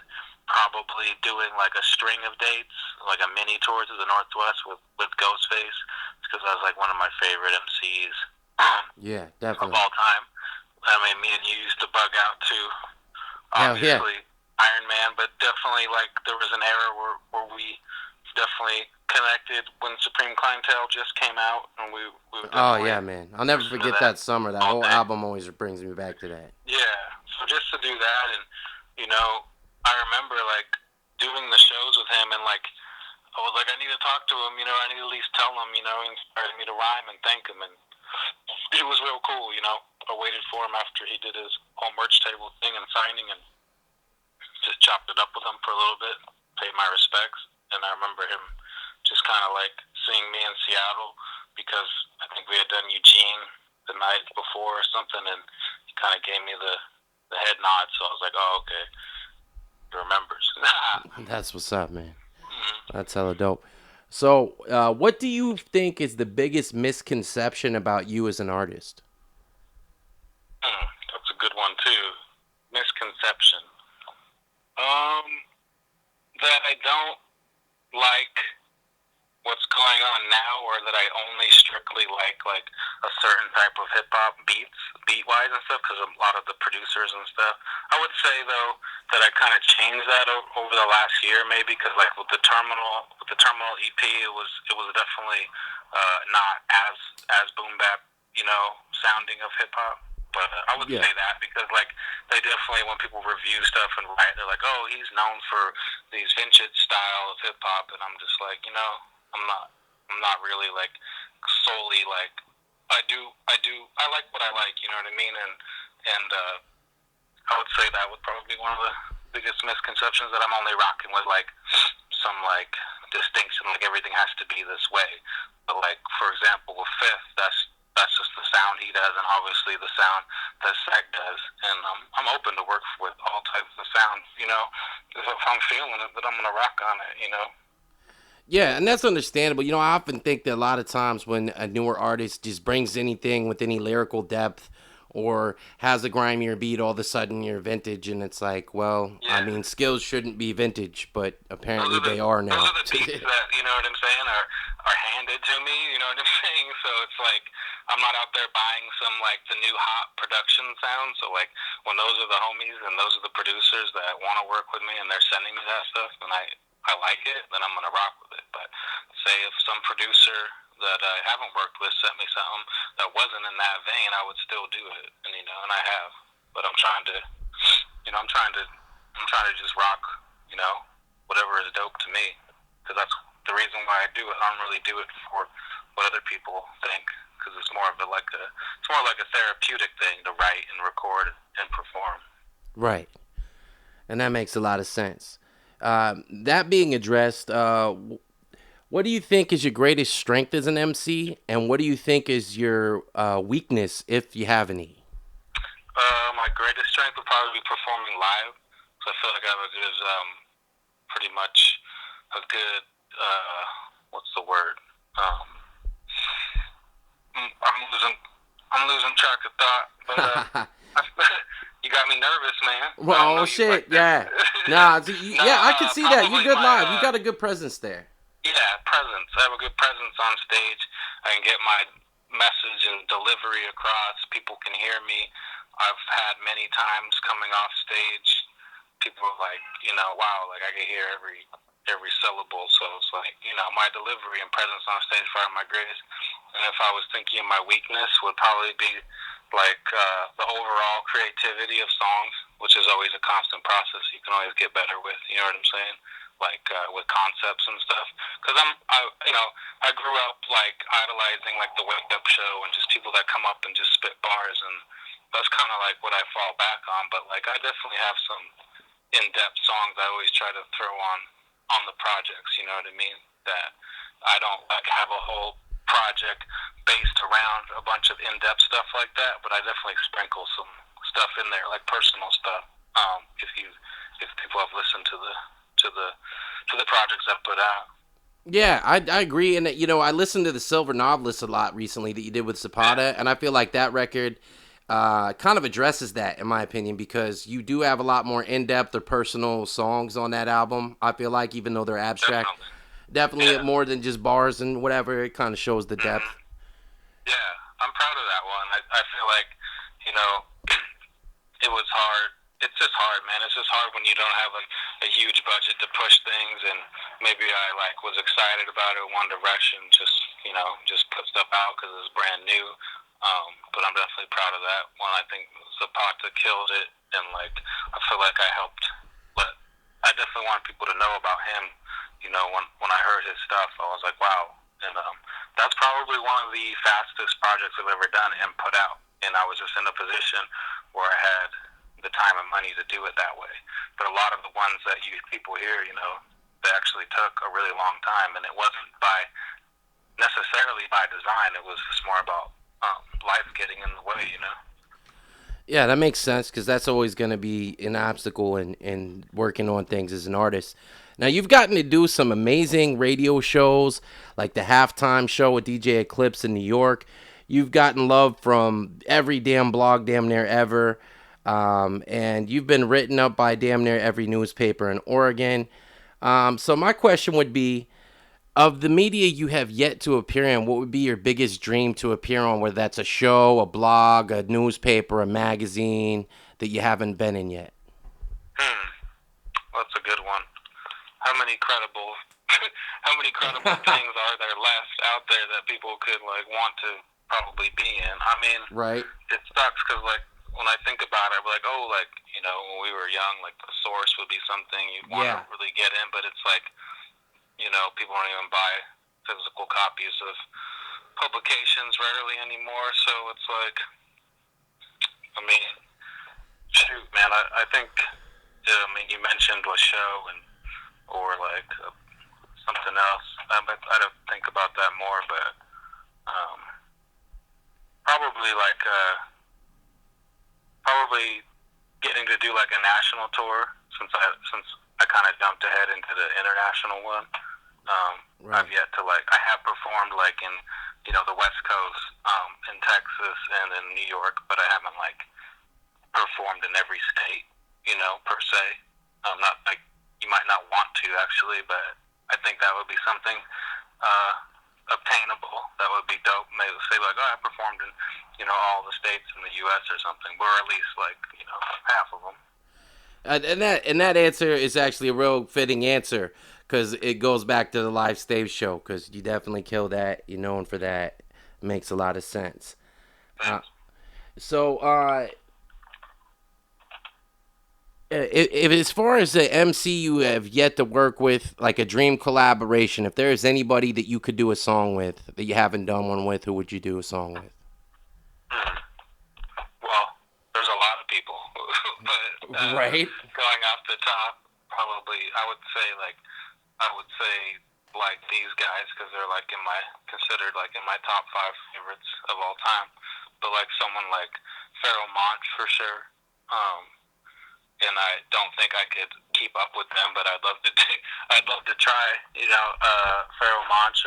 probably doing like a string of dates, like a mini tour to the Northwest with Ghostface, because that was like one of my favorite MCs Yeah, of definitely. all time. I mean, me and you used to bug out too. Hell yeah. Obviously, Iron Man, but definitely like there was an era where we definitely connected when Supreme Clientele just came out, and we would Oh definitely yeah, man. I'll never listen to forget that summer. That all whole day. album always brings me back to that. Yeah, so just to do that, and I remember like doing the shows with him, and like I was like, I need to talk to him, I need to at least tell him, he inspired me to rhyme and thank him, and it was real cool, I waited for him after he did his whole merch table thing and signing, and just chopped it up with him for a little bit, paid my respects, and I remember him just kind of like seeing me in Seattle, because I think we had done Eugene the night before or something, and he kind of gave me the head nod, so I was like, oh, okay, he remembers. That's what's up, man. That's hella dope. So, what do you think is the biggest misconception about you as an artist? That's a good one too. Misconception. That I don't like what's going on now, or that I only strictly like a certain type of hip hop beat wise and stuff, because a lot of the producers and stuff. I would say though that I kind of changed that over the last year, maybe, because like with the Terminal EP, it was definitely not as boom bap, sounding of hip hop. But I would Yeah. say that, because like they definitely, when people review stuff and write, they're like, oh, he's known for these vintage style of hip hop, and I'm just like, I'm not really like solely like I like what I like, you know what I mean? And I would say that would probably be one of the biggest misconceptions, that I'm only rocking with like some like distinction, like everything has to be this way. But like, for example, with Fifth, that's just the sound he does, and obviously the sound that Sec does. And I'm open to work with all types of sounds, if I'm feeling it, that I'm gonna rock on it, Yeah, and that's understandable. I often think that a lot of times when a newer artist just brings anything with any lyrical depth or has a grimier beat, all of a sudden you're vintage, and it's like, well, I mean, skills shouldn't be vintage, but apparently they are now. Those are the beats that, you know what I'm saying, are handed to me, you know what I'm saying? So it's like, I'm not out there buying some, like, the new hot production sound. So, like, when those are the homies and those are the producers that want to work with me and they're sending me that stuff, and I like it, then I'm going to rock with it. But say if some producer that I haven't worked with sent me something that wasn't in that vein, I would still do it, and and I have. But I'm trying to just rock, whatever is dope to me, because that's the reason why I do it. I don't really do it for what other people think, because it's more like a therapeutic thing to write and record and perform. Right. And that makes a lot of sense. That being addressed, what do you think is your greatest strength as an MC, and what do you think is your weakness, if you have any? My greatest strength would probably be performing live. So I feel like I have pretty much a good, what's the word? I'm losing track of thought, but you got me nervous, man. Well, oh shit, yeah. Yeah, I can see that. You're good live. You got a good presence there. Yeah, presence. I have a good presence on stage. I can get my message and delivery across. People can hear me. I've had many times coming off stage, people are like, wow, like I can hear every syllable. So it's like, my delivery and presence on stage are my greatest. And if I was thinking my weakness, would probably be like the overall creativity of songs, which is always a constant process. You can always get better with. You know what I'm saying? Like with concepts and stuff. Because I grew up like idolizing like the Wake Up Show and just people that come up and just spit bars, and that's kind of like what I fall back on. But like I definitely have some in-depth songs I always try to throw on the projects. You know what I mean? That I don't like have a whole project based around a bunch of in-depth stuff like that, but I definitely sprinkle some stuff in there, like personal stuff. If people have listened to the projects I've put out. Yeah, I agree, and you know, I listened to the Silver Novelist a lot recently that you did with Zapata, and I feel like that record kind of addresses that, in my opinion, because you do have a lot more in-depth or personal songs on that album. I feel like, even though they're abstract, definitely more than just bars and whatever. It kind of shows the depth. Yeah, I'm proud of that one. I feel like, you know, it was hard. It's just hard, man. It's just hard when you don't have a huge budget to push things, and maybe I was excited about it in one direction, just put stuff out because it's brand new. But I'm definitely proud of that one. I think Zapata killed it, and I feel like I helped. But I definitely want people to know about him. You know, when I heard his stuff, I was like, wow. And that's probably one of the fastest projects I've ever done and put out. And I was just in a position where I had the time and money to do it that way. But a lot of the ones that people hear, you know, they actually took a really long time, and it wasn't necessarily by design. It was just more about life getting in the way, you know. Yeah, that makes sense, because that's always going to be an obstacle in working on things as an artist. Now, you've gotten to do some amazing radio shows, like the Halftime Show with DJ Eclipse in New York. You've gotten love from every damn blog damn near ever. And you've been written up by damn near every newspaper in Oregon. So my question would be, of the media you have yet to appear in, what would be your biggest dream to appear on, whether that's a show, a blog, a newspaper, a magazine that you haven't been in yet? Well, that's a good one. How many credible things are there left out there that people could want to probably be in? I mean, right. It sucks because when I think about it, I'm like, you know, when we were young, the Source would be something you'd want to really get in, but it's you know, people don't even buy physical copies of publications rarely anymore, so it's I mean, shoot, man, I think, I mean, you mentioned a show or something else. I'd have to think about that more, but probably getting to do a national tour, since I kind of jumped ahead into the international one. Right. I've yet to I have performed in, you know, the West Coast, in Texas and in New York, but I haven't performed in every state, you know, per se. Not you might not want to actually, but I think that would be something obtainable. That would be dope. Maybe say I performed in, you know, all the states in the U.S. or something, or at least you know, half of them. And that answer is actually a real fitting answer, because it goes back to the live stage show, because you definitely kill that. You're known for that. It makes a lot of sense. If as far as the MC you have yet to work with, like a dream collaboration, if there is anybody that you could do a song with that you haven't done one with, who would you do a song with? Well, there's a lot of people, but right. Going off the top, probably I would say these guys, because they're considered in my top 5 favorites of all time. But someone like Pharoah Monch for sure. And I don't think I could keep up with them, but I'd love to try. You know, Pharoah Monch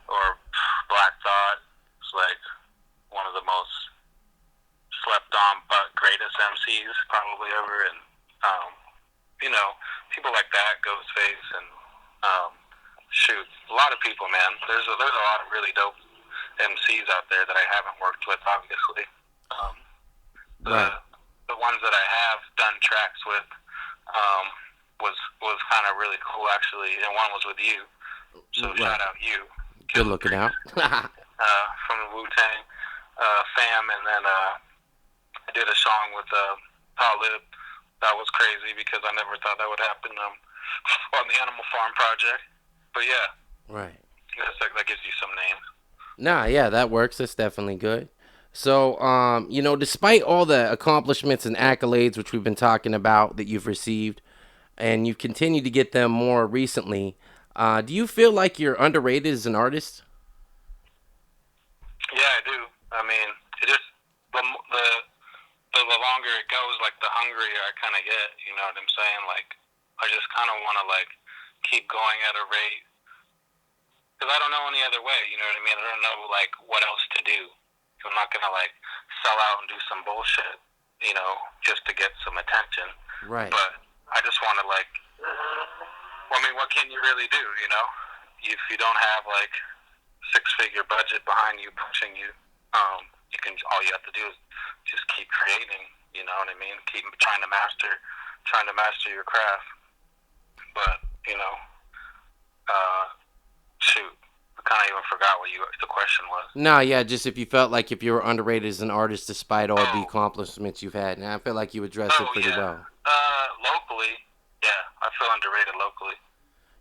or Black Thought is one of the most slept on but greatest MCs probably ever, and you know, people like that, Ghostface, and shoot, a lot of people, man. There's a lot of really dope MCs out there that I haven't worked with, obviously. The ones that I have done tracks with was kind of really cool, actually, and one was with you. So shout out you. Good looking out. From the Wu-Tang fam, and then I did a song with Talib. That was crazy because I never thought that would happen on the Animal Farm project. But yeah, right. That gives you some names. Nah, yeah, that works. That's definitely good. So, you know, despite all the accomplishments and accolades which we've been talking about that you've received, and you've continued to get them more recently, do you feel like you're underrated as an artist? Yeah, I do. I mean, it just the longer it goes, like the hungrier I kind of get. You know what I'm saying? Like, I just kind of want to like keep going at a rate because I don't know any other way. You know what I mean? I don't know like what else to do. I'm not gonna like sell out and do some bullshit, you know, just to get some attention. Right. But I just want to like, I mean, what can you really do? You know, if you don't have like 6-figure budget behind you pushing you, you can all you have to do is just keep creating. You know what I mean? Keep trying to master your craft. But you know, shoot. I kind of even forgot what the question was. No, yeah, just if you felt like if you were underrated as an artist despite all the accomplishments you've had, and I feel like you addressed it pretty well. Locally, yeah, I feel underrated locally.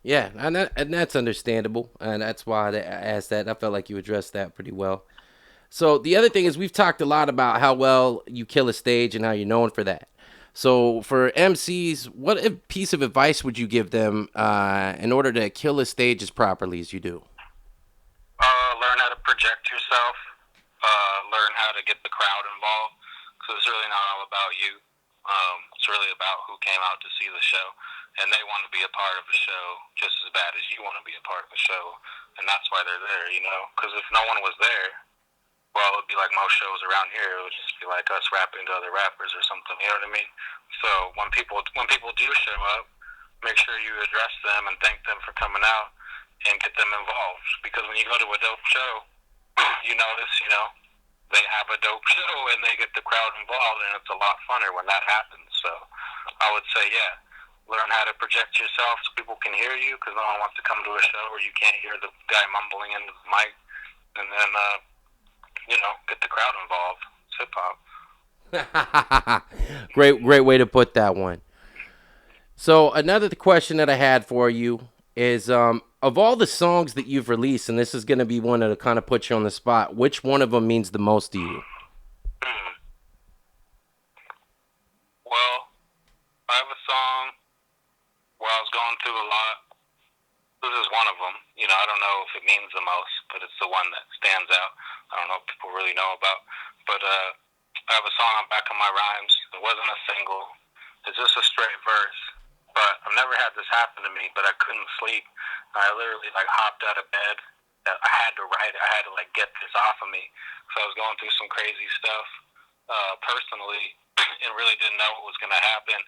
Yeah, and that's understandable, and that's why I asked that. I felt like you addressed that pretty well. So the other thing is we've talked a lot about how well you kill a stage and how you're known for that. So for MCs, what piece of advice would you give them in order to kill a stage as properly as you do? Learn how to project yourself. Learn how to get the crowd involved. Because it's really not all about you. It's really about who came out to see the show. And they want to be a part of the show just as bad as you want to be a part of the show. And that's why they're there, you know? Because if no one was there, well, it'd be like most shows around here. It would just be like us rapping to other rappers or something. You know what I mean? So when people do show up, make sure you address them and thank them for coming out and get them involved. Because when you go to a dope show, you notice, you know, they have a dope show and they get the crowd involved, and it's a lot funner when that happens. So I would say, yeah, learn how to project yourself so people can hear you, because no one wants to come to a show where you can't hear the guy mumbling into the mic. And then, you know, get the crowd involved. It's hip-hop. Great way to put that one. So another question that I had for you is, of all the songs that you've released, and this is going to be one that kind of puts you on the spot, which one of them means the most to you? Well, I have a song where I was going through a lot. This is one of them. You know, I don't know if it means the most, but it's the one that stands out. I don't know if people really know about. But I have a song on Back of My Rhymes. It wasn't a single. It's just a straight verse. But I've never had this happen to me, but I couldn't sleep. I literally, like, hopped out of bed. I had to write it. I had to, like, get this off of me. So I was going through some crazy stuff personally and really didn't know what was going to happen,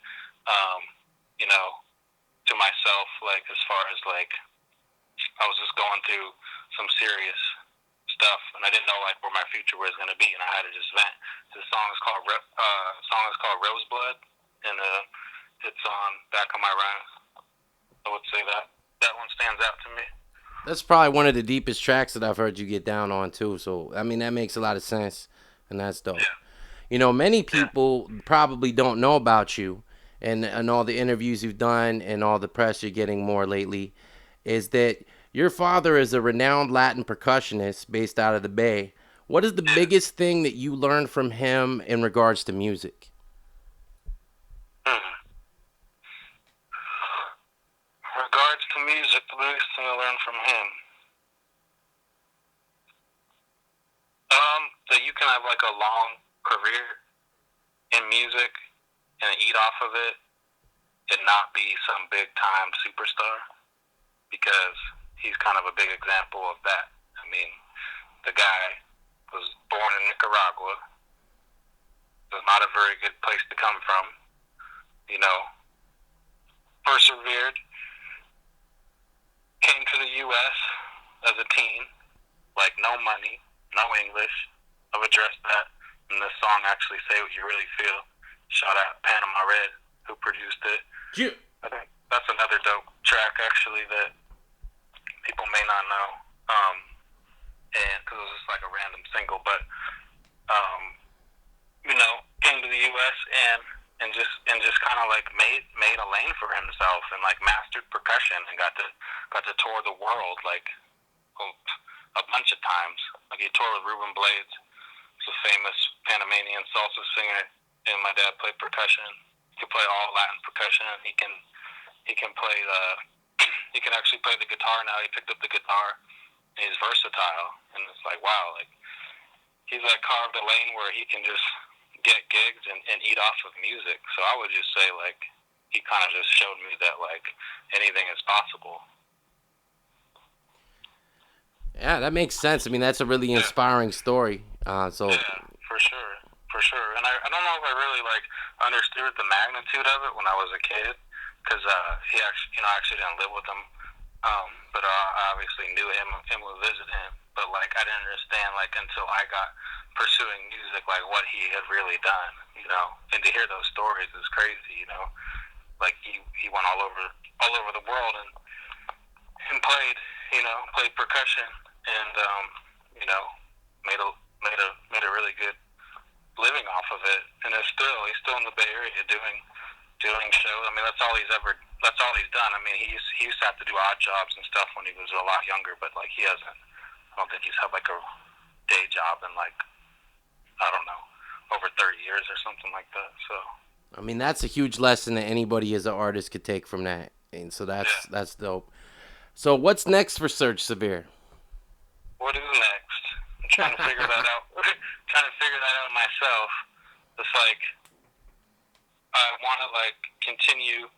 you know, to myself, like, as far as, like, I was just going through some serious stuff, and I didn't know, like, where my future was going to be, and I had to just vent. The song is called Roseblood, and it's on Back of My Rhymes. I would say that one stands out to me. That's probably one of the deepest tracks that I've heard you get down on, too. So, I mean, that makes a lot of sense, and that's dope. Yeah. You know, many people probably don't know about you and all the interviews you've done and all the press you're getting more lately, is that your father is a renowned Latin percussionist based out of the Bay. What is the biggest thing that you learned from him in regards to music? In regards to music, the biggest thing I learned from him, that you can have like a long career in music and eat off of it and not be some big time superstar, because he's kind of a big example of that. I mean, the guy was born in Nicaragua. It was not a very good place to come from, you know. Persevered. Came to the U.S. as a teen, like no money, no English. I've addressed that in the song, actually, Say What You Really Feel. Shout out Panama Red, who produced it. I think that's another dope track, actually, that people may not know. And because it was just like a random single, but, you know, came to the U.S. and just kind of like made a lane for himself and like mastered percussion and got to tour the world like a bunch of times. Like he toured with Ruben Blades, who's a famous Panamanian salsa singer, and my dad played percussion. He can play all Latin percussion. He can play he can actually play the guitar now. He picked up the guitar, and he's versatile. And it's like, wow, like he's like carved a lane where he can just get gigs and eat off of music. So I would just say, like, he kind of just showed me that, like, anything is possible. Yeah, that makes sense. I mean, that's a really inspiring story. Yeah, for sure. And I don't know if I really, like, understood the magnitude of it when I was a kid, because he actually, I actually didn't live with him, but I obviously knew him and would visit him. But, like, I didn't understand, like, until I got pursuing music, like, what he had really done, and to hear those stories is crazy, like, he went all over the world and played percussion and made a really good living off of it, and he's still in the Bay Area doing shows. I mean, that's all he's done. I mean, he used to have to do odd jobs and stuff when he was a lot younger, but, like, he hasn't. I don't think he's had, like, a day job in, like, I don't know, over 30 years or something like that. So I mean, that's a huge lesson that anybody as an artist could take from that, and so that's dope. So what's next for Serge Severe? What is next? I'm trying to figure that out. Myself. It's like I want to, like, continue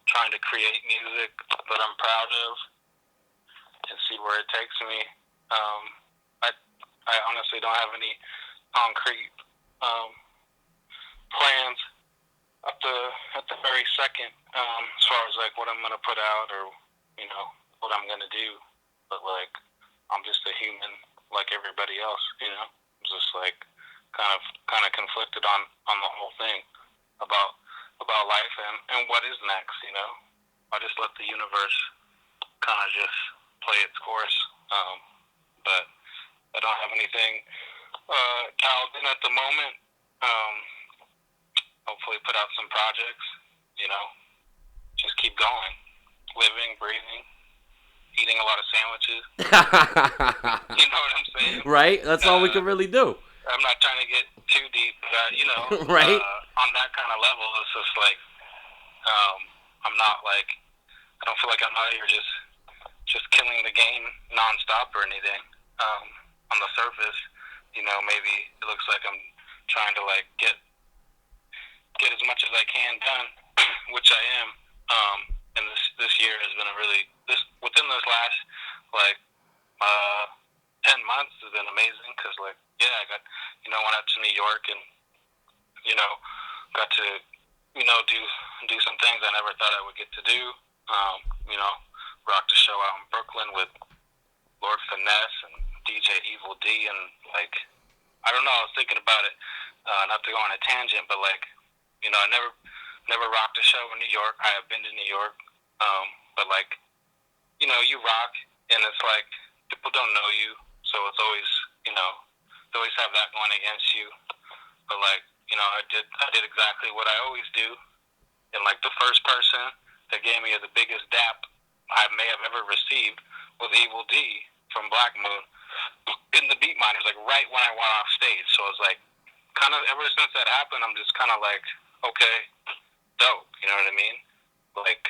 trying to create music that I'm proud of and see where it takes me. I honestly don't have any concrete plans at the very second, as far as, like, what I'm gonna put out or what I'm gonna do. But, like, I'm just a human like everybody else. Just, like, kind of conflicted on the whole thing about life and what is next. I just let the universe kind of just play its course. But I don't have anything dialed in at the moment. Hopefully put out some projects, just keep going, living, breathing, eating a lot of sandwiches. You know what I'm saying? Right? That's all we can really do. I'm not trying to get too deep, but, right? On that kind of level, it's just like, I'm not, like, I don't feel like I'm out here just killing the game nonstop or anything. On the surface, maybe it looks like I'm trying to, like, get as much as I can done, which I am. And this year has been within this last, like, 10 months has been amazing, because, like, I got, went out to New York and, got to, do some things I never thought I would get to do. Rocked a show out in Brooklyn with Lord Finesse and DJ Evil D, and, like, I don't know, I was thinking about it, not to go on a tangent, but, like, I never rocked a show in New York. I have been to New York, but, like, you rock, and it's like, people don't know you, so it's always, you always have that going against you. But, like, I did exactly what I always do, and, like, the first person that gave me the biggest dap I may have ever received was Evil D from Black Moon in the Beat Miners, like, right when I went off stage. So it's like, kind of ever since that happened, I'm just kind of like, okay, dope, you know what I mean? Like,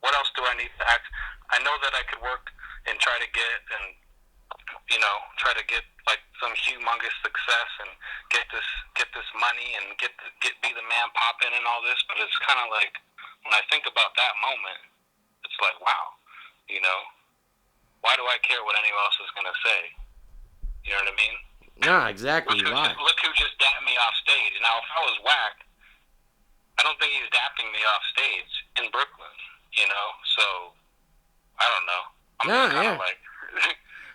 what else do I need to act? I know that I could work and try to get like some humongous success and get this money and be the man popping and all this, but it's kind of like, when I think about that moment, it's like, wow, why do I care what anyone else is gonna say? You know what I mean? Nah, exactly. Look who just dapped me off stage. Now, if I was whack, I don't think he's dapping me off stage in Brooklyn. So I don't know. I'm just kind of like.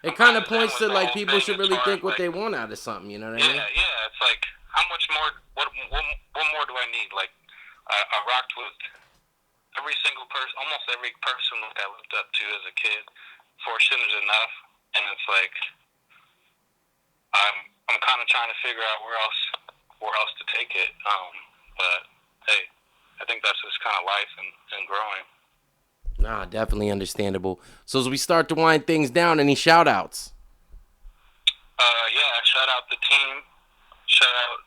It kind of points to, like, people should really think what they want out of something. You know what I mean? Yeah. It's like, how much more? What more do I need? Like, I rocked with every single person, almost every person that I looked up to as a kid. Fortune is enough, and it's like, I'm kind of trying to figure out where else to take it. But hey, I think that's just kind of life and growing. Nah, definitely understandable. So as we start to wind things down, any shout outs? Shout out the team. Shout out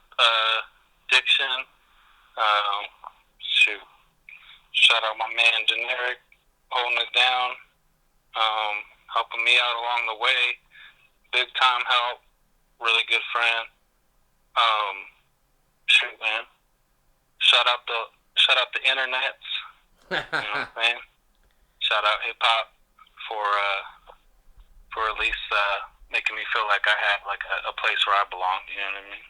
Diction. Shout out my man Generic, holding it down, helping me out along the way. big time help, really good friend. Shoot, man. Shout out the internets. You know what I'm saying? Shout out Hiphop for at least making me feel like I had like a place where I belong. You know what I mean?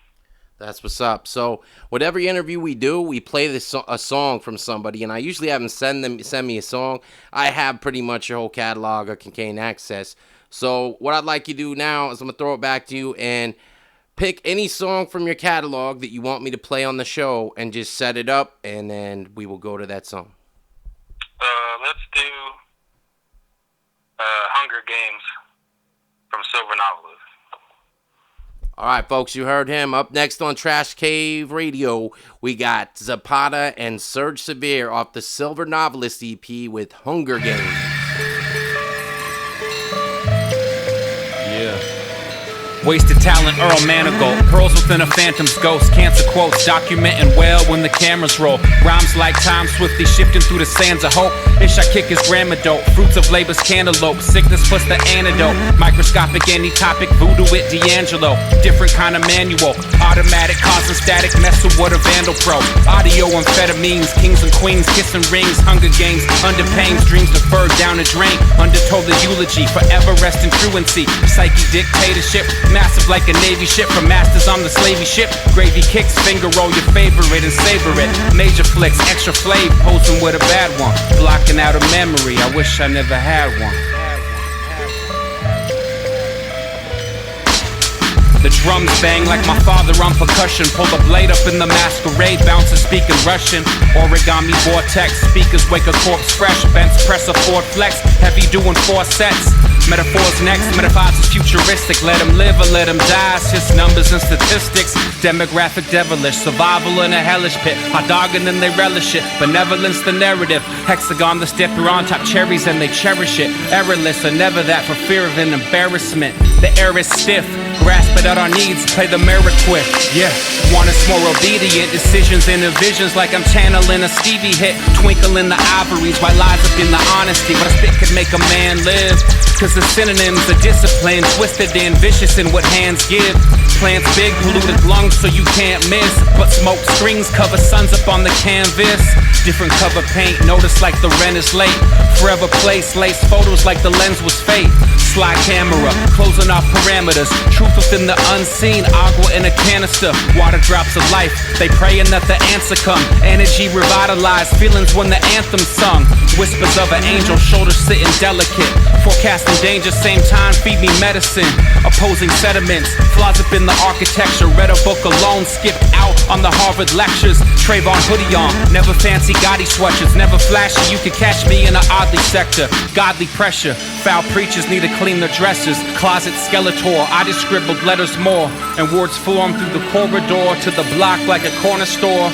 That's what's up. So, with every interview we do, we play a song from somebody, and I usually have them send me a song. I have pretty much your whole catalog or can gain access. So, what I'd like you to do now is I'm gonna throw it back to you and pick any song from your catalog that you want me to play on the show, and just set it up, and then we will go to that song. Let's do Hunger Games from Silver Novelist. All right, folks, you heard him. Up next on Trash Cave Radio, we got Zapata and Serge Severe off the Silver Novelist EP with Hunger Games. Yeah. Wasted talent, Earl Manigault. Pearls within a phantom's ghost. Cancer quotes, documenting well when the cameras roll. Rhymes like time swiftly shifting through the sands of hope. Ish I kick is grammar dope. Fruits of labor's cantaloupe. Sickness plus the antidote. Microscopic any topic. Voodoo with D'Angelo. Different kind of manual. Automatic causing static. Mess with what a vandal pro. Audio amphetamines. Kings and queens kissing rings. Hunger games. Under pains. Dreams deferred down a drain. Undertold the eulogy. Forever rest in truancy. Psyche dictatorship. Massive like a Navy ship from masters on the slavey ship. Gravy kicks, finger roll your favorite and savor it. Major flicks, extra flav, posing with a bad one. Blocking out a memory, I wish I never had one. The drums bang like my father on percussion. Pull the blade up in the masquerade, bounces speaking Russian. Origami vortex, speakers wake a corpse fresh. Bench press a Ford flex, heavy doing 4 sets. Metaphors next, metaphors is futuristic. Let them live or let them die, it's just numbers and statistics. Demographic devilish, survival in a hellish pit. Hot dogging and they relish it, benevolence the narrative. Hexagon the stepper on top cherries and they cherish it. Errorless or never that for fear of an embarrassment. The air is stiff, grasp it at our needs, play the mirror quick. Yeah, want us more obedient, decisions and visions like I'm channeling a Stevie hit. Twinkle in the ivories, white lies up in the honesty. What I spit could make a man live. Cause the synonyms are discipline, twisted and vicious in what hands give. Plants big, polluted lungs so you can't miss. But smoke screens cover suns up on the canvas. Different cover paint, notice like the rent is late. Forever place, lace photos like the lens was fake. Slide camera, closing off parameters. Truth within the unseen, agua in a canister. Water drops of life, they praying that the answer come. Energy revitalized, feelings when the anthem's sung. Whispers of an angel, shoulders sitting delicate. Forecasting danger, same time feed me medicine. Opposing sediments, flaws up in the architecture. Read a book alone, skipped out on the Harvard lectures. Trayvon hoodie on, never fancy gaudy sweatshirts. Never flashy, you could catch me in an oddly sector. Godly pressure, foul preachers need to clean their dresses. Closet skeletor, I just scribbled letters more. And words form through the corridor to the block like a corner store.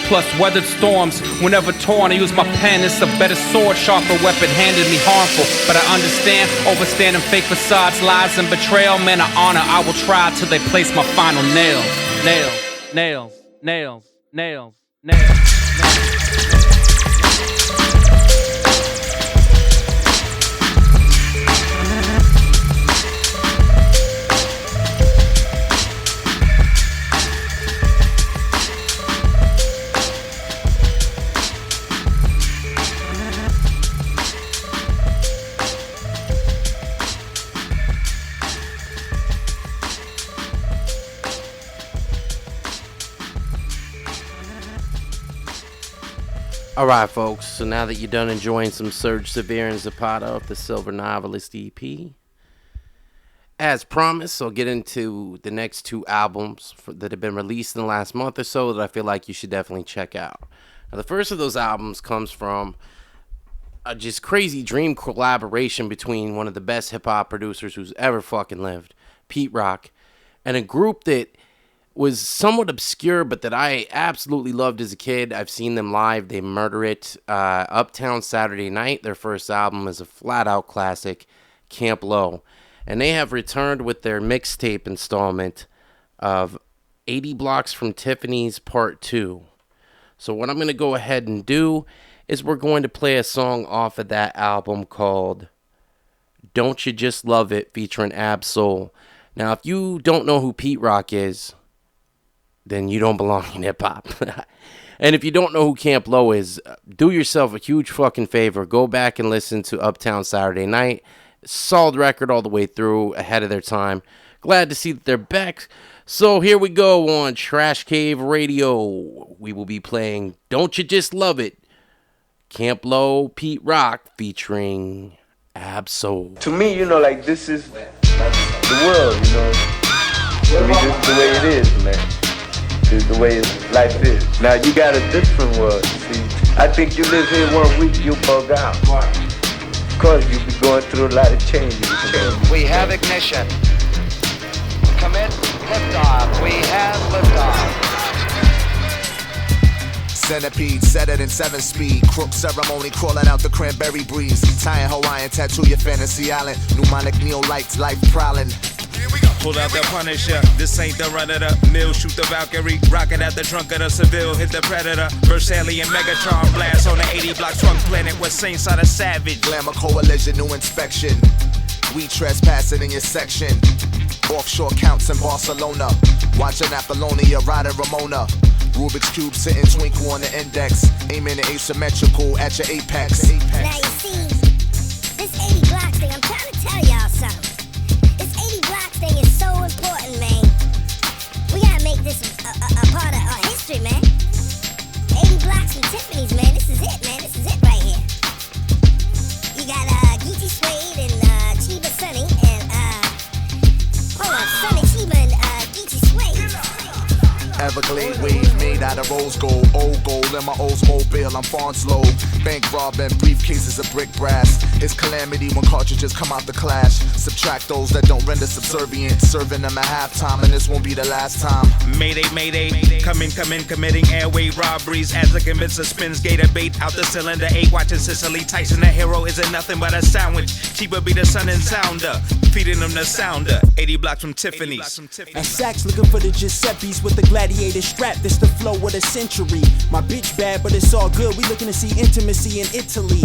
Plus weathered storms, whenever torn, I use my pen. It's a better sword, sharper weapon handed me harmful. But I understand, overstanding fake facades, lies and betrayal. Man of honor, I will try till they place my final nail. Nails, nails, nails, nails, nails. Alright, folks, so now that you're done enjoying some Serge Severe and Zapata of the Silver Novelist EP, as promised, I'll get into the next 2 albums that have been released in the last month or so that I feel like you should definitely check out. Now, the first of those albums comes from a just crazy dream collaboration between one of the best hip-hop producers who's ever fucking lived, Pete Rock, and a group that was somewhat obscure, but that I absolutely loved as a kid. I've seen them live. They murder it. Uptown Saturday Night, their first album, is a flat-out classic, Camp Low. And they have returned with their mixtape installment of 80 Blocks from Tiffany's Part 2. So what I'm going to go ahead and do is we're going to play a song off of that album called Don't You Just Love It featuring Ab Soul. Now, if you don't know who Pete Rock is, then you don't belong in hip-hop. And if you don't know who Camp Lo is, do yourself a huge fucking favor. Go back and listen to Uptown Saturday Night. Solid record all the way through, ahead of their time. Glad to see that they're back. So here we go on Trash Cave Radio. We will be playing Don't You Just Love It, Camp Lo, Pete Rock featuring Ab Soul. To me, you know, like this is the world, you know. To me, this is the way it is, man. This is the way life is. Now you got a different world, you see. I think you live here 1 week, you bug out. Because you be going through a lot of changes. We have ignition. Commit liftoff. We have liftoff. Centipede, set it in 7-speed. Crook ceremony, crawling out the cranberry breeze. Tying Hawaiian, tattoo your fantasy island. Pneumonic neolites, life prowling. Pull out the Punisher, this ain't the run of the mill. Shoot the Valkyrie, rocket out the trunk of the Seville. Hit the Predator, burst alien Megatron. Blast on the 80 block trunk planet where saints are the savage. Glamour coalition, new inspection. We trespassing in your section. Offshore counts in Barcelona. Watching Apollonia, riding Ramona. Rubik's Cube sitting twinkle on the index. Aiming it asymmetrical at your apex. Now you see, this 80 block thing, I'm trying to tell y'all something. This 80 block thing is so important, man. We gotta make this a part of our history, man. 80 blocks from Tiffany's, man. This is it, man. This is it right here. You got Geechee Suede and Chiba Sunny and hold on, Sunny Chiba and Geechee Suede. Everglade wave made out of rose gold. Old gold in my Oldsmobile, I'm Fanslow. Bank robbing, briefcases of brick brass. It's calamity when cartridges come out the clash. Subtract those that don't render subservient. Serving them at halftime, and this won't be the last time. Mayday, mayday, come in, committing airway robberies. As a convincer spins gator bait out the cylinder. 8 watching Sicily. Tyson, the hero, isn't nothing but a sandwich. Cheaper be the sun and sounder. Feeding them the sounder. 80 blocks from Tiffany's. And Saks looking for the Giuseppe's with the gladiator strap. This the flow of the century. My bitch bad, but it's all good. We looking to see intimacy in Italy.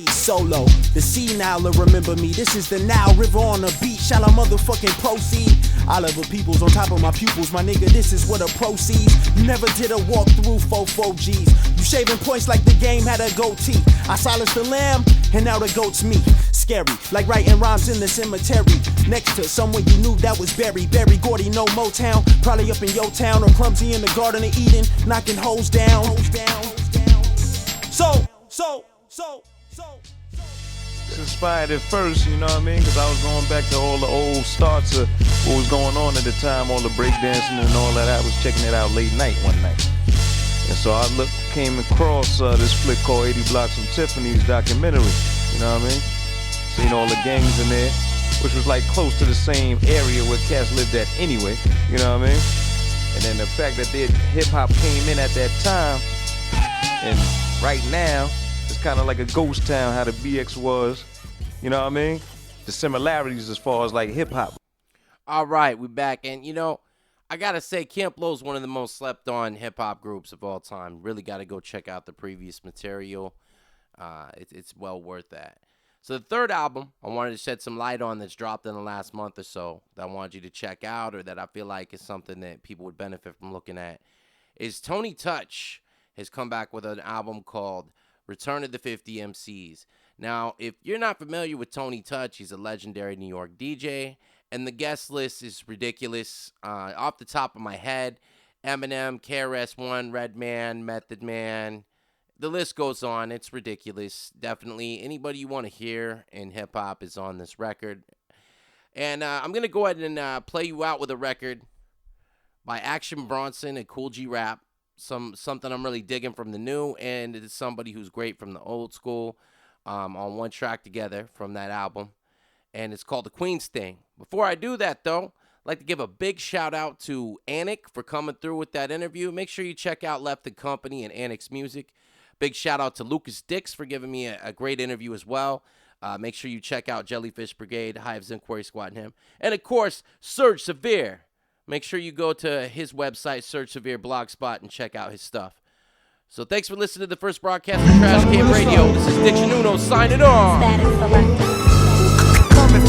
Solo, the sea Nile will remember me. This is the Nile River on the beach. Shall I motherfucking proceed? I love the peoples on top of my pupils. My nigga, this is what a proceeds. You never did a walk through 4 G's. You shaving points like the game had a goatee. I silenced the lamb, and now the goat's me. Scary, like writing rhymes in the cemetery. Next to someone you knew that was Barry Gordy, no Motown. Probably up in your town or clumsy in the Garden of Eden, knocking hoes down. So. It's inspired at first, you know what I mean? Because I was going back to all the old starts of what was going on at the time, all the breakdancing and all that. I was checking it out late night one night. And so I came across this flick called 80 Blocks from Tiffany's documentary, you know what I mean? Seen all the gangs in there, which was like close to the same area where cats lived at anyway, you know what I mean? And then the fact that hip-hop came in at that time, and right now, it's kind of like a ghost town, how the BX was, you know what I mean? The similarities as far as like hip-hop. All right, we're back, and you know, I gotta say, Camp Lo is one of the most slept-on hip-hop groups of all time. Really gotta go check out the previous material. It's well worth that. So the third album I wanted to shed some light on that's dropped in the last month or so that I wanted you to check out, or that I feel like is something that people would benefit from looking at, is Tony Touch has come back with an album called Return of the 50 MCs. Now, if you're not familiar with Tony Touch, he's a legendary New York DJ, and the guest list is ridiculous. Off the top of my head, Eminem, KRS-One, Redman, Method Man, the list goes on. It's ridiculous. Definitely anybody you want to hear in hip-hop is on this record. And I'm going to go ahead and play you out with a record by Action Bronson and Kool G Rap. Something I'm really digging from the new, and it's somebody who's great from the old school, on one track together from that album. And it's called The Queen's Thing. Before I do that, though, I'd like to give a big shout-out to ANEK for coming through with that interview. Make sure you check out Left & Company and ANEK's music. Big shout-out to Lucas Dix for giving me a great interview as well. Make sure you check out Jellyfish Brigade, Hives Inquiry Squad, and him. And, of course, Serge Severe. Make sure you go to his website, Serge Severe Blogspot, and check out his stuff. So thanks for listening to the first broadcast of Trash Can Radio. This is Diction Uno signing on. Coming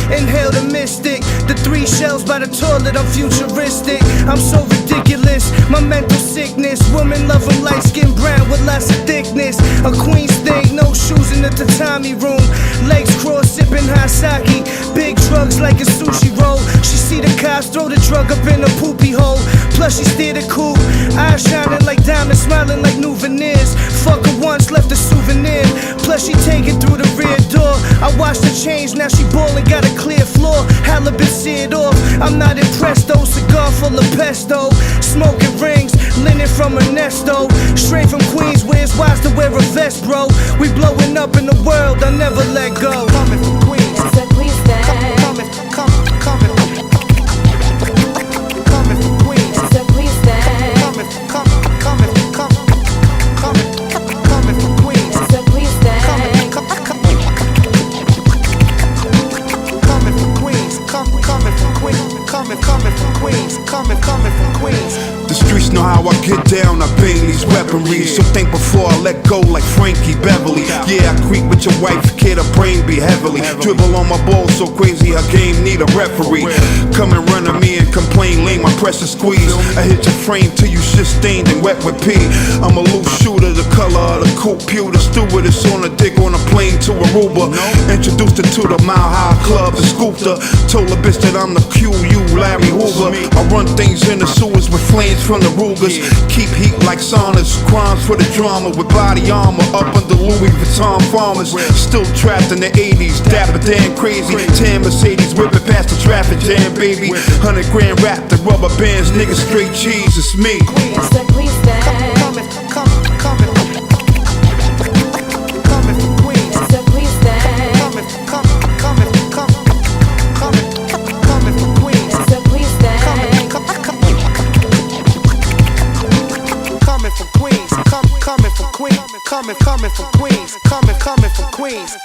Inhale the mystic, the 3 shells by the toilet, I'm futuristic. I'm so ridiculous, my mental sickness. Women love them light skin brown with lots of thickness. A queen's thing, no shoes in the tatami room. Legs crossed, sipping hot sake. Big drugs like a sushi roll. She see the cops throw the drug up in a poopy hole. Plus she steered a coupe, eyes shining like diamonds, smiling like new veneers. Fuck her once, left a souvenir. Plus she take it through the rear door. I watched her change, now she ballin', got a clear floor. Halibut seared off, I'm not impressed though. Cigar full of pesto, smoking rings, linen from Ernesto. Straight from Queens, where it's wise to wear a vest, bro. We blowing up in the world, I never let go. Coming from Queens, so please stand. Coming from Queens, so please stand. Coming from Queens, so please stand. Coming from Queens. The streets know how I get down, I bang these weaponry. So think before I let go like Frankie Beverly. Yeah, I creep with your wife, kid, her brain be heavily. Dribble on my balls so crazy, her game need a referee. Come and run at me and complain, lame, my pressure squeeze. I hit your frame till you shit stained and wet with pee. I'm a loose shooter, the color of the computer. Stewardess on a dick on a plane to Aruba. Introduced her to the Mile High Club, the scooped her. Told a bitch that I'm the QU, Larry Hoover. I run things in the sewers with flames from the Rugers. Keep heat like saunas, crimes for the drama. With body armor up under Louis Vuitton farmers. Still trapped in the 80s, dapper damn crazy. 10 Mercedes whipping past the traffic jam, baby. 100 grand wrapped in rubber bands, nigga straight cheese, it's me. Coming from Queens, coming from Queens.